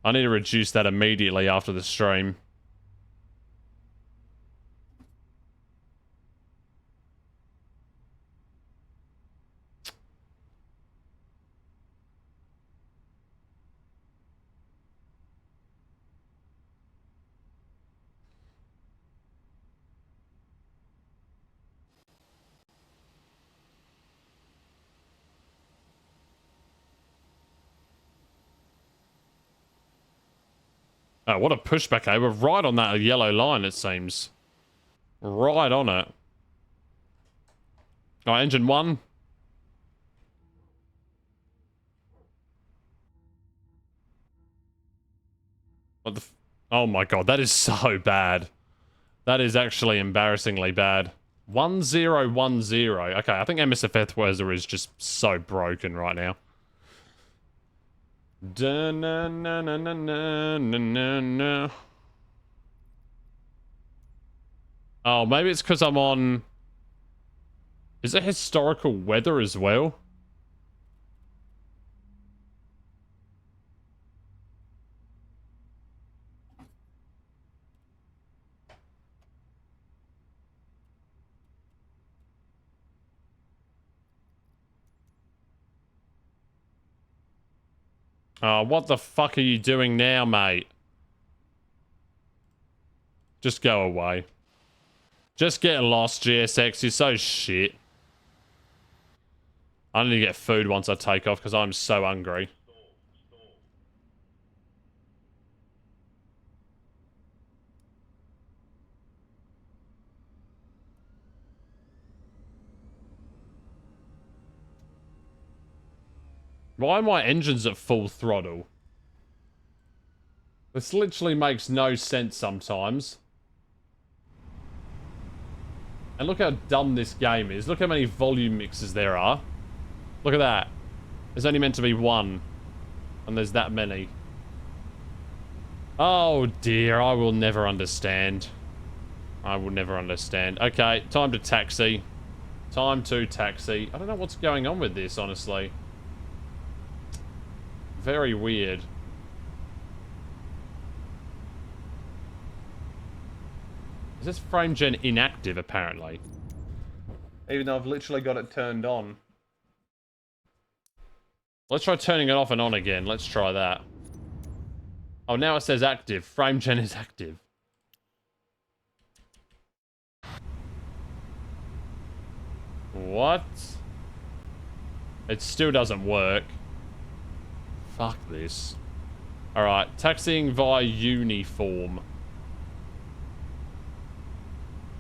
I need to reduce that immediately after the stream. Oh, what a pushback, eh? We're right on that yellow line, it seems. Right on it. Alright, engine 1. What the oh my god, that is so bad. That is actually embarrassingly bad. 1010. Okay, I think MSFF weather is just so broken right now. Da-na-na-na-na-na-na-na. Oh, maybe it's because I'm on... Is it historical weather as well? Oh, what the fuck are you doing now, mate? Just go away. Just get lost, GSX. You're so shit. I need to get food once I take off because I'm so hungry. Why are my engines at full throttle? This literally makes no sense sometimes. And look how dumb this game is. Look how many volume mixes there are. Look at that. There's only meant to be one. And there's that many. Oh dear, I will never understand. I will never understand. Okay, time to taxi. Time to taxi. I don't know what's going on with this, honestly. Very weird. Is this frame gen inactive, apparently? Even though I've literally got it turned on. Let's try turning it off and on again. Let's try that. Oh, now it says active. Frame gen is active. What? It still doesn't work. Fuck this. Alright, taxiing via uniform.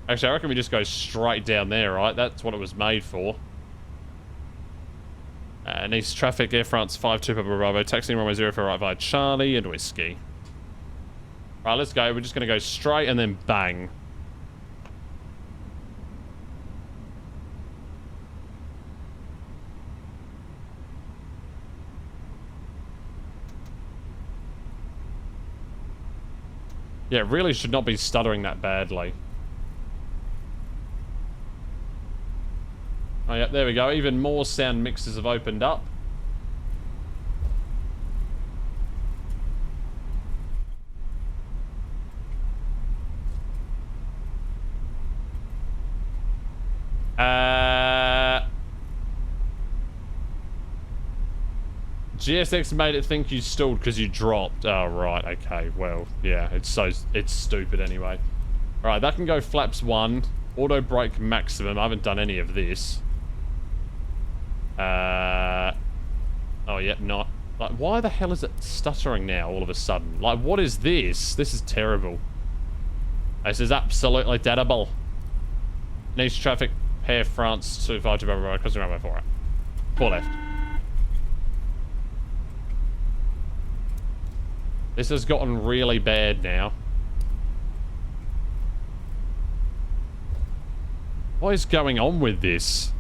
Actually, I reckon we just go straight down there, right? That's what it was made for. East traffic, Air France 52 Papa Bravo, taxiing runway 04 right via Charlie and Whiskey. Right, let's go. We're just going to go straight and then bang. Yeah, it really should not be stuttering that badly. Oh, yeah, there we go. Even more sound mixers have opened up. GSX made it think you stalled because you dropped. Oh, right. Okay. Well, yeah. It's stupid anyway. All right. That can go flaps 1. Auto brake maximum. I haven't done any of this. Oh, yeah. Not. Like, why the hell is it stuttering now all of a sudden? Like, what is this? This is terrible. This is absolutely terrible. Nice traffic. Air France 252 crossing runway 4 right. 4 left. This has gotten really bad now. What is going on with this?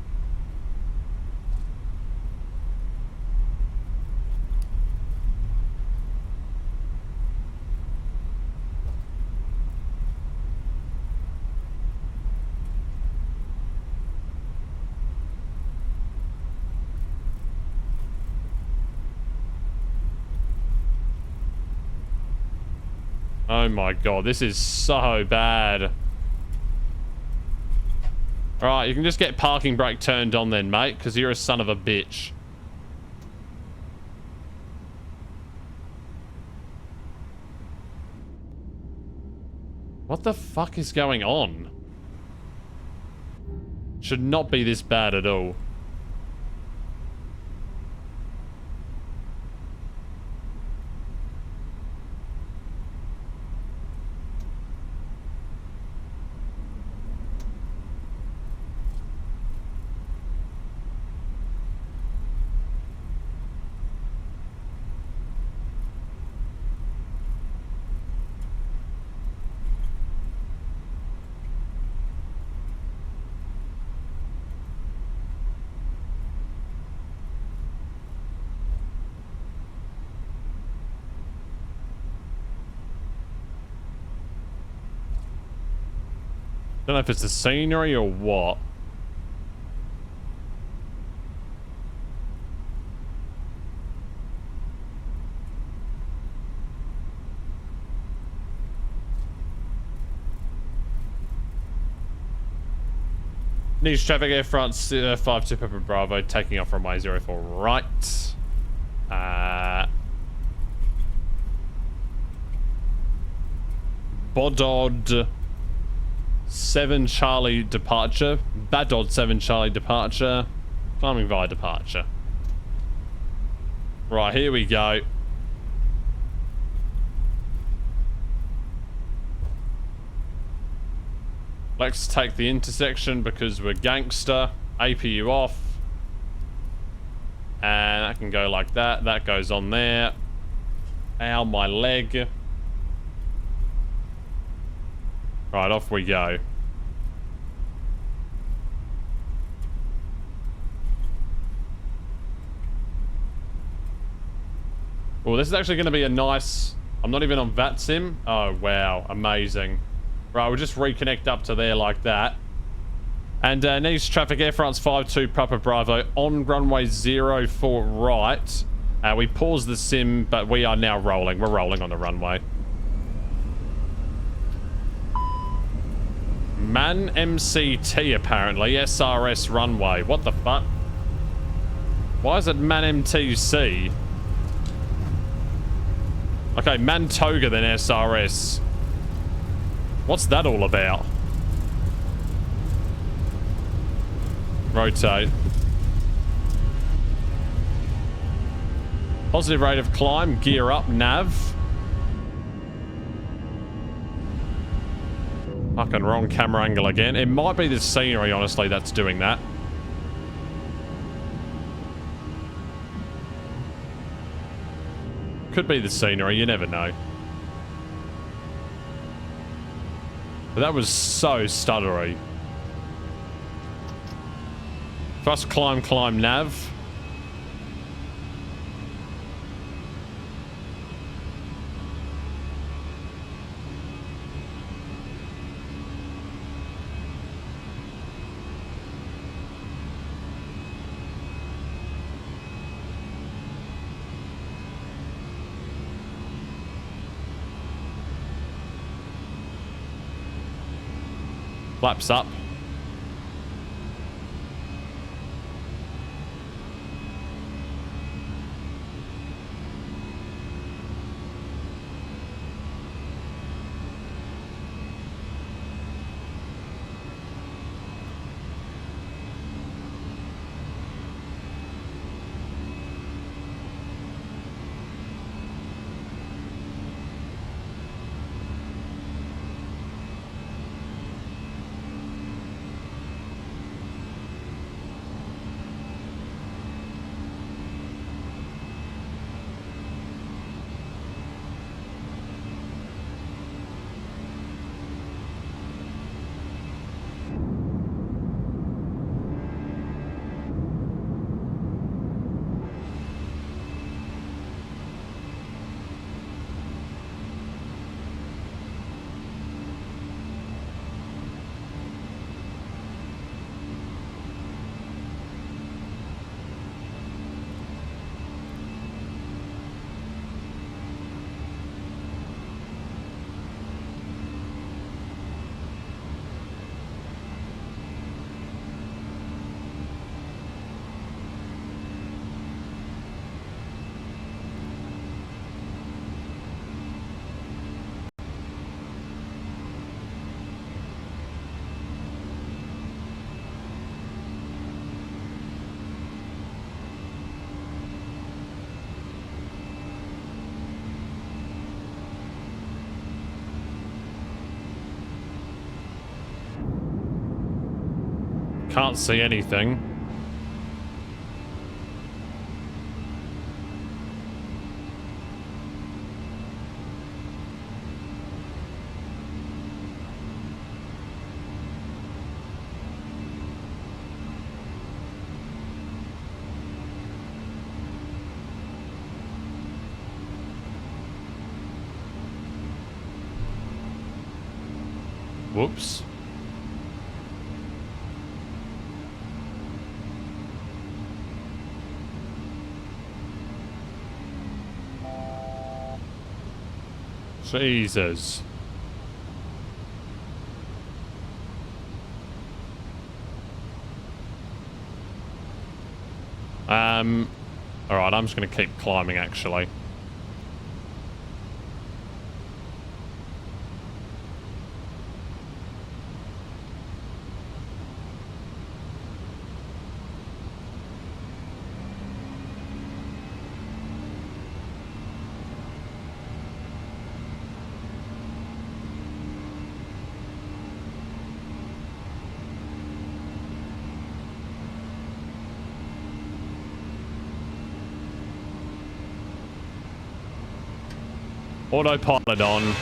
Oh my god, this is so bad. Alright, you can just get parking brake turned on then, mate, because you're a son of a bitch. What the fuck is going on? Should not be this bad at all. Don't know if it's the scenery or what. Niche traffic, Air France 52 Papa Bravo, taking off runway 04 right. Bodod 7 Charlie departure. Badod 7 Charlie departure. Climbing via departure. Right, here we go. Let's take the intersection because we're gangster. APU off. And that can go like that. That goes on there. Ow, my leg. Right, off we go. Well, this is actually going to be a nice... I'm not even on VATSIM. Oh, wow. Amazing. Right, we'll just reconnect up to there like that. And Nice traffic, Air France 52 Papa Bravo on runway 04 right. We paused the sim, but we are now rolling. We're rolling on the runway. Man MCT, apparently. SRS runway. What the fuck? Why is it Man MTC? Okay, Man Toga, then SRS. What's that all about? Rotate. Positive rate of climb. Gear up. Nav. Fucking wrong camera angle again. It might be the scenery, honestly, that's doing that. Could be the scenery, you never know. But that was so stuttery. First climb, nav. Flaps up. Can't see anything. Whoops. Jesus. Alright, I'm just going to keep climbing, actually. Autopilot on.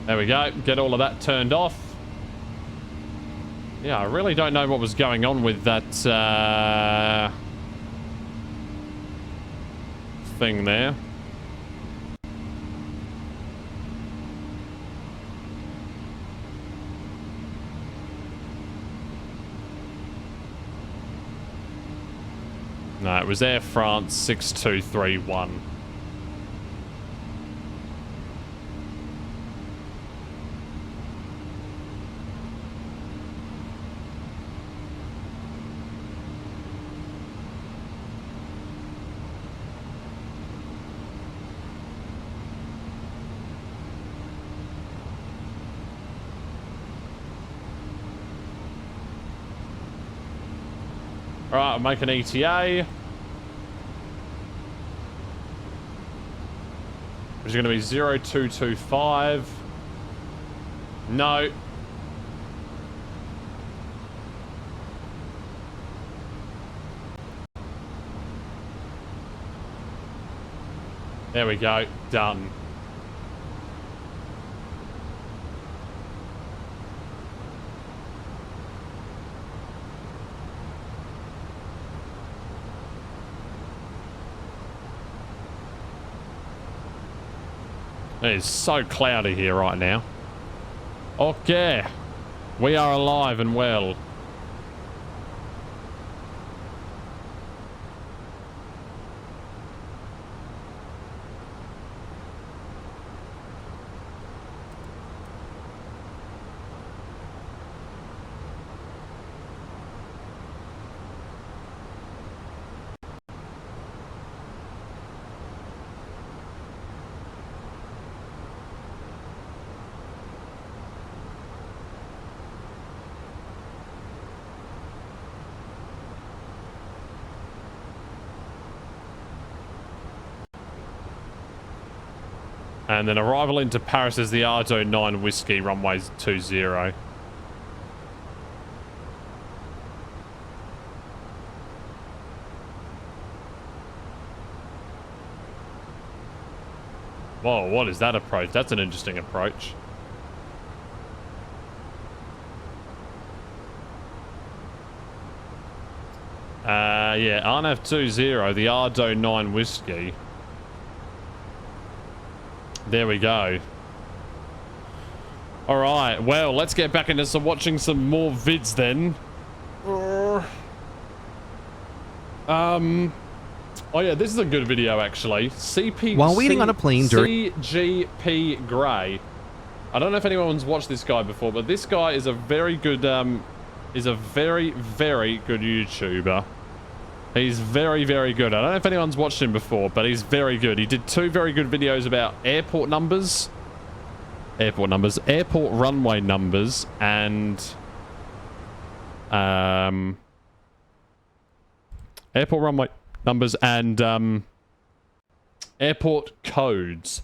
There we go. Get all of that turned off. Yeah, I really don't know what was going on with that thing there. No, it was Air France 6231. Alright, I'll make an ETA. Which is going to be 0225. No. There we go. Done. It is so cloudy here right now. Okay. We are alive and well. And then arrival into Paris is the Ardo 9 Whiskey, runways 20. Whoa, what is that approach? That's an interesting approach. Yeah, RNAV 20, the Ardo 9 Whiskey. There we go. All right, well, let's get back into watching some more vids then. Oh yeah, this is a good video actually. While waiting on a plane during CGP Grey. I don't know if anyone's watched this guy before, but this guy is a very good very good YouTuber. He's very, very good. I don't know if anyone's watched him before, but he's very good. He did 2 very good videos about airport runway numbers, and airport runway numbers and airport codes.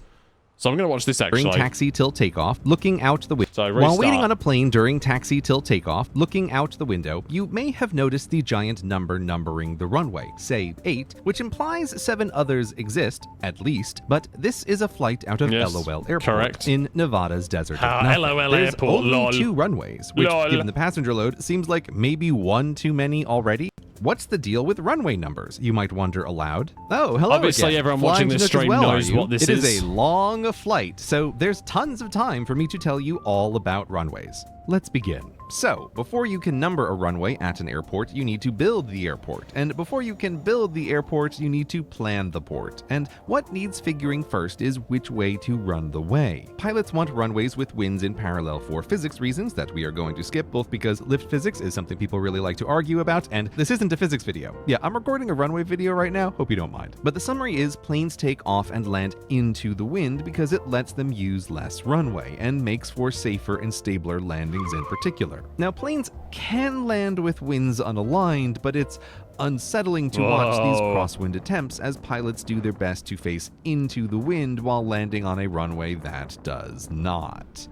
So I'm going to watch this actually. During taxi till takeoff, looking out the window. So while waiting on a plane during taxi till takeoff, looking out the window, you may have noticed the giant number numbering the runway, say 8, which implies 7 others exist, at least, but this is a flight out of LOL Airport in Nevada's desert. LOL There's Airport, only lol. 2 runways, which, given the passenger load, seems like maybe 1 too many already. What's the deal with runway numbers, you might wonder aloud? Oh, hello Obviously, again. everyone Flying watching this Chinook as stream well, knows are you? what this It is. is a long flight, so there's tons of time for me to tell you all about runways. Let's begin. So, before you can number a runway at an airport, you need to build the airport. And before you can build the airport, you need to plan the port. And what needs figuring first is which way to run the way. Pilots want runways with winds in parallel for physics reasons that we are going to skip, both because lift physics is something people really like to argue about, and this isn't a physics video. Yeah, I'm recording a runway video right now, hope you don't mind. But the summary is planes take off and land into the wind because it lets them use less runway and makes for safer and stabler landings in particular. Now, planes can land with winds unaligned, but it's unsettling to watch these crosswind attempts as pilots do their best to face into the wind while landing on a runway that does not.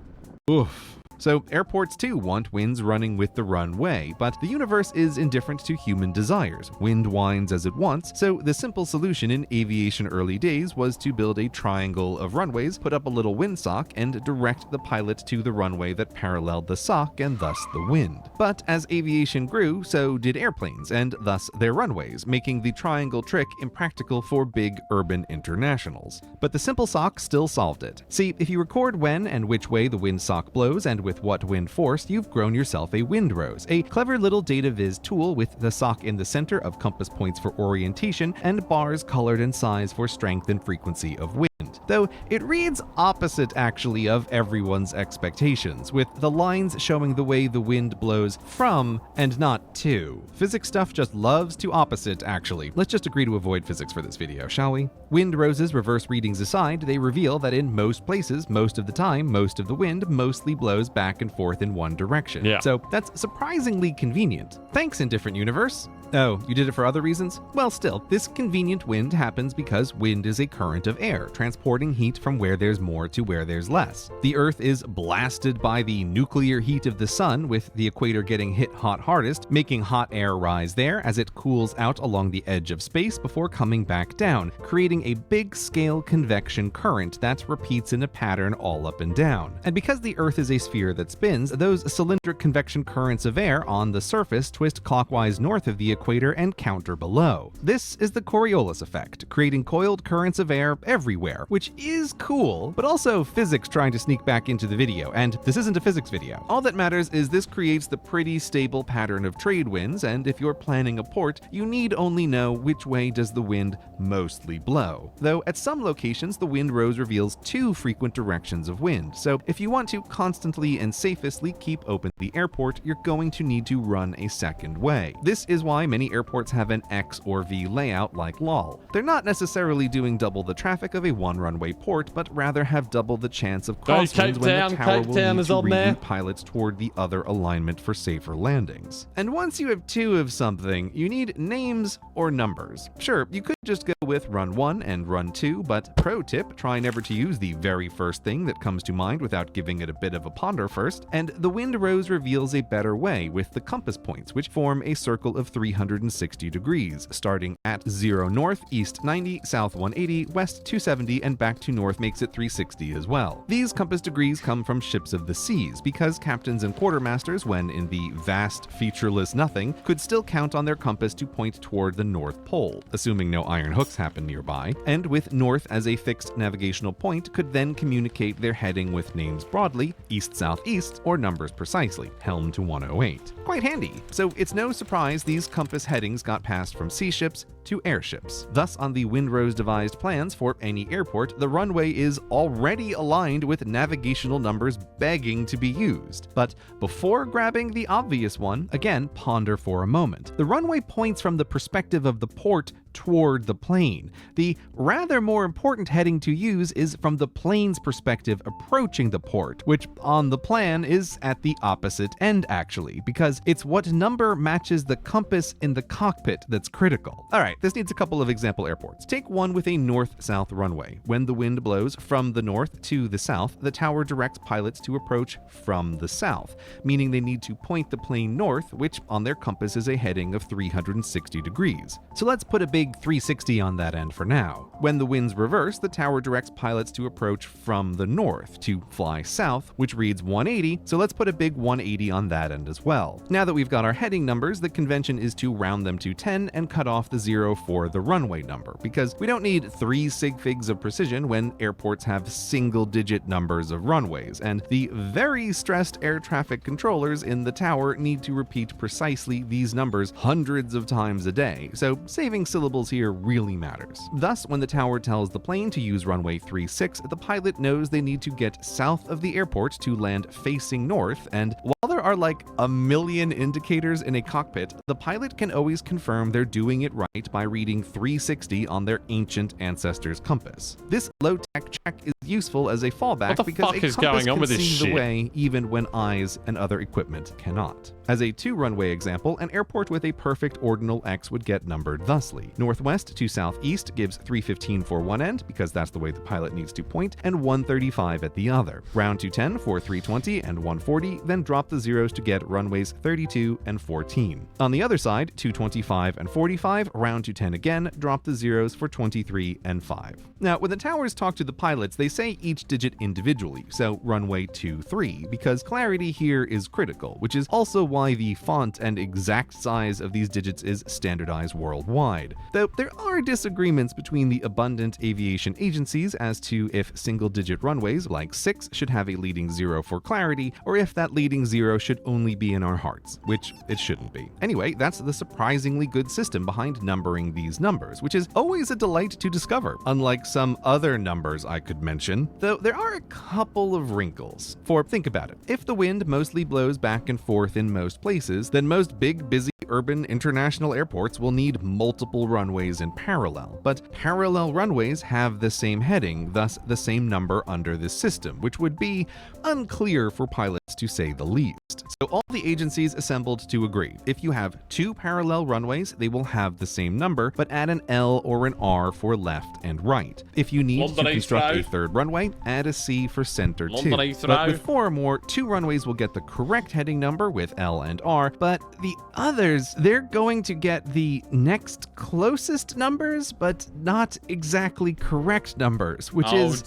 Oof. So airports too want winds running with the runway, but the universe is indifferent to human desires. Wind winds as it wants, so the simple solution in aviation early days was to build a triangle of runways, put up a little windsock, and direct the pilot to the runway that paralleled the sock and thus the wind. But as aviation grew, so did airplanes, and thus their runways, making the triangle trick impractical for big urban internationals. But the simple sock still solved it. See, if you record when and which way the windsock blows and with what wind force, you've grown yourself a windrose, a clever little data viz tool with the sock in the center of compass points for orientation and bars colored and sized for strength and frequency of wind. though it reads opposite actually of everyone's expectations, with the lines showing the way the wind blows from and not to. Physics stuff just loves to opposite actually. Let's just agree to avoid physics for this video, shall we? Wind roses reverse readings aside, they reveal that in most places, most of the time, most of the wind mostly blows back and forth in one direction. Yeah. So that's surprisingly convenient. Thanks, Indifferent Universe. Oh, you did it for other reasons? Well, still, this convenient wind happens because wind is a current of air, transporting heat from where there's more to where there's less. The Earth is blasted by the nuclear heat of the sun, with the equator getting hit hardest, making hot air rise there as it cools out along the edge of space before coming back down, creating a big-scale convection current that repeats in a pattern all up and down. And because the Earth is a sphere that spins, those cylindric convection currents of air on the surface twist clockwise north of the equator and counter below. This is the Coriolis effect, creating coiled currents of air everywhere, which is cool, but also physics trying to sneak back into the video, and this isn't a physics video. All that matters is this creates the pretty stable pattern of trade winds, and if you're planning a port, you need only know which way does the wind mostly blow. Though at some locations, the wind rose reveals two frequent directions of wind, so if you want to constantly and safely keep open the airport, you're going to need to run a second way. This is why many airports have an X or V layout like LOL. They're not necessarily doing double the traffic of a one-runway port, but rather have double the chance of crosswinds when the tower will need to reroute pilots toward the other alignment for safer landings. And once you have two of something, you need names or numbers. Sure, you could just go with run 1 and run 2, but pro tip, try never to use the very first thing that comes to mind without giving it a bit of a ponder first, and the wind rose reveals a better way with the compass points, which form a circle of 360 degrees, starting at 0 north, east 90, south 180, west 270, and back to north makes it 360 as well. These compass degrees come from ships of the seas, because captains and quartermasters, when in the vast, featureless nothing, could still count on their compass to point toward the North Pole, assuming no iron hooks happen nearby, and with north as a fixed navigational point, could then communicate their heading with names broadly, east-southeast, or numbers precisely, helm to 108. Quite handy. So it's no surprise these compass headings got passed from sea ships to airships. Thus, on the Windrose devised plans for any airport, the runway is already aligned with navigational numbers begging to be used. But before grabbing the obvious one, again, ponder for a moment. The runway points from the perspective of the port toward the plane. The rather more important heading to use is from the plane's perspective approaching the port, which on the plan is at the opposite end actually, because it's what number matches the compass in the cockpit that's critical. Alright, this needs a couple of example airports. Take one with a north-south runway. When the wind blows from the north to the south, the tower directs pilots to approach from the south, meaning they need to point the plane north, which on their compass is a heading of 360 degrees. So let's put a big 360 on that end for now. When the winds reverse, the tower directs pilots to approach from the north to fly south, which reads 180, so let's put a big 180 on that end as well. Now that we've got our heading numbers, the convention is to round them to 10 and cut off the 0 for the runway number, because we don't need 3 sig figs of precision when airports have single-digit numbers of runways, and the very stressed air traffic controllers in the tower need to repeat precisely these numbers hundreds of times a day, so saving syllables here really matters. Thus, when the tower tells the plane to use runway 36, the pilot knows they need to get south of the airport to land facing north, and while there are like a million indicators in a cockpit, the pilot can always confirm they're doing it right by reading 360 on their ancient ancestors' compass. This low-tech check is useful as a fallback because a compass can see the way even when eyes and other equipment cannot. As a 2-runway example, an airport with a perfect ordinal X would get numbered thusly. Northwest to southeast gives 315 for one end, because that's the way the pilot needs to point, and 135 at the other. Round to 10 for 320 and 140, then drop the zeros to get runways 32 and 14. On the other side, 225 and 45, round to 10 again, drop the zeros for 23 and 5. Now, when the towers talk to the pilots, they say each digit individually, so runway 23, because clarity here is critical, which is also why the font and exact size of these digits is standardized worldwide. Though there are disagreements between the abundant aviation agencies as to if single-digit runways like 6 should have a leading 0 for clarity, or if that leading 0 should only be in our hearts, which it shouldn't be. Anyway, that's the surprisingly good system behind numbering these numbers, which is always a delight to discover, unlike some other numbers I could mention, though there are a couple of wrinkles. For think about it, if the wind mostly blows back and forth in most places, then most big, busy urban international airports will need multiple runways in parallel. But parallel runways have the same heading, thus the same number under this system, which would be unclear for pilots to say the least. So all the agencies assembled to agree. If you have 2 parallel runways, they will have the same number, but add an L or an R for left and right. If you need to construct a 3rd runway, add a C for center too. But with 4 or more, 2 runways will get the correct heading number with L and R, but the others, they're going to get the next closest numbers, but not exactly correct numbers, which is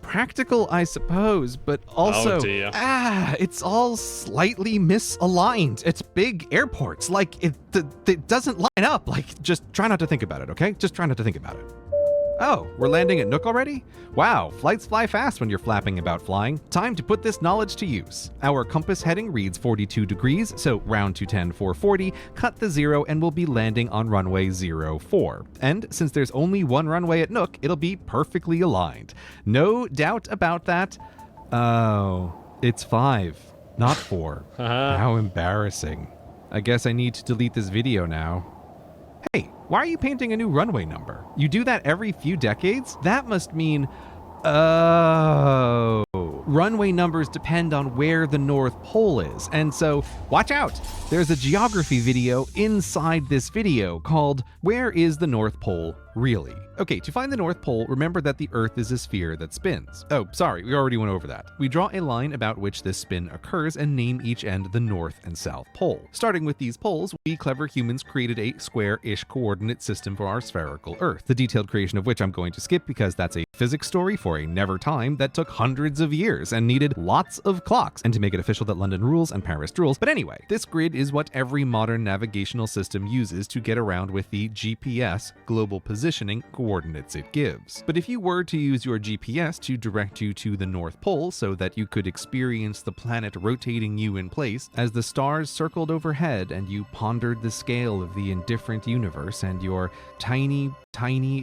practical, I suppose, but also, it's all slightly misaligned. It's big airports, like it doesn't line up. Like, just try not to think about it, okay? Just try not to think about it. Oh, we're landing at Nook already? Wow, flights fly fast when you're flapping about flying. Time to put this knowledge to use. Our compass heading reads 42 degrees, so round to 10 440, cut the 0, and we'll be landing on runway 04. And since there's only 1 runway at Nook, it'll be perfectly aligned. No doubt about that. Oh, it's 5, not 4. How embarrassing. I guess I need to delete this video now. Hey, why are you painting a new runway number? You do that every few decades? That must mean... Oh. Runway numbers depend on where the North Pole is, and so, watch out! There's a geography video inside this video called Where is the North Pole Really? Okay, to find the North Pole, remember that the Earth is a sphere that spins. Oh, sorry, we already went over that. We draw a line about which this spin occurs and name each end the North and South Pole. Starting with these poles, we clever humans created a square-ish coordinate system for our spherical Earth, the detailed creation of which I'm going to skip because that's a physics story for a never time that took hundreds of years and needed lots of clocks, and to make it official that London rules and Paris drools. But anyway, this grid is what every modern navigational system uses to get around with the GPS, global positioning, coordinates it gives. But if you were to use your GPS to direct you to the North Pole so that you could experience the planet rotating you in place as the stars circled overhead and you pondered the scale of the indifferent universe and your tiny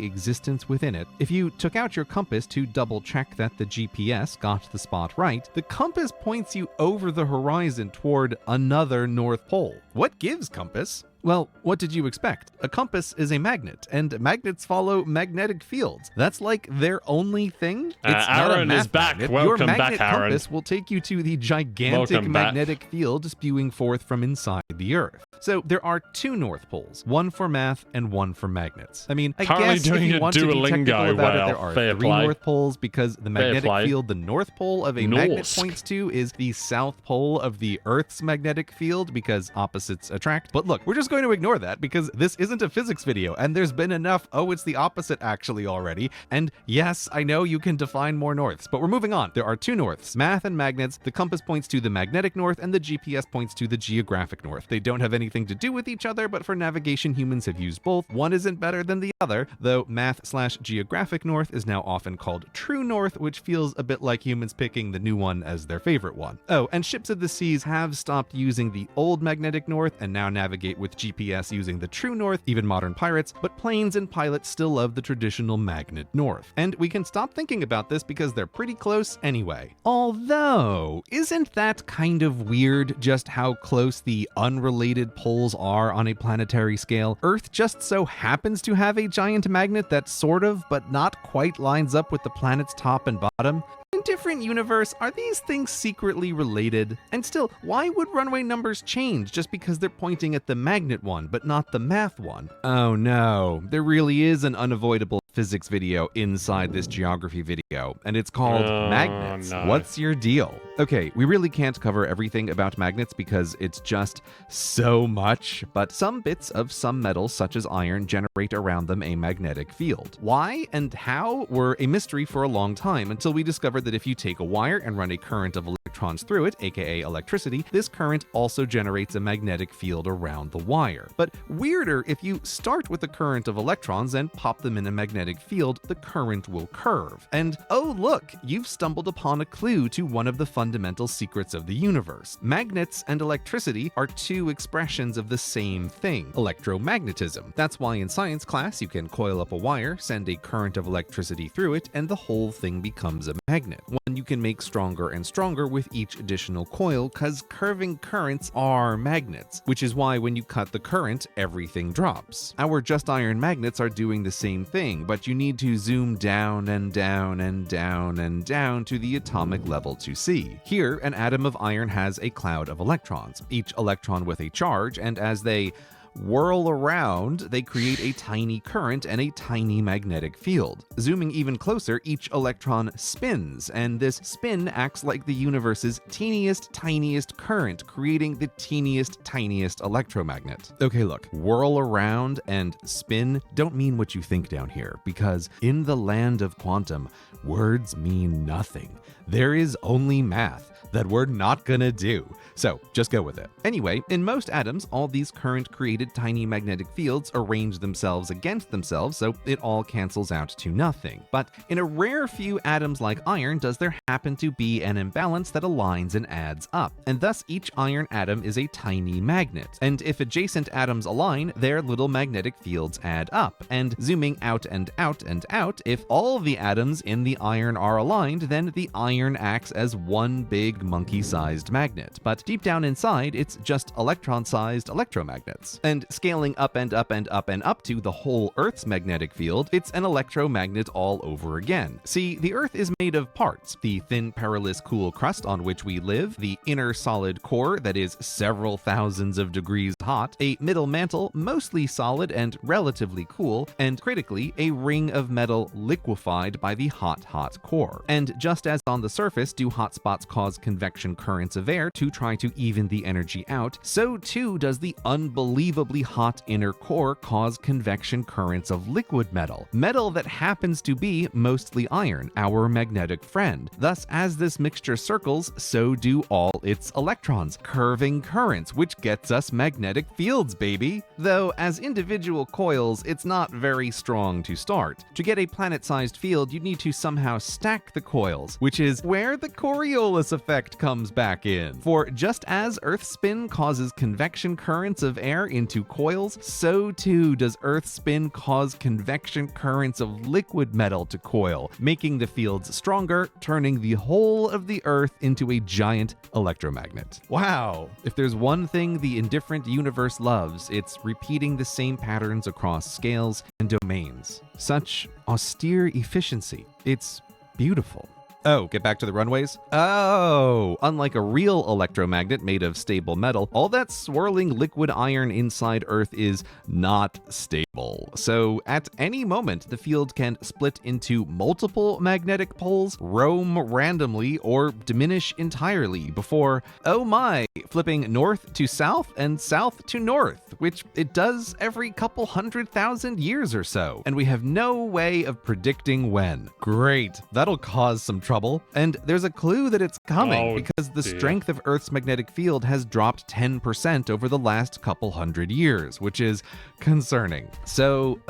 existence within it, if you took out your compass to double check that the GPS got the spot right, the compass points you over the horizon toward another North Pole. What gives, compass? Well, what did you expect? A compass is a magnet, and magnets follow magnetic fields. That's like their only thing? It's not Aaron a is back. magnet. Welcome Your magnet back, Aaron. compass will take you to the gigantic Welcome back. magnetic field spewing forth from inside the Earth. So there are 2 North Poles, one for math and one for magnets. I mean, I Currently guess if doing you a want to be Duolingo, technical about it, wow, there are fair 3 play. North Poles because the magnetic play. field the North Pole of a magnet Norsk. points to is the South Pole of the Earth's magnetic field because opposites attract. But look, we're just going to ignore that because this isn't a physics video and there's been enough, oh, it's the opposite actually already. And yes, I know you can define more norths, but we're moving on. There are 2 norths, math and magnets. The compass points to the magnetic north and the GPS points to the geographic north. They don't have anything to do with each other, but for navigation, humans have used both. One isn't better than the other, though math/geographic north is now often called true north, which feels a bit like humans picking the new one as their favorite one. Oh, and ships of the seas have stopped using the old magnetic north and now navigate with GPS using the true north, even modern pirates, but planes and pilots still love the traditional magnet north. And we can stop thinking about this because they're pretty close anyway. Although, isn't that kind of weird just how close the unrelated poles are on a planetary scale? Earth just so happens to have a giant magnet that sort of, but not quite lines up with the planet's top and bottom. In different universe, are these things secretly related? And still, why would runway numbers change just because they're pointing at the magnet one, but not the math one? Oh no, there really is an unavoidable physics video inside this geography video, and it's called Magnets. No. What's your deal? Okay, we really can't cover everything about magnets because it's just so much, but some bits of some metals, such as iron, generate around them a magnetic field. Why and how were a mystery for a long time until we discovered that if you take a wire and run a current of electrons through it, aka electricity, this current also generates a magnetic field around the wire. But weirder, if you start with a current of electrons and pop them in a magnetic field, the current will curve. And oh look, you've stumbled upon a clue to one of the fundamental secrets of the universe. Magnets and electricity are two expressions of the same thing, electromagnetism. That's why in science class you can coil up a wire, send a current of electricity through it, and the whole thing becomes a magnet. One you can make stronger and stronger with each additional coil, cause curving currents are magnets, which is why when you cut the current, everything drops. Our just iron magnets are doing the same thing, but you need to zoom down and down and down and down to the atomic level to see. Here, an atom of iron has a cloud of electrons, each electron with a charge, and as they whirl around, they create a tiny current and a tiny magnetic field. Zooming even closer, each electron spins, and this spin acts like the universe's teeniest, tiniest current, creating the teeniest, tiniest electromagnet. Okay, look, whirl around and spin don't mean what you think down here, because in the land of quantum, words mean nothing. There is only math that we're not gonna do. So just go with it. Anyway, in most atoms, all these current-created tiny magnetic fields arrange themselves against themselves, so it all cancels out to nothing. But in a rare few atoms like iron does there happen to be an imbalance that aligns and adds up, and thus each iron atom is a tiny magnet. And if adjacent atoms align, their little magnetic fields add up. And zooming out and out and out, if all the atoms in the iron are aligned, then the iron acts as one big monkey-sized magnet. But deep down inside, it's just electron-sized electromagnets. And scaling up and up and up and up to the whole Earth's magnetic field, it's an electromagnet all over again. See, the Earth is made of parts: the thin, perilous, cool crust on which we live, the inner solid core that is several thousands of degrees hot, a middle mantle mostly solid and relatively cool, and critically, a ring of metal liquefied by the hot core. And just as on the surface do hot spots cause convection currents of air to try to even the energy out, so too does the unbelievably hot inner core cause convection currents of liquid metal that happens to be mostly iron, our magnetic friend. Thus, as this mixture circles, so do all its electrons, curving currents, which gets us magnetic fields, baby. Though, as individual coils, it's not very strong to start. To get a planet-sized field, you need to somehow stack the coils, which is where the Coriolis effect comes back in. For just as Earth's spin causes convection currents of air into coils, so too does Earth's spin cause convection currents of liquid metal to coil, making the fields stronger, turning the whole of the Earth into a giant electromagnet. Wow! If there's one thing the indifferent universe loves, it's repeating the same patterns across scales and domains. Such austere efficiency. It's beautiful. Oh, get back to the runways? Oh, unlike a real electromagnet made of stable metal, all that swirling liquid iron inside Earth is not stable. So at any moment, the field can split into multiple magnetic poles, roam randomly, or diminish entirely before, oh my, flipping north to south and south to north, which it does every couple 100,000 years or so. And we have no way of predicting when. Great, that'll cause some trouble. And there's a clue that it's coming because the strength of Earth's magnetic field has dropped 10% over the last couple 100 years, which is concerning. So,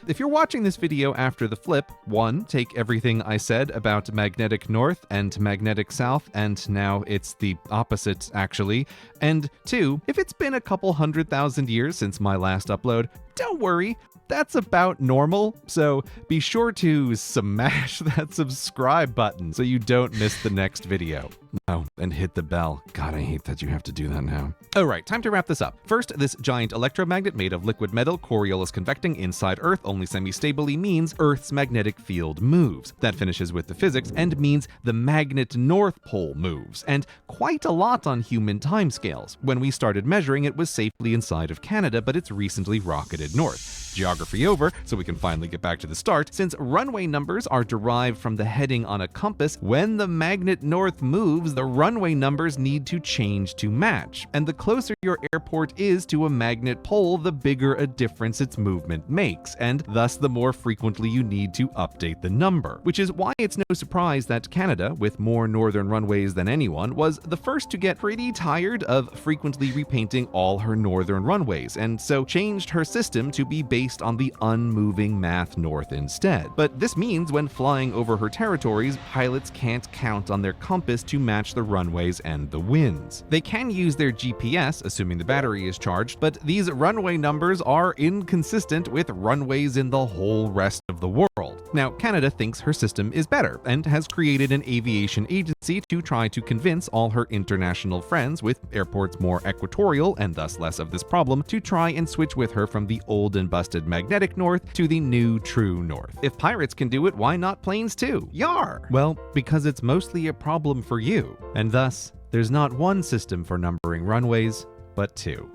if you're watching this video after the flip, 1, take everything I said about magnetic north and magnetic south, and now it's the opposite, actually. And 2, if it's been a couple 100,000 years since my last upload, don't worry. That's about normal, so be sure to smash that subscribe button so you don't miss the next video. Oh, and hit the bell. God, I hate that you have to do that now. Alright, time to wrap this up. First, this giant electromagnet made of liquid metal, Coriolis convecting inside Earth only semi-stably means Earth's magnetic field moves. That finishes with the physics and means the magnet North Pole moves, and quite a lot on human timescales. When we started measuring, it was safely inside of Canada, but it's recently rocketed north. Geography over, so we can finally get back to the start. Since runway numbers are derived from the heading on a compass, when the magnet north moves, the runway numbers need to change to match. And the closer your airport is to a magnet pole, the bigger a difference its movement makes, and thus the more frequently you need to update the number. Which is why it's no surprise that Canada, with more northern runways than anyone, was the first to get pretty tired of frequently repainting all her northern runways, and so changed her system system to be based on the unmoving math north instead. But this means when flying over her territories, pilots can't count on their compass to match the runways and the winds. They can use their GPS, assuming the battery is charged, but these runway numbers are inconsistent with runways in the whole rest of the world. Now, Canada thinks her system is better and has created an aviation agency to try to convince all her international friends with airports more equatorial and thus less of this problem to try and switch with her from the old and busted magnetic north to the new true north. If pirates can do it, why not planes too? Yar! Well, because it's mostly a problem for you, and thus there's not one system for numbering runways, but two.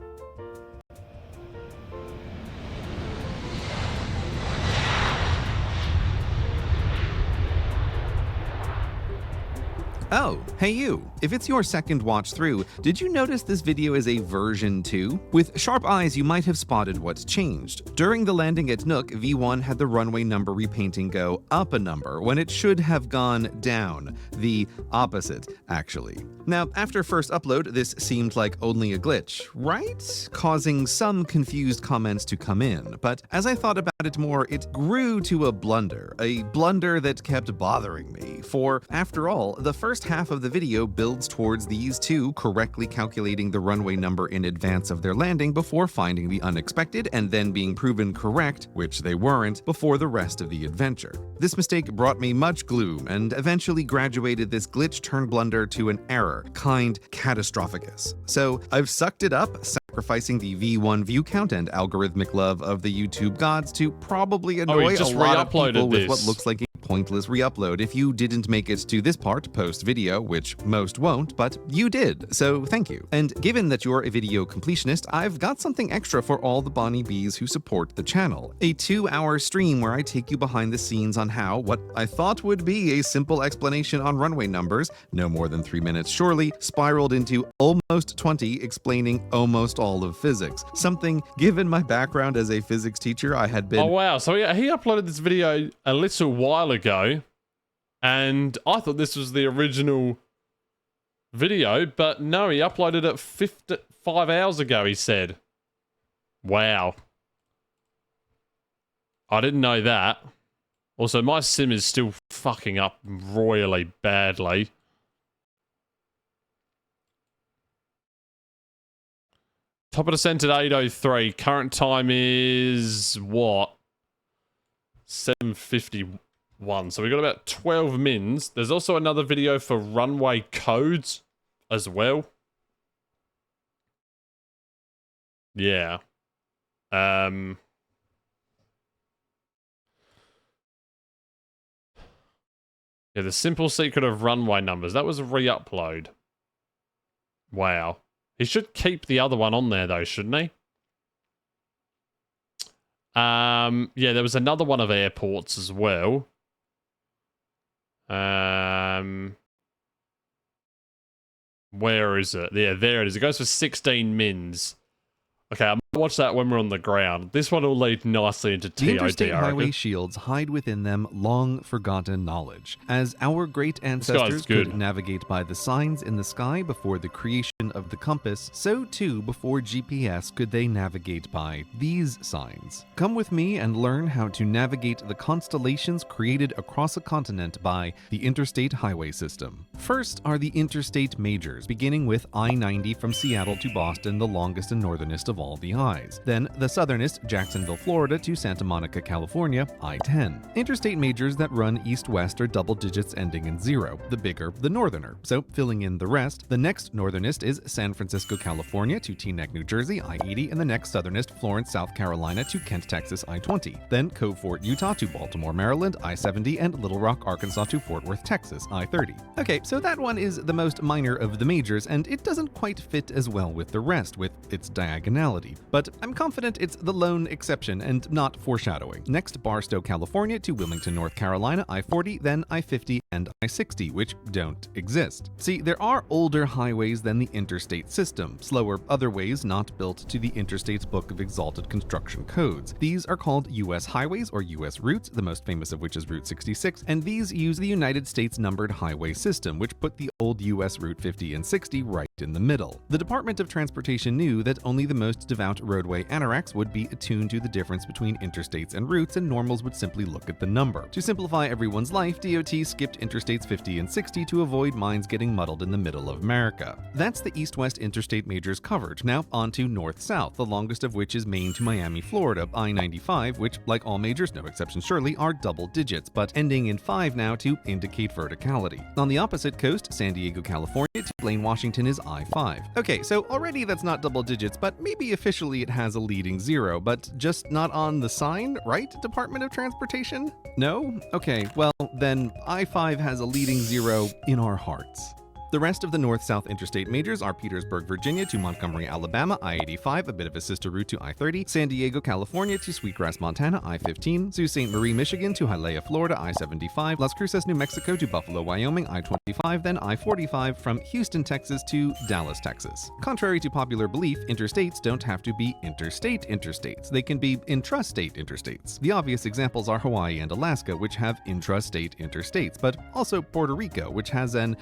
Oh, hey you. If it's your second watch through, did you notice this video is a version 2? With sharp eyes, you might have spotted what's changed. During the landing at Nook, V1 had the runway number repainting go up a number when it should have gone down. The opposite, actually. Now, after first upload, this seemed like only a glitch, right? Causing some confused comments to come in. But as I thought about it more, it grew to a blunder that kept bothering me. For, after all, the first half of the video builds towards these two correctly calculating the runway number in advance of their landing before finding the unexpected and then being proven correct, which they weren't, before the rest of the adventure. This mistake brought me much gloom and eventually graduated this glitch turned blunder to an error, kind catastrophicus. So I've sucked it up, sacrificing the V1 view count and algorithmic love of the YouTube gods to probably annoy a lot of people with what looks like a pointless re-upload if you didn't make it to this part post-video, which most won't, but you did, so thank you. And given that you're a video completionist, I've got something extra for all the Bonnie Bees who support the channel. A 2-hour stream where I take you behind the scenes on how what I thought would be a simple explanation on runway numbers, no more than 3 minutes surely, spiraled into almost 20 explaining almost all of physics. Something, given my background as a physics teacher, I had been— Oh wow, so he uploaded this video a little while ago, and I thought this was the original video, but no, he uploaded it 5 hours ago, he said. Wow. I didn't know that. Also, my sim is still fucking up royally badly. Top of descent at 8:03. Current time is what? 7:51. So we got about 12 mins. There's also another video for runway codes as well. Yeah. Yeah, the simple secret of runway numbers. That was a re-upload. Wow. He should keep the other one on there though, shouldn't he? Yeah, there was another one of airports as well. Where is it? Yeah, there it is. It goes for 16 mins. Okay, I'm gonna watch that when we're on the ground. This one will lead nicely into TOD. The interstate highway shields hide within them long-forgotten knowledge. As our great ancestors could navigate by the signs in the sky before the creation of the compass, so too before GPS could they navigate by these signs. Come with me and learn how to navigate the constellations created across a continent by the interstate highway system. First are the interstate majors, beginning with I-90 from Seattle to Boston, the longest and northernest of all the I's. Then the southernest, Jacksonville, Florida to Santa Monica, California, I-10. Interstate majors that run east-west are double digits ending in 0, the bigger the northerner. So filling in the rest, the next northernest is San Francisco, California to Teaneck, New Jersey, I-80, and the next southernest, Florence, South Carolina to Kent, Texas, I-20. Then Cove Fort, Utah to Baltimore, Maryland, I-70, and Little Rock, Arkansas to Fort Worth, Texas, I-30. Okay, so that one is the most minor of the majors, and it doesn't quite fit as well with the rest, with its diagonality. But I'm confident it's the lone exception and not foreshadowing. Next, Barstow, California to Wilmington, North Carolina, I-40, then I-50, and I-60, which don't exist. See, there are older highways than the interstate system, slower other ways not built to the interstate's book of exalted construction codes. These are called U.S. highways or U.S. routes, the most famous of which is Route 66, and these use the United States numbered highway system, which put the old U.S. Route 50 and 60 right in the middle. The Department of Transportation knew that only the most devout roadway anoraks would be attuned to the difference between interstates and routes, and normals would simply look at the number. To simplify everyone's life, DOT skipped interstates 50 and 60 to avoid minds getting muddled in the middle of America. That's the east-west interstate majors covered. Now on to north-south, the longest of which is Maine to Miami, Florida, I-95, which, like all majors, no exception surely, are double digits, but ending in 5 now to indicate verticality. On the opposite coast, San Diego, California to Blaine, Washington is I-5. Okay, so already that's not double digits, but maybe officially it has a leading 0, but just not on the sign, right, Department of Transportation? No? Okay, well, then I-5 has a leading 0 in our hearts. The rest of the north-south interstate majors are Petersburg, Virginia to Montgomery, Alabama, I-85, a bit of a sister route to I-30, San Diego, California to Sweetgrass, Montana, I-15, Sault Ste. Marie, Michigan to Hialeah, Florida, I-75, Las Cruces, New Mexico to Buffalo, Wyoming, I-25, then I-45 from Houston, Texas to Dallas, Texas. Contrary to popular belief, interstates don't have to be interstate interstates. They can be intrastate interstates. The obvious examples are Hawaii and Alaska, which have intrastate interstates, but also Puerto Rico, which has an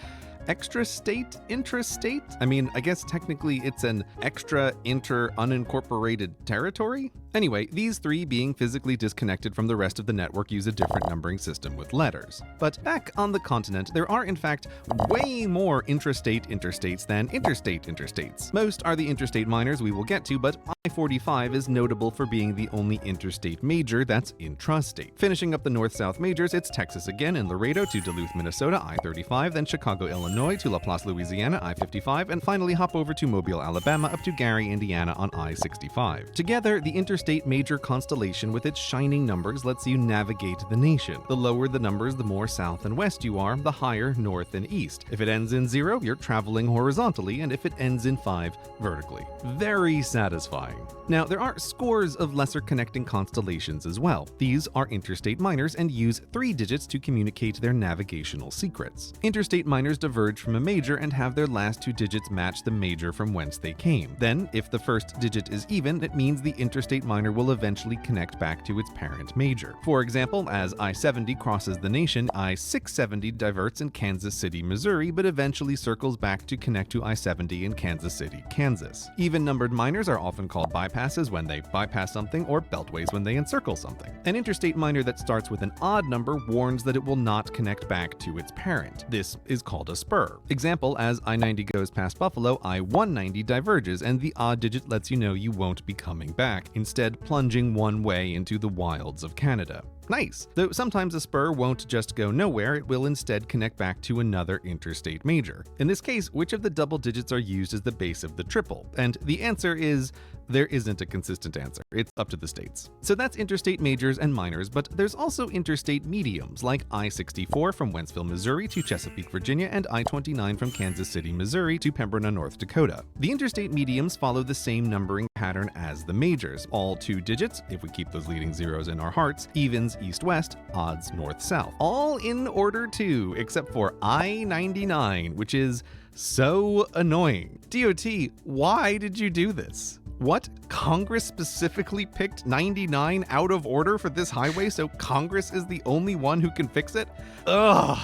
extra-state intrastate? I mean, I guess technically it's an extra unincorporated territory? Anyway, these three being physically disconnected from the rest of the network use a different numbering system with letters. But back on the continent, there are in fact way more intrastate interstates than interstate interstates. Most are the interstate minors we will get to, but I-45 is notable for being the only interstate major that's intrastate. Finishing up the north-south majors, it's Texas again in Laredo to Duluth, Minnesota, I-35, then Chicago, Illinois to LaPlace, Louisiana, I-55, and finally hop over to Mobile, Alabama up to Gary, Indiana on I-65. Together, the interstate major constellation with its shining numbers lets you navigate the nation. The lower the numbers, the more south and west you are, the higher north and east. If it ends in 0, you're traveling horizontally, and if it ends in 5, vertically. Very satisfying. Now, there are scores of lesser connecting constellations as well. These are interstate minors and use 3 digits to communicate their navigational secrets. Interstate minors diverge from a major and have their last 2 digits match the major from whence they came. Then, if the first digit is even, it means the interstate minor will eventually connect back to its parent major. For example, as I-70 crosses the nation, I-670 diverts in Kansas City, Missouri, but eventually circles back to connect to I-70 in Kansas City, Kansas. Even-numbered minors are often called bypasses when they bypass something, or beltways when they encircle something. An interstate minor that starts with an odd number warns that it will not connect back to its parent. This is called a spur. Example, as I-90 goes past Buffalo, I-190 diverges, and the odd digit lets you know you won't be coming back, instead plunging one way into the wilds of Canada. Nice! Though sometimes a spur won't just go nowhere, it will instead connect back to another interstate major. In this case, which of the double digits are used as the base of the triple? And the answer is, there isn't a consistent answer. It's up to the states. So that's interstate majors and minors, but there's also interstate mediums, like I-64 from Wentzville, Missouri to Chesapeake, Virginia, and I-29 from Kansas City, Missouri to Pembina, North Dakota. The interstate mediums follow the same numbering pattern as the majors, all 2 digits, if we keep those leading zeros in our hearts, evens east-west, odds north-south. All in order too, except for I-99, which is so annoying. DOT, why did you do this? What? Congress specifically picked 99 out of order for this highway, so Congress is the only one who can fix it? Ugh.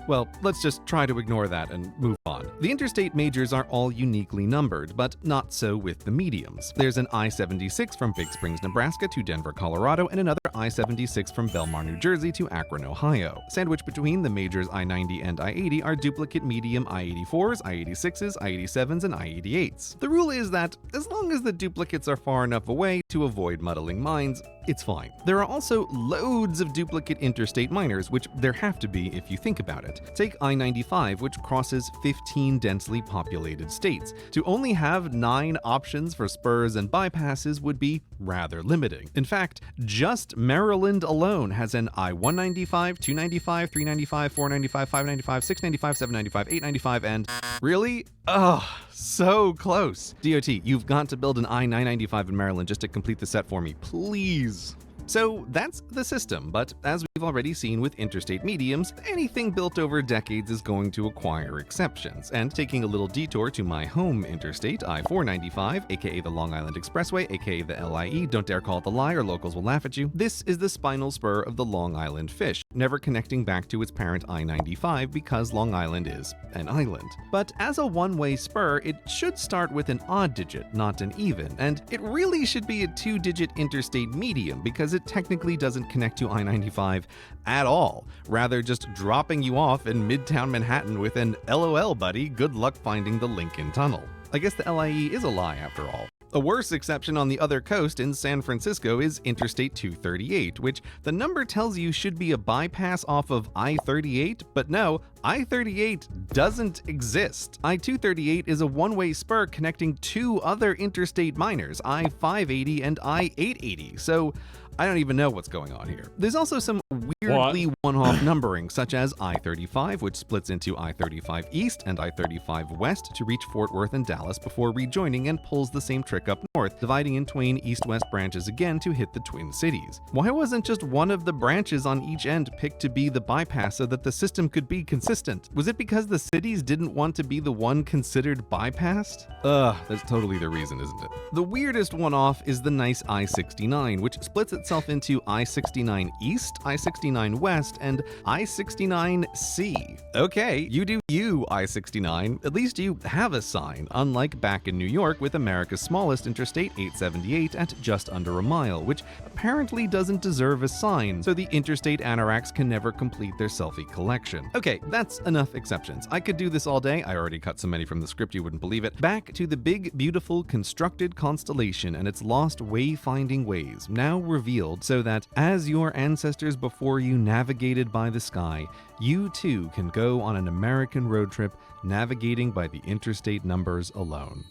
Well, let's just try to ignore that and move on. The interstate majors are all uniquely numbered, but not so with the mediums. There's an I-76 from Big Springs, Nebraska to Denver, Colorado, and another I-76 from Belmar, New Jersey to Akron, Ohio. Sandwiched between the majors I-90 and I-80 are duplicate medium I-84s, I-86s, I-87s, and I-88s. The rule is that as long as the duplicates are far enough away to avoid muddling minds, it's fine. There are also loads of duplicate interstate minors, which there have to be if you think about it. Take I-95, which crosses 15 densely populated states. To only have 9 options for spurs and bypasses would be rather limiting. In fact, just Maryland alone has an I-195, 295, 395, 495, 595, 695, 795, 895, and really? Ugh, so close. DOT, you've got to build an I-995 in Maryland just to complete the set for me, please. So that's the system, but as we've already seen with interstate mediums, anything built over decades is going to acquire exceptions. And taking a little detour to my home interstate, I-495, aka the Long Island Expressway, aka the LIE, don't dare call it the lie or locals will laugh at you, this is the spinal spur of the Long Island fish, never connecting back to its parent I-95 because Long Island is an island. But as a one-way spur, it should start with an odd digit, not an even, and it really should be a two-digit interstate medium because it technically doesn't connect to I-95 at all, rather just dropping you off in Midtown Manhattan with an LOL buddy, good luck finding the Lincoln Tunnel. I guess the LIE is a lie after all. A worse exception on the other coast in San Francisco is Interstate 238, which the number tells you should be a bypass off of I-38, but no, I-38 doesn't exist. I-238 is a one-way spur connecting two other interstate minors, I-580 and I-880, so I don't even know what's going on here. There's also some weirdly one-off numbering, such as I-35, which splits into I-35 East and I-35 West to reach Fort Worth and Dallas before rejoining and pulls the same trick up north, dividing in twain east-west branches again to hit the Twin Cities. Why wasn't just one of the branches on each end picked to be the bypass so that the system could be consistent? Was it because the cities didn't want to be the one considered bypassed? That's totally the reason, isn't it? The weirdest one-off is the nice I-69, which splits itself into I-69 East, I-69 West, and I-69C. Okay, you do you, I-69. At least you have a sign, unlike back in New York with America's smallest interstate, 878, at just under a mile, which apparently doesn't deserve a sign, so the interstate anoraks can never complete their selfie collection. Okay, that's enough exceptions. I could do this all day. I already cut so many from the script you wouldn't believe it. Back to the big, beautiful, constructed constellation and its lost wayfinding ways, now revealed so that as your ancestors before you navigated by the sky, you too can go on an American road trip navigating by the interstate numbers alone.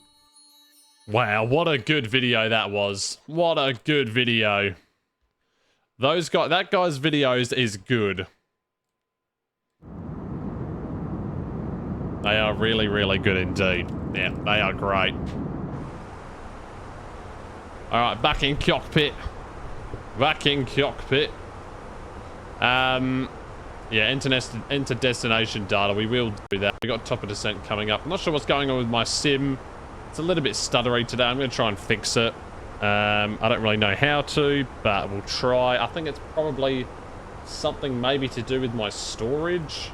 Wow, what a good video that was. What a good video. That guy's videos is good. They are really, really good indeed. Yeah, they are great. Alright, back in cockpit. Back in cockpit. Yeah, enter destination data. We will do that. We got top of descent coming up. I'm not sure what's going on with my sim. It's a little bit stuttery today. I'm going to try and fix it. I don't really know how to, but we'll try. I think it's probably something maybe to do with my storage.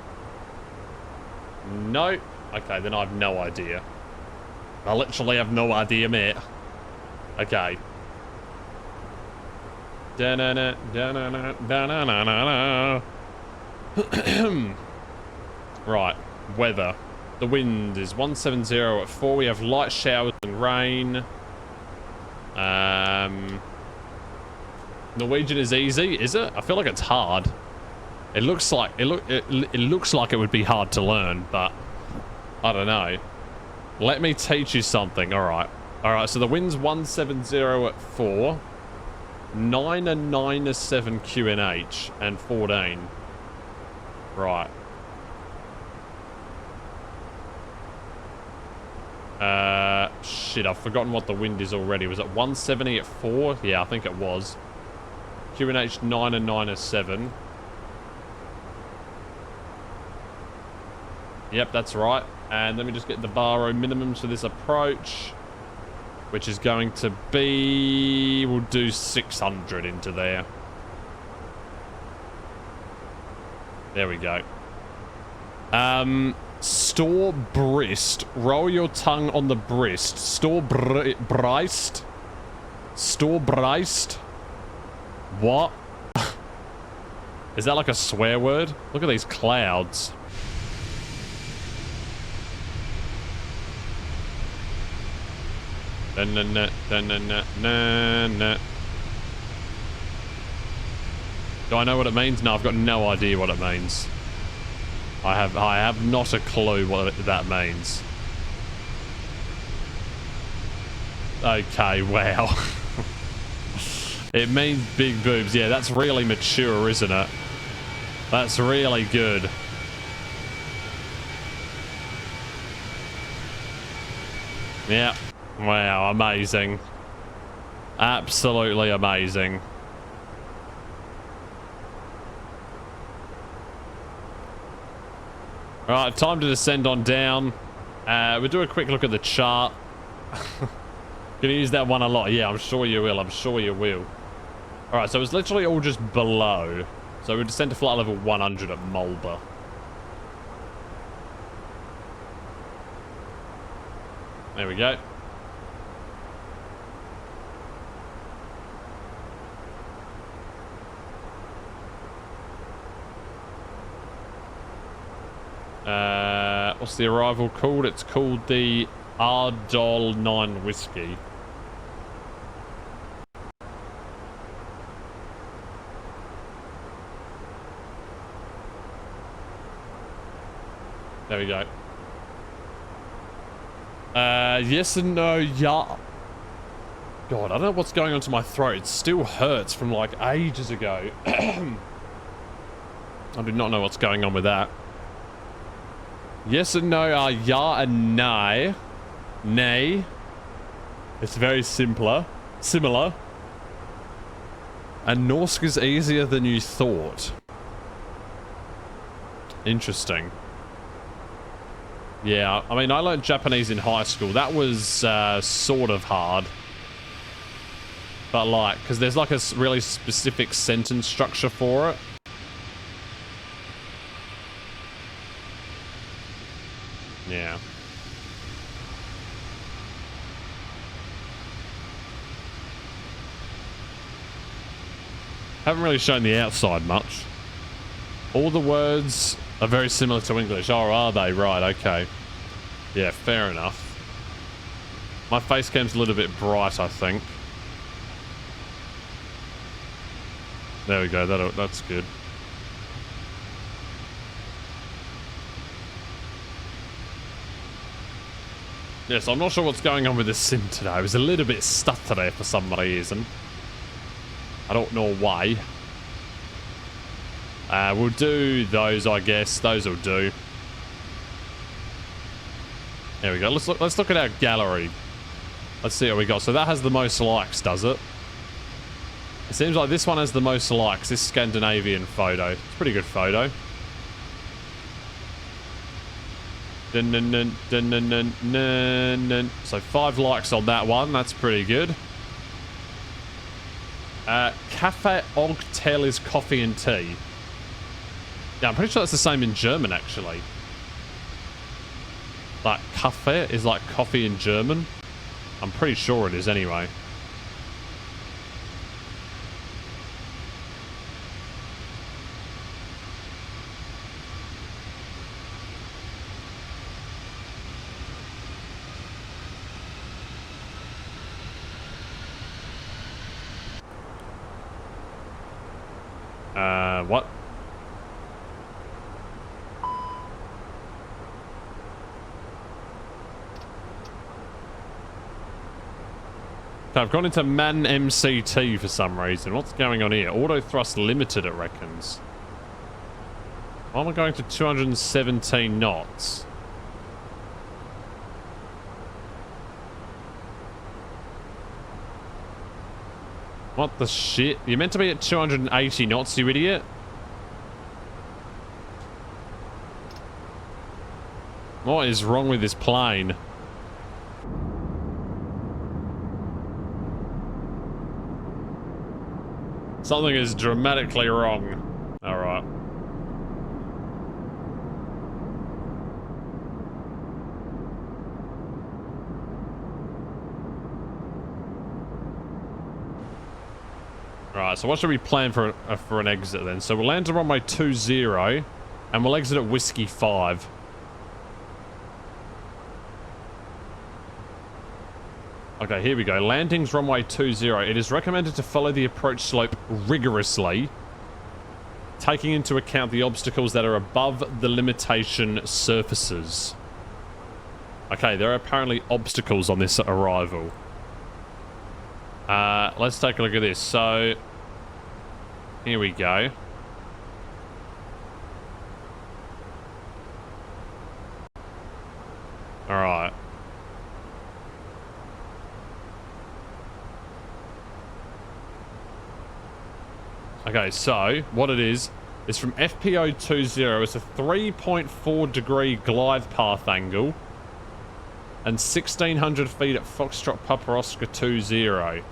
No. Okay, then I have no idea. I literally have no idea, mate. Okay. Da-na-na, da-na-na, da-na-na-na-na. Right, weather. The wind is 170 at 4. We have light showers and rain. Norwegian is easy, is it? I feel like it's hard. It looks like it looks like it would be hard to learn, but I don't know. Let me teach you something. All right. So the wind's 170 at 4. 9 and 9 is 7 QNH and 14. Right. Shit, I've forgotten what the wind is already. Was it 170 at 4? Yeah, I think it was. QNH 9 and 9 is 7. Yep, that's right. And let me just get the baro minimums for this approach, which is going to be... We'll do 600 into there. There we go. Store brist. Roll your tongue on the brist. Store brist. Store brist. What? Is that like a swear word? Look at these clouds. Da-na-na-na-na-na-na. Do I know what it means? No, I've got no idea what it means. I have not a clue what that means. Okay, wow. It means big boobs. Yeah, that's really mature, isn't it? That's really good. Yeah. Wow, amazing. Absolutely amazing. Alright, time to descend on down. We'll do a quick look at the chart. Gonna use that one a lot. Yeah, I'm sure you will. I'm sure you will. Alright, so it's literally all just below. So we'll descend to flight level 100 at Mulber. There we go. What's the arrival called? It's called the Ardol 9 Whiskey. There we go. Yes and no, yeah. God, I don't know what's going on to my throat. It still hurts from like ages ago. I do not know what's going on with that. Yes and no are ja and nay. Nay. It's very similar. And Norsk is easier than you thought. Interesting. Yeah, I mean, I learned Japanese in high school. That was sort of hard. But like, because there's like a really specific sentence structure for it. Yeah. Haven't really shown the outside much. All the words are very similar to English. Oh, are they? Right, okay. Yeah, fair enough. My face cam's a little bit bright, I think. There we go. That's good. Yes, I'm not sure what's going on with this sim today. I was a little bit stuck today for some reason. I don't know why. We'll do those, I guess. Those will do. There we go. Let's look at our gallery. Let's see what we got. So that has the most likes, does it? It seems like this one has the most likes. This Scandinavian photo. It's a pretty good photo. So 5 likes on that one. That's pretty good. Cafe Ogtel is coffee and tea. Yeah, I'm pretty sure that's the same in German, actually. Like, Kaffee is like coffee in German. I'm pretty sure it is anyway. What? Okay, I've gone into Man MCT for some reason. What's going on here? Auto thrust limited, it reckons. Why am I going to 217 knots? What the shit? You're meant to be at 280 knots, you idiot. What is wrong with this plane? Something is dramatically wrong. Alright. Right, so what should we plan for an exit then? So we'll land on runway 20 and we'll exit at Whiskey 5. Okay, here we go. Landings runway 20. It is recommended to follow the approach slope rigorously, taking into account the obstacles that are above the limitation surfaces. Okay, there are apparently obstacles on this arrival. Let's take a look at this. So, here we go. Alright. Okay, so what it is is from FPO-20. It's a 3.4 degree glide path angle. And 1,600 feet at Foxtrot Papa Oscar 20.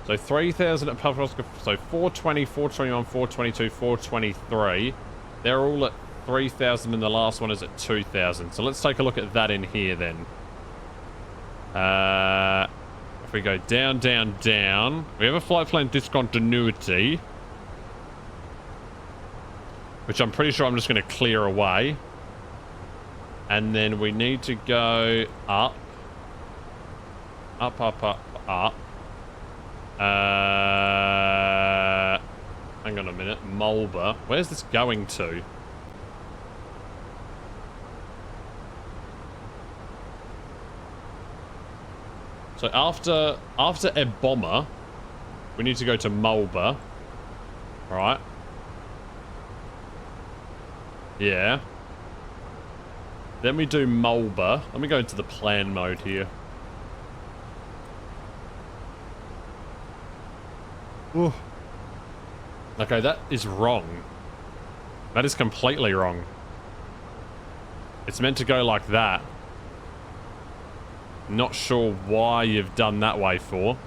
So 3,000 at Papa Oscar. So 420, 421, 422, 423. They're all at 3,000 and the last one is at 2,000. So let's take a look at that in here then. If we go down, down, down. We have a flight plan discontinuity. Which I'm pretty sure I'm just going to clear away. And then we need to go up. Up, up, up, up. Hang on a minute. Mulber. Where's this going to? So after Ebomber, we need to go to Mulber. Right. Yeah. Then we do Mulber. Let me go into the plan mode here. Ooh. Okay, that is wrong. That is completely wrong. It's meant to go like that. Not sure why you've done that way for.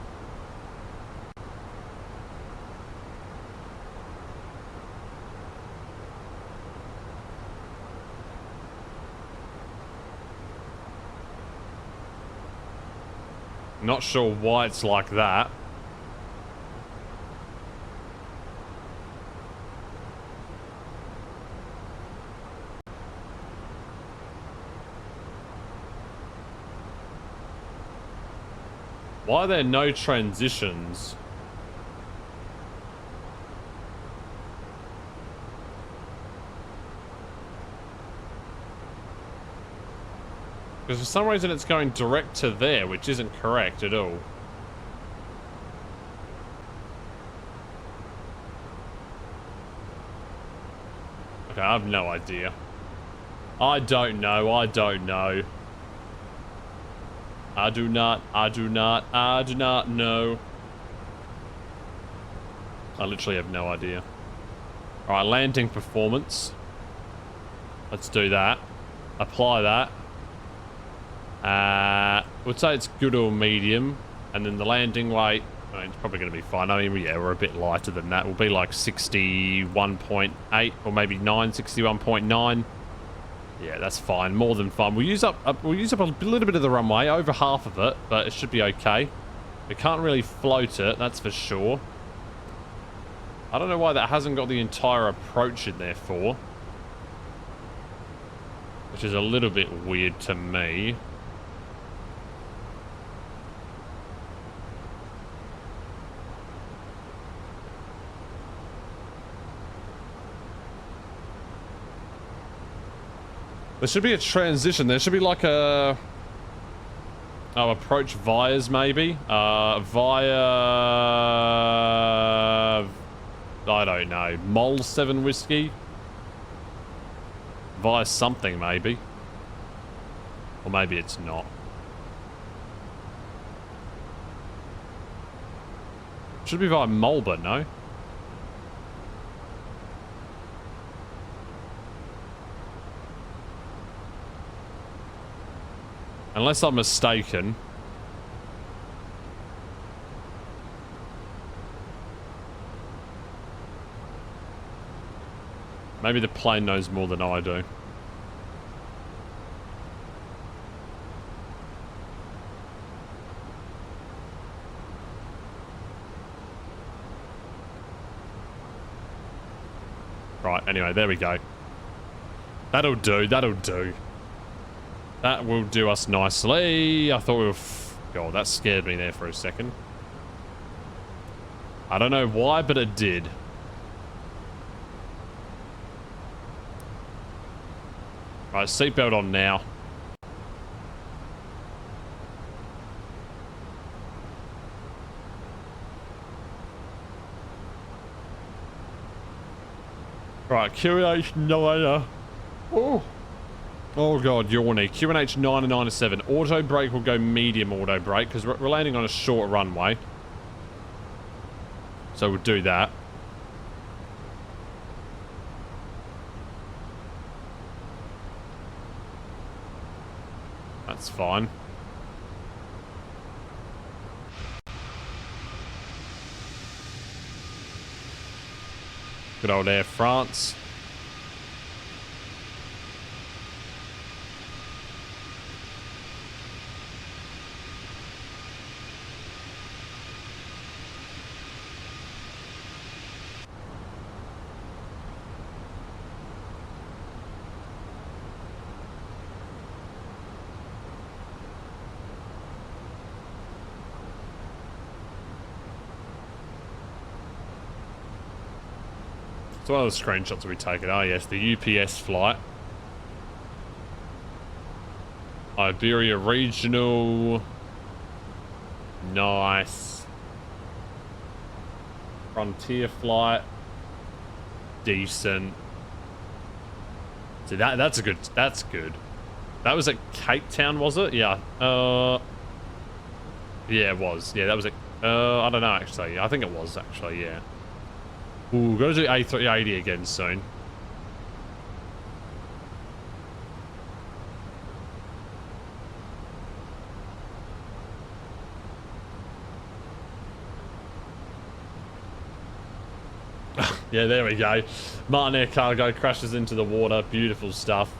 Not sure why it's like that. Why are there no transitions? Because for some reason it's going direct to there, which isn't correct at all. Okay, I have no idea. I don't know, I don't know. I do not know. I literally have no idea. Alright, landing performance. Let's do that. Apply that. We'll say it's good or medium. And then the landing weight, I mean, it's probably going to be fine. I mean, yeah, we're a bit lighter than that. We'll be like 61.8 or maybe 61.9. Yeah, that's fine. More than fine. We'll use up a little bit of the runway, over half of it, but it should be okay. We can't really float it, that's for sure. I don't know why that hasn't got the entire approach in there for. Which is a little bit weird to me. There should be a transition. There should be like a... Oh, approach vias maybe? Via... I don't know. Mol 7 Whiskey? Via something maybe. Or maybe it's not. Should be via Mulber, no? Unless I'm mistaken. Maybe the plane knows more than I do. Right, anyway, there we go. That'll do, that'll do. That will do us nicely. I thought we were... God, that scared me there for a second. I don't know why, but it did. Right, seatbelt on now. Right, QNH9. Oh. Oh god, yawny. QNH 997. Auto brake will go medium auto brake because we're landing on a short runway. So we'll do that. That's fine. Good old Air France. It's one of the screenshots we taken. Oh yes, the UPS flight. Iberia Regional. Nice. Frontier flight. Decent. See that's good. That was at Cape Town, was it? Yeah. Yeah, it was. Yeah, that was it. I don't know actually. I think it was actually, yeah. Ooh, gotta do A380 again soon. Yeah, there we go. Martin Air Cargo crashes into the water. Beautiful stuff.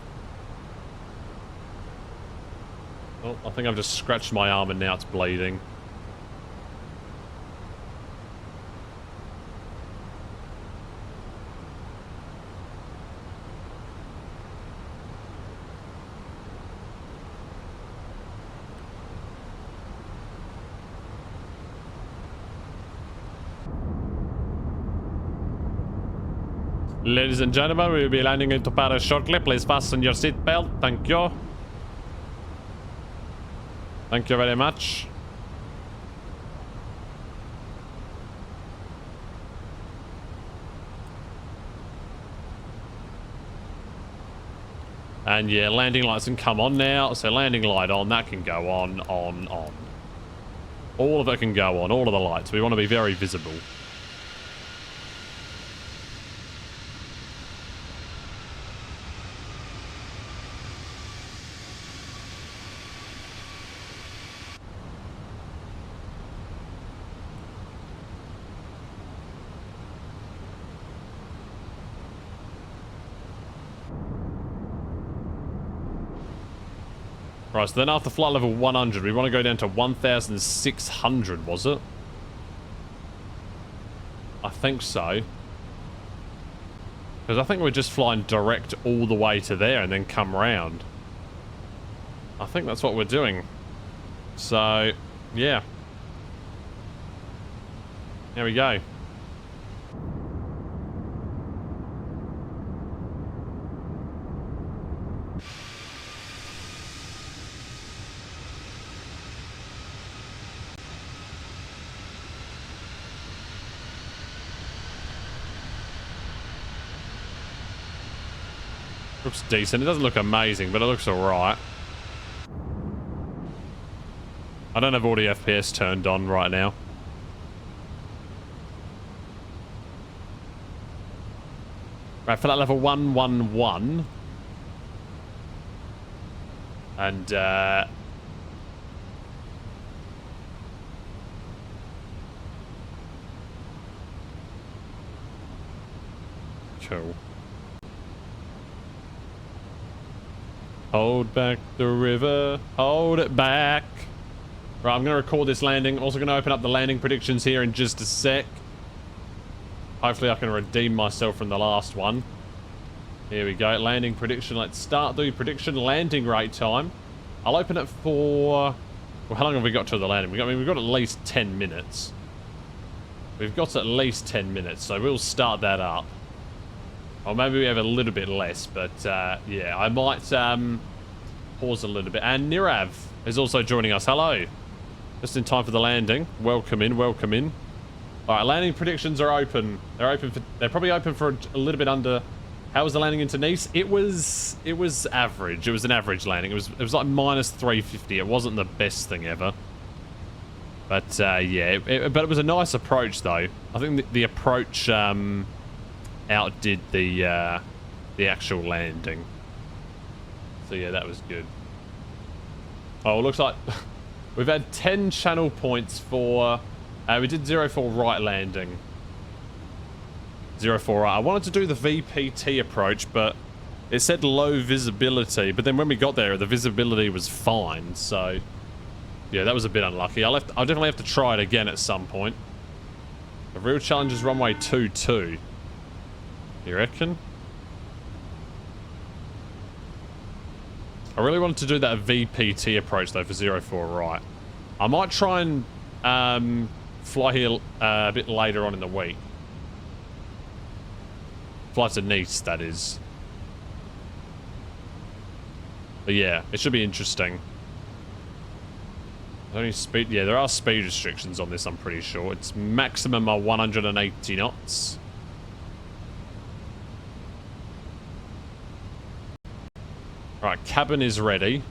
Oh, I think I've just scratched my arm and now it's bleeding. Ladies and gentlemen, we will be landing into Paris shortly. Please fasten your seatbelt. Thank you. Thank you very much. And yeah, landing lights can come on now. So landing light on, that can go on. All of it can go on, all of the lights. We want to be very visible. Right, so then after flight level 100, we want to go down to 1,600, was it? I think so. Because I think we're just flying direct all the way to there and then come round. I think that's what we're doing. So, yeah. There we go. Looks decent. It doesn't look amazing, but it looks alright. I don't have all the FPS turned on right now. Right, for that level 111. And, cool. Hold back the river. Hold it back. Right, I'm going to record this landing. Also going to open up the landing predictions here in just a sec. Hopefully I can redeem myself from the last one. Here we go. Landing prediction. Let's start the prediction. Landing rate time. I'll open it for... Well, how long have we got to the landing? We've got at least 10 minutes. We've got at least 10 minutes, so we'll start that up. Or maybe we have a little bit less, but yeah, I might pause a little bit. And Nirav is also joining us. Hello. Just in time for the landing. Welcome in, welcome in. All right, landing predictions are open. They're probably open for a little bit under. How was the landing into Nice? It was average. It was an average landing. It was like minus 350. It wasn't the best thing ever. But yeah, but it was a nice approach though. I think the approach outdid the actual landing. So yeah, that was good. Oh, looks like we've had 10 channel points for... we did 04 right landing. 04 right. I wanted to do the VPT approach, but it said low visibility. But then when we got there, the visibility was fine, so... Yeah, that was a bit unlucky. I'll definitely have to try it again at some point. The real challenge is runway 22. You reckon? I really wanted to do that VPT approach, though, for 04 right. I might try and fly here a bit later on in the week. Fly to Nice, that is. But yeah, it should be interesting. Only speed... Yeah, there are speed restrictions on this, I'm pretty sure. It's maximum of 180 knots. Right, cabin is ready.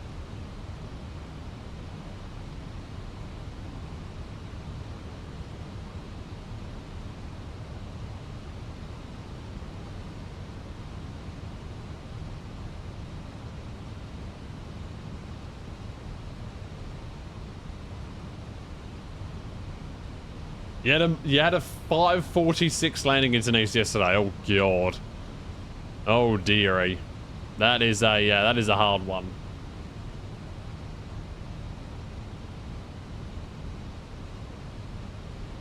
You had a 5:46 landing into Nice yesterday. Oh god. Oh dearie. That is a hard one.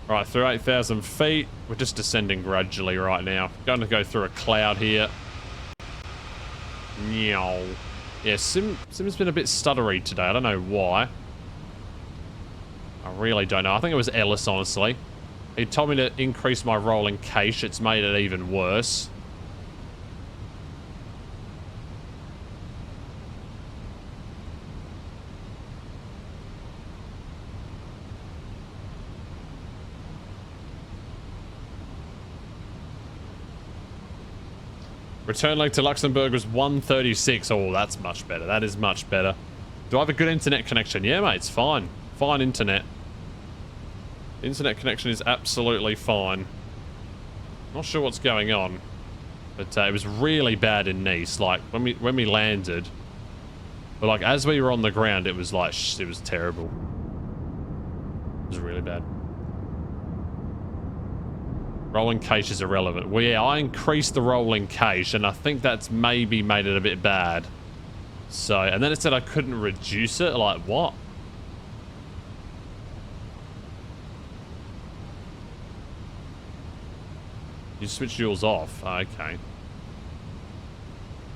Right, through 8,000 feet. We're just descending gradually right now. Going to go through a cloud here. Meow. Yeah, Sim's been a bit stuttery today. I don't know why. I really don't know. I think it was Ellis, honestly. He told me to increase my rolling cache. It's made it even worse. Return leg to Luxembourg was 136. Oh, that's much better. That is much better. Do I have a good internet connection? Yeah, mate, it's fine. Fine internet. Internet connection is absolutely fine. Not sure what's going on, but it was really bad in Nice. Like when we landed, but like as we were on the ground, it was like it was terrible. It was really bad. Rolling cache is irrelevant. Well, yeah, I increased the rolling cache, and I think that's maybe made it a bit bad. So, and then it said I couldn't reduce it. Like what? You switched yours off. Okay.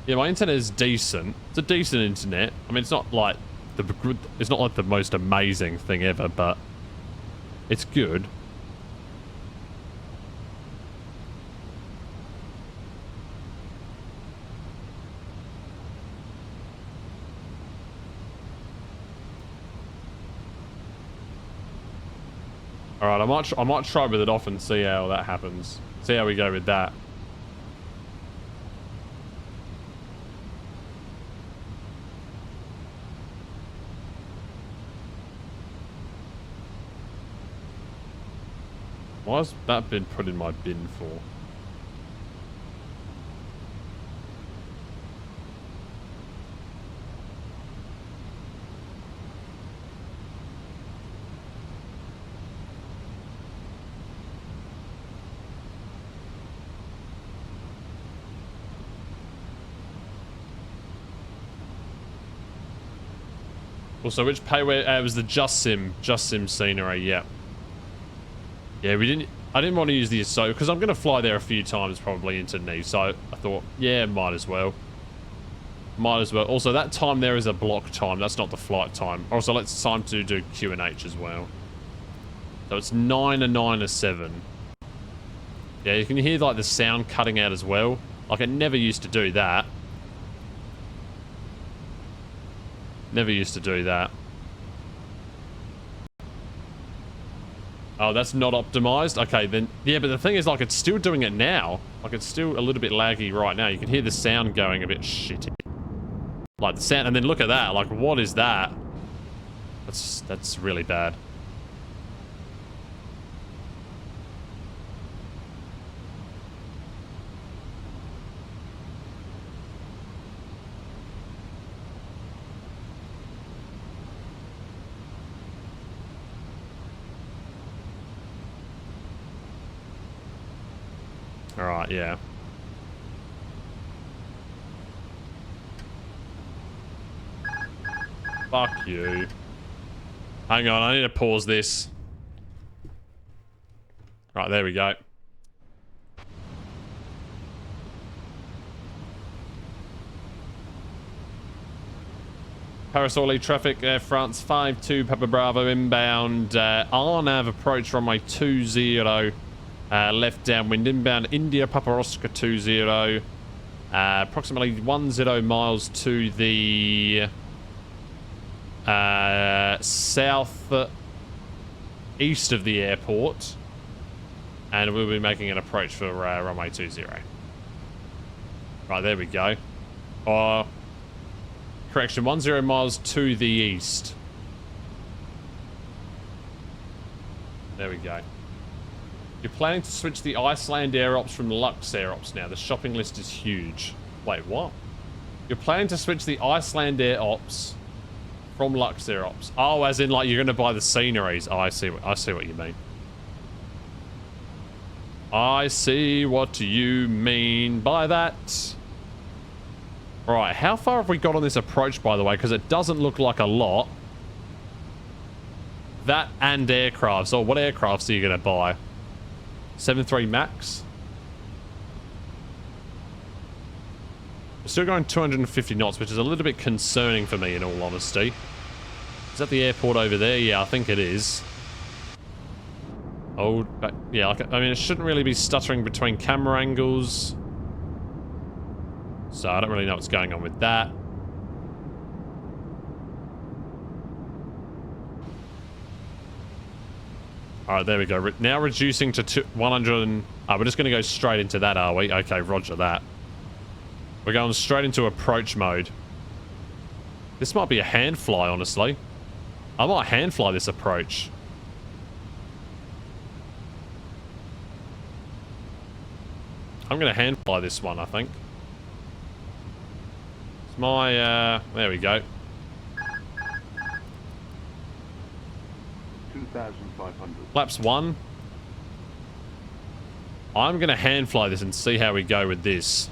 Yeah, my internet is decent. It's a decent internet. I mean, it's not like the most amazing thing ever, but it's good. All right, I might try with it off and see how that happens. See how we go with that. Why has that been put in my bin for? Also, which payware? It was the Just Sim scenery. Yeah. Yeah, I didn't want to use the Ahsoka because I'm going to fly there a few times probably into Nice. So I thought, yeah, might as well. Might as well. Also, that time there is a block time. That's not the flight time. Also, it's time to do Q&H as well. So it's 9 and 9 and 7. Yeah, you can hear like the sound cutting out as well. Like it never used to do that. Never used to do that. Oh, that's not optimized? Okay, then... Yeah, but the thing is, like, it's still doing it now. Like, it's still a little bit laggy right now. You can hear the sound going a bit shitty. Like, the sound... And then look at that. Like, what is that? That's really bad. Alright, yeah. Fuck you. Hang on, I need to pause this. Right, there we go. Parasol traffic, Air France 52, Papa Bravo inbound, RNAV approach runway 20, left downwind inbound, India Papa Oscar 20, approximately 10 miles to the south east of the airport, and we'll be making an approach for runway 20. Right, there we go. Correction, 10 miles to the east. There we go. You're planning to switch the Iceland Air Ops from Lux Air Ops now. The shopping list is huge. Wait, what? You're planning to switch the Iceland Air Ops from Lux Air Ops. Oh, as in, like, you're going to buy the sceneries. Oh, I see what you mean. I see what you mean by that. Right, how far have we got on this approach, by the way? Because it doesn't look like a lot. That and aircrafts. Oh, what aircrafts are you going to buy? 7.3 Max? We're still going 250 knots, which is a little bit concerning for me, in all honesty. Is that the airport over there? Yeah, I think it is. Oh, but yeah, I mean, it shouldn't really be stuttering between camera angles. So I don't really know what's going on with that. Alright, there we go. Now reducing to 100 and... Oh, we're just going to go straight into that, are we? Okay, roger that. We're going straight into approach mode. This might be a hand fly, honestly. I might hand fly this approach. I'm going to hand fly this one, I think. There we go. 2,500. Flaps 1. I'm going to hand fly this and see how we go with this.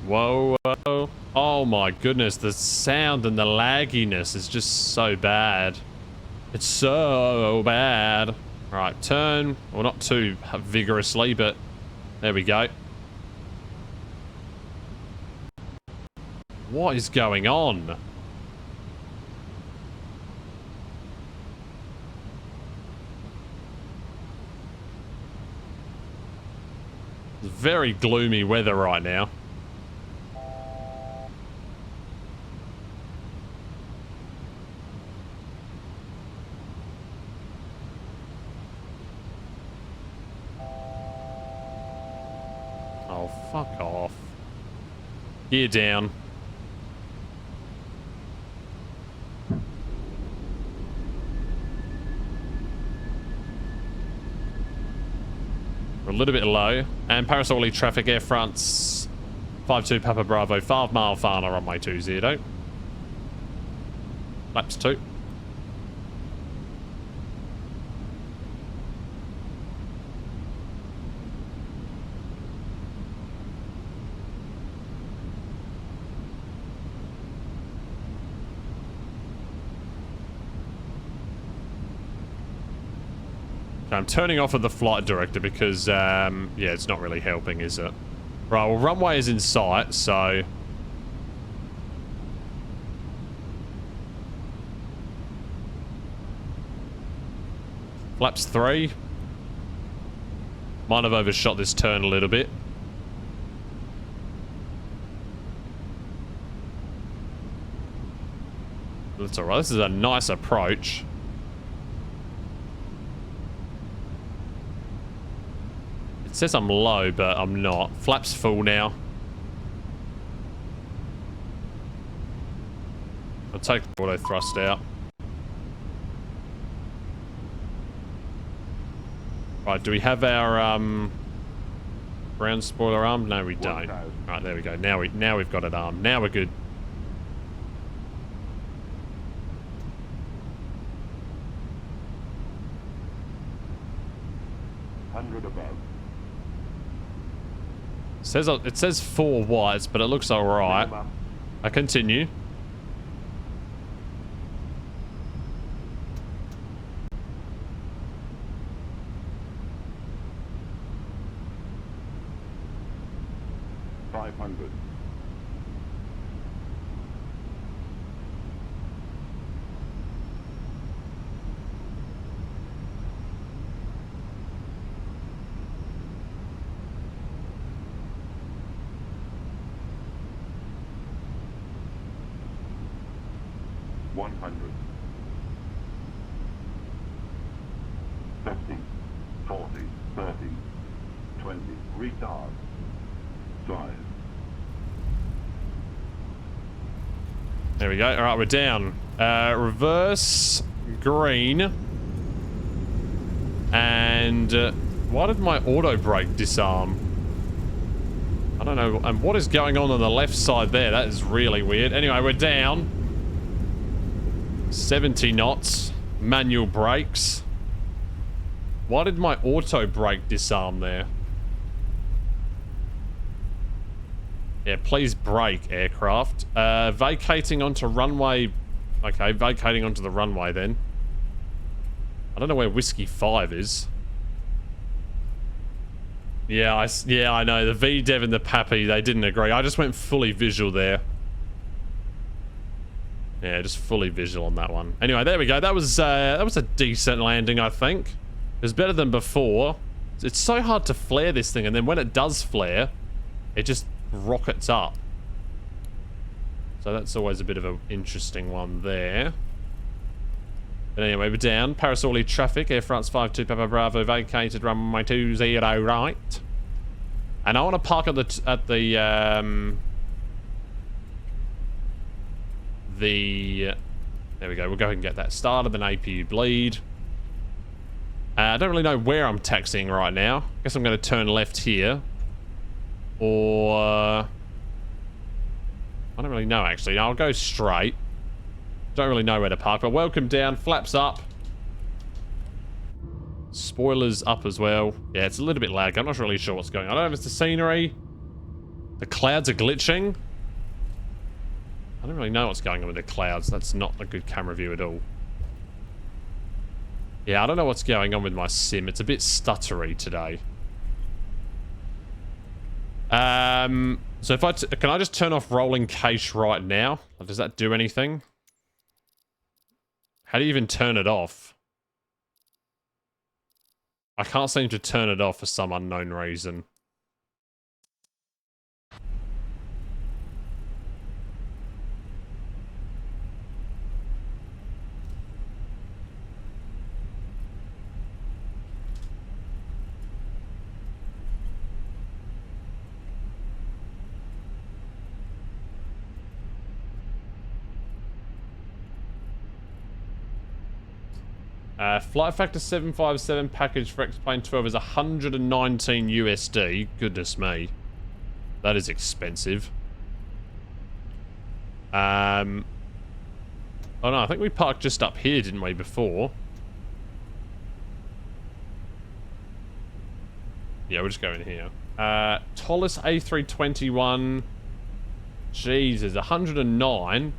Whoa, whoa. Oh my goodness, the sound and the lagginess is just so bad. It's so bad. Right, turn. Well, not too vigorously, but there we go. What is going on? It's very gloomy weather right now. Fuck off. Gear down. We're a little bit low. And Parasol traffic, Air France 52 Papa Bravo, 5 mile Fana runway 20. Laps 2. I'm turning off of the flight director because, yeah, it's not really helping, is it? Right, well, runway is in sight, so... Flaps 3. Might have overshot this turn a little bit. That's alright, this is a nice approach. It says I'm low, but I'm not. Flaps full now. I'll take the auto thrust out. Right, do we have our ground spoiler armed? No, we don't. Right, there we go. Now we've got it armed. Now we're good. above. It says 4 whites, but it looks alright. I continue. Retard. Drive. There we go. All right, we're down. Reverse green. And why did my auto brake disarm? I don't know. And what is going on the left side there? That is really weird. Anyway, we're down. 70 knots. Manual brakes. Why did my auto brake disarm there? Yeah, please brake, aircraft. Vacating onto runway. Okay, vacating onto the runway then. I don't know where Whiskey 5 is. Yeah, I know. The VDev and the Pappy, they didn't agree. I just went fully visual there. Yeah, just fully visual on that one. Anyway, there we go. That was a decent landing, I think. It was better than before. It's so hard to flare this thing, and then when it does flare, it just rockets up. So that's always a bit of an interesting one there. But anyway, we're down. Parasoli traffic, Air France 52 Papa Bravo, vacated runway 20 right. And I want to park at there we go. We'll go ahead and get that started, then APU bleed. I don't really know where I'm taxiing right now. I guess I'm going to turn left here. Or... I don't really know, actually. I'll go straight. Don't really know where to park, but welcome down. Flaps up. Spoilers up as well. Yeah, it's a little bit lag. I'm not really sure what's going on. I don't know if it's the scenery. The clouds are glitching. I don't really know what's going on with the clouds. That's not a good camera view at all. Yeah, I don't know what's going on with my sim. It's a bit stuttery today. So if can I just turn off rolling cache right now? Does that do anything? How do you even turn it off? I can't seem to turn it off for some unknown reason. Flight factor 757 package for X-Plane 12 is 119 USD. Goodness me. That is expensive. Oh no, I think we parked just up here, didn't we, before? Yeah, we'll just go in here. Tollis A321. Jesus, 109.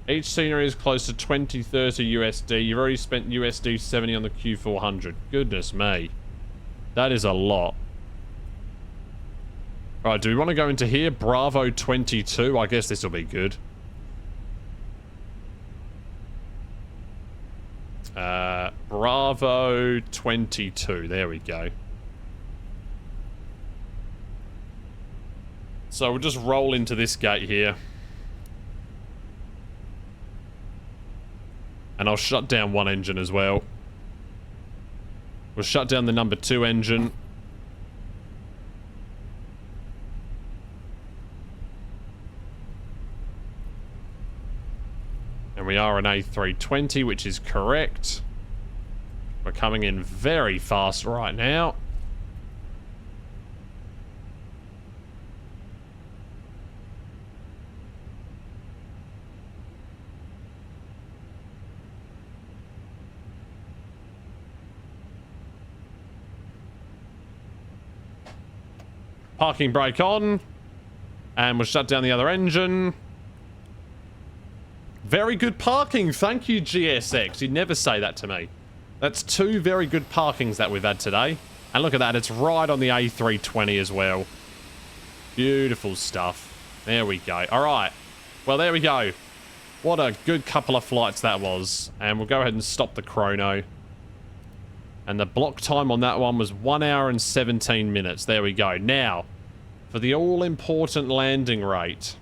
Each scenery is close to 20, 30 USD. You've already spent USD 70 on the Q400. Goodness me. That is a lot. Alright, do we want to go into here? Bravo 22. I guess this will be good. Bravo 22. There we go. So we'll just roll into this gate here. And I'll shut down one engine as well. We'll shut down the number 2 engine. And we are an A320, which is correct. We're coming in very fast right now. Parking brake on. And we'll shut down the other engine. Very good parking. Thank you, GSX. You'd never say that to me. That's 2 very good parkings that we've had today. And look at that. It's right on the A320 as well. Beautiful stuff. There we go. All right. Well, there we go. What a good couple of flights that was. And we'll go ahead and stop the chrono. And the block time on that one was 1 hour and 17 minutes. There we go. Now, for the all-important landing rate.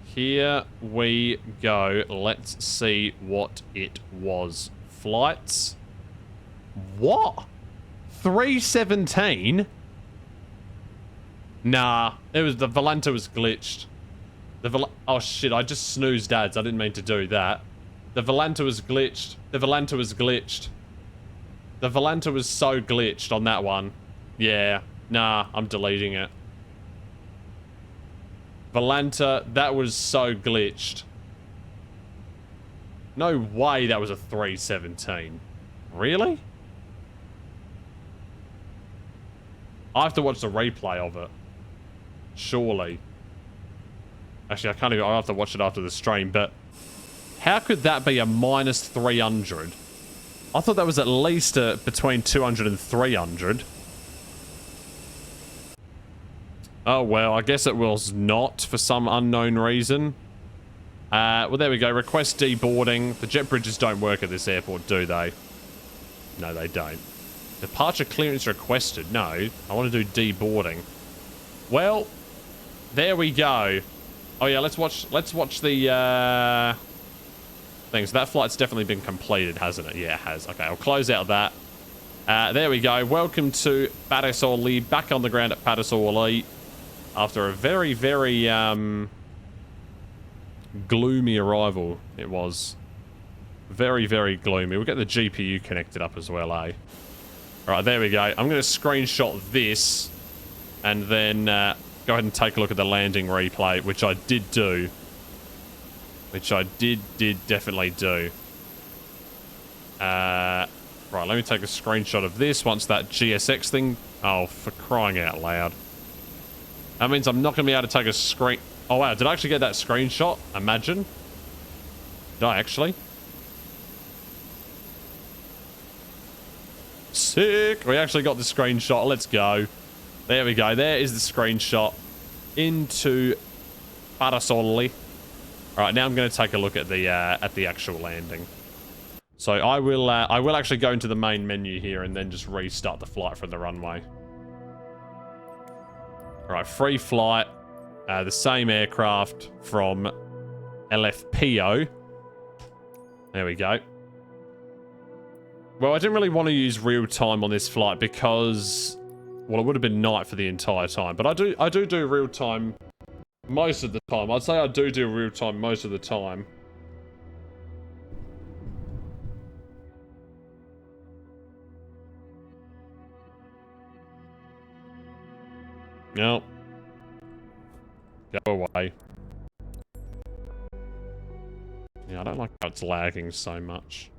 Here we go. Let's see what it was. Flights. What? 317? Nah, it was the Volanta was glitched. Oh shit, I just snoozed ads. I didn't mean to do that. The Volanta was glitched. The Volanta was glitched. The Volanta was so glitched on that one. Yeah, nah, I'm deleting it. Volanta, that was so glitched. No way that was a 317. Really? I have to watch the replay of it. Surely. Actually, I can't even... I'll have to watch it after the stream, but... How could that be a minus 300? I thought that was at least between 200 and 300. Oh, well, I guess it was not for some unknown reason. Well, there we go. Request deboarding. The jet bridges don't work at this airport, do they? No, they don't. Departure clearance requested. No, I want to do deboarding. Well, there we go. Oh yeah, let's watch the thing. So that flight's definitely been completed, hasn't it? Yeah, it has. Okay, I'll close out that. There we go. Welcome to Paris Orly. Back on the ground at Paris Orly. After a very, very gloomy arrival, it was. Very, very gloomy. We'll get the GPU connected up as well, eh? Alright, there we go. I'm going to screenshot this and then go ahead and take a look at the landing replay, which I did do. Which I did definitely do. Right, let me take a screenshot of this once that GSX thing... Oh, for crying out loud. That means I'm not going to be able to take a screen... Oh, wow. Did I actually get that screenshot? Imagine. Did I actually? Sick. We actually got the screenshot. Let's go. There we go. There is the screenshot into Parasoli. All right, now I'm going to take a look at the actual landing. So I will actually go into the main menu here and then just restart the flight from the runway. All right, free flight. The same aircraft from LFPO. There we go. Well, I didn't really want to use real time on this flight because, well, it would have been night for the entire time. But I do real time most of the time. I'd say I do real time most of the time. No. Go away. Yeah, I don't like how it's lagging so much.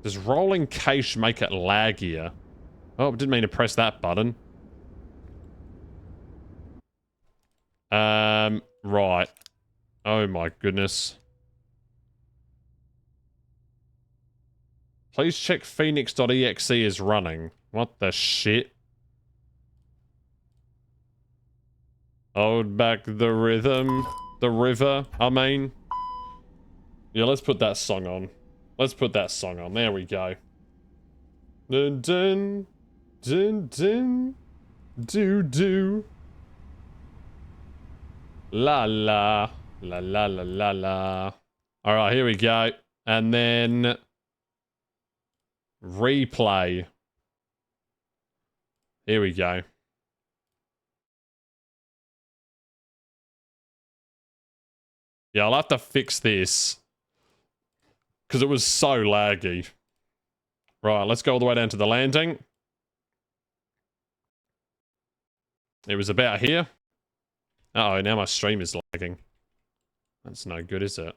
Does rolling cache make it laggier? Oh, I didn't mean to press that button. Right. Oh my goodness. Please check Phoenix.exe is running. What the shit? Hold back the rhythm. The river, I mean. Yeah, let's put that song on. Let's put that song on. There we go. Dun dun. Dun dun. Do do. La la. La la la la la. Alright, here we go. And then... replay. Here we go. Yeah, I'll have to fix this. Because it was so laggy. Right, let's go all the way down to the landing. It was about here. Uh-oh, now my stream is lagging. That's no good, is it?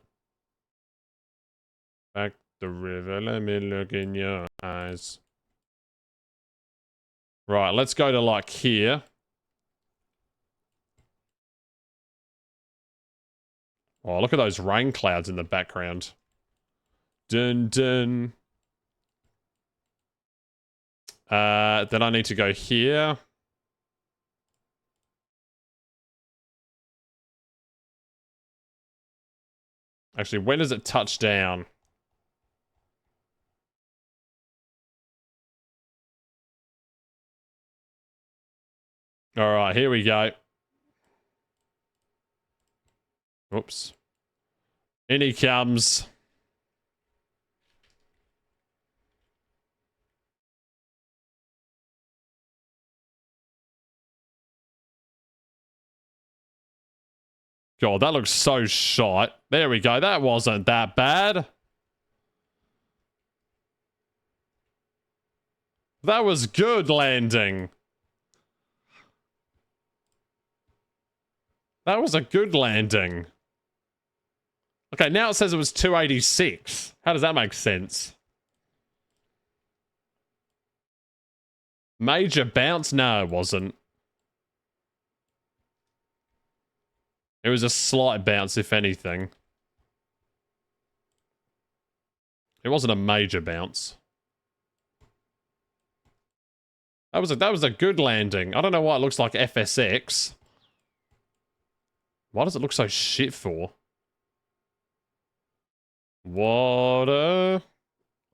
Back the river, let me look in your eyes. Right, let's go to like here. Oh, look at those rain clouds in the background. Dun dun. Then I need to go here. Actually, when does it touch down? All right, here we go. Oops. In he comes. God, that looks so shite. There we go. That wasn't that bad. That was good landing. That was a good landing. Okay, now it says it was 286. How does that make sense? Major bounce? No, it wasn't. It was a slight bounce, if anything. It wasn't a major bounce. That was a good landing. I don't know why it looks like FSX. Why does it look so shit for? Water.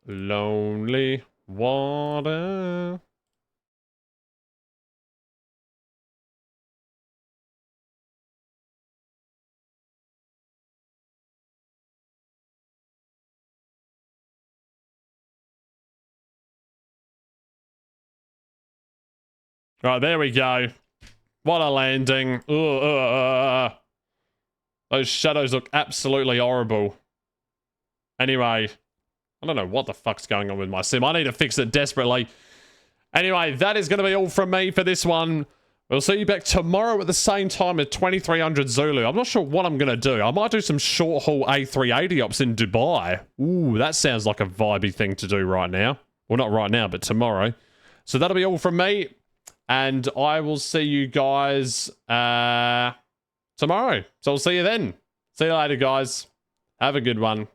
Lonely water. Right, there we go. What a landing. Those shadows look absolutely horrible. Anyway, I don't know what the fuck's going on with my sim. I need to fix it desperately. Anyway, that is going to be all from me for this one. We'll see you back tomorrow at the same time at 2300 Zulu. I'm not sure what I'm going to do. I might do some short-haul A380 ops in Dubai. Ooh, that sounds like a vibey thing to do right now. Well, not right now, but tomorrow. So that'll be all from me. And I will see you guys tomorrow. So I'll see you then. See you later, guys. Have a good one.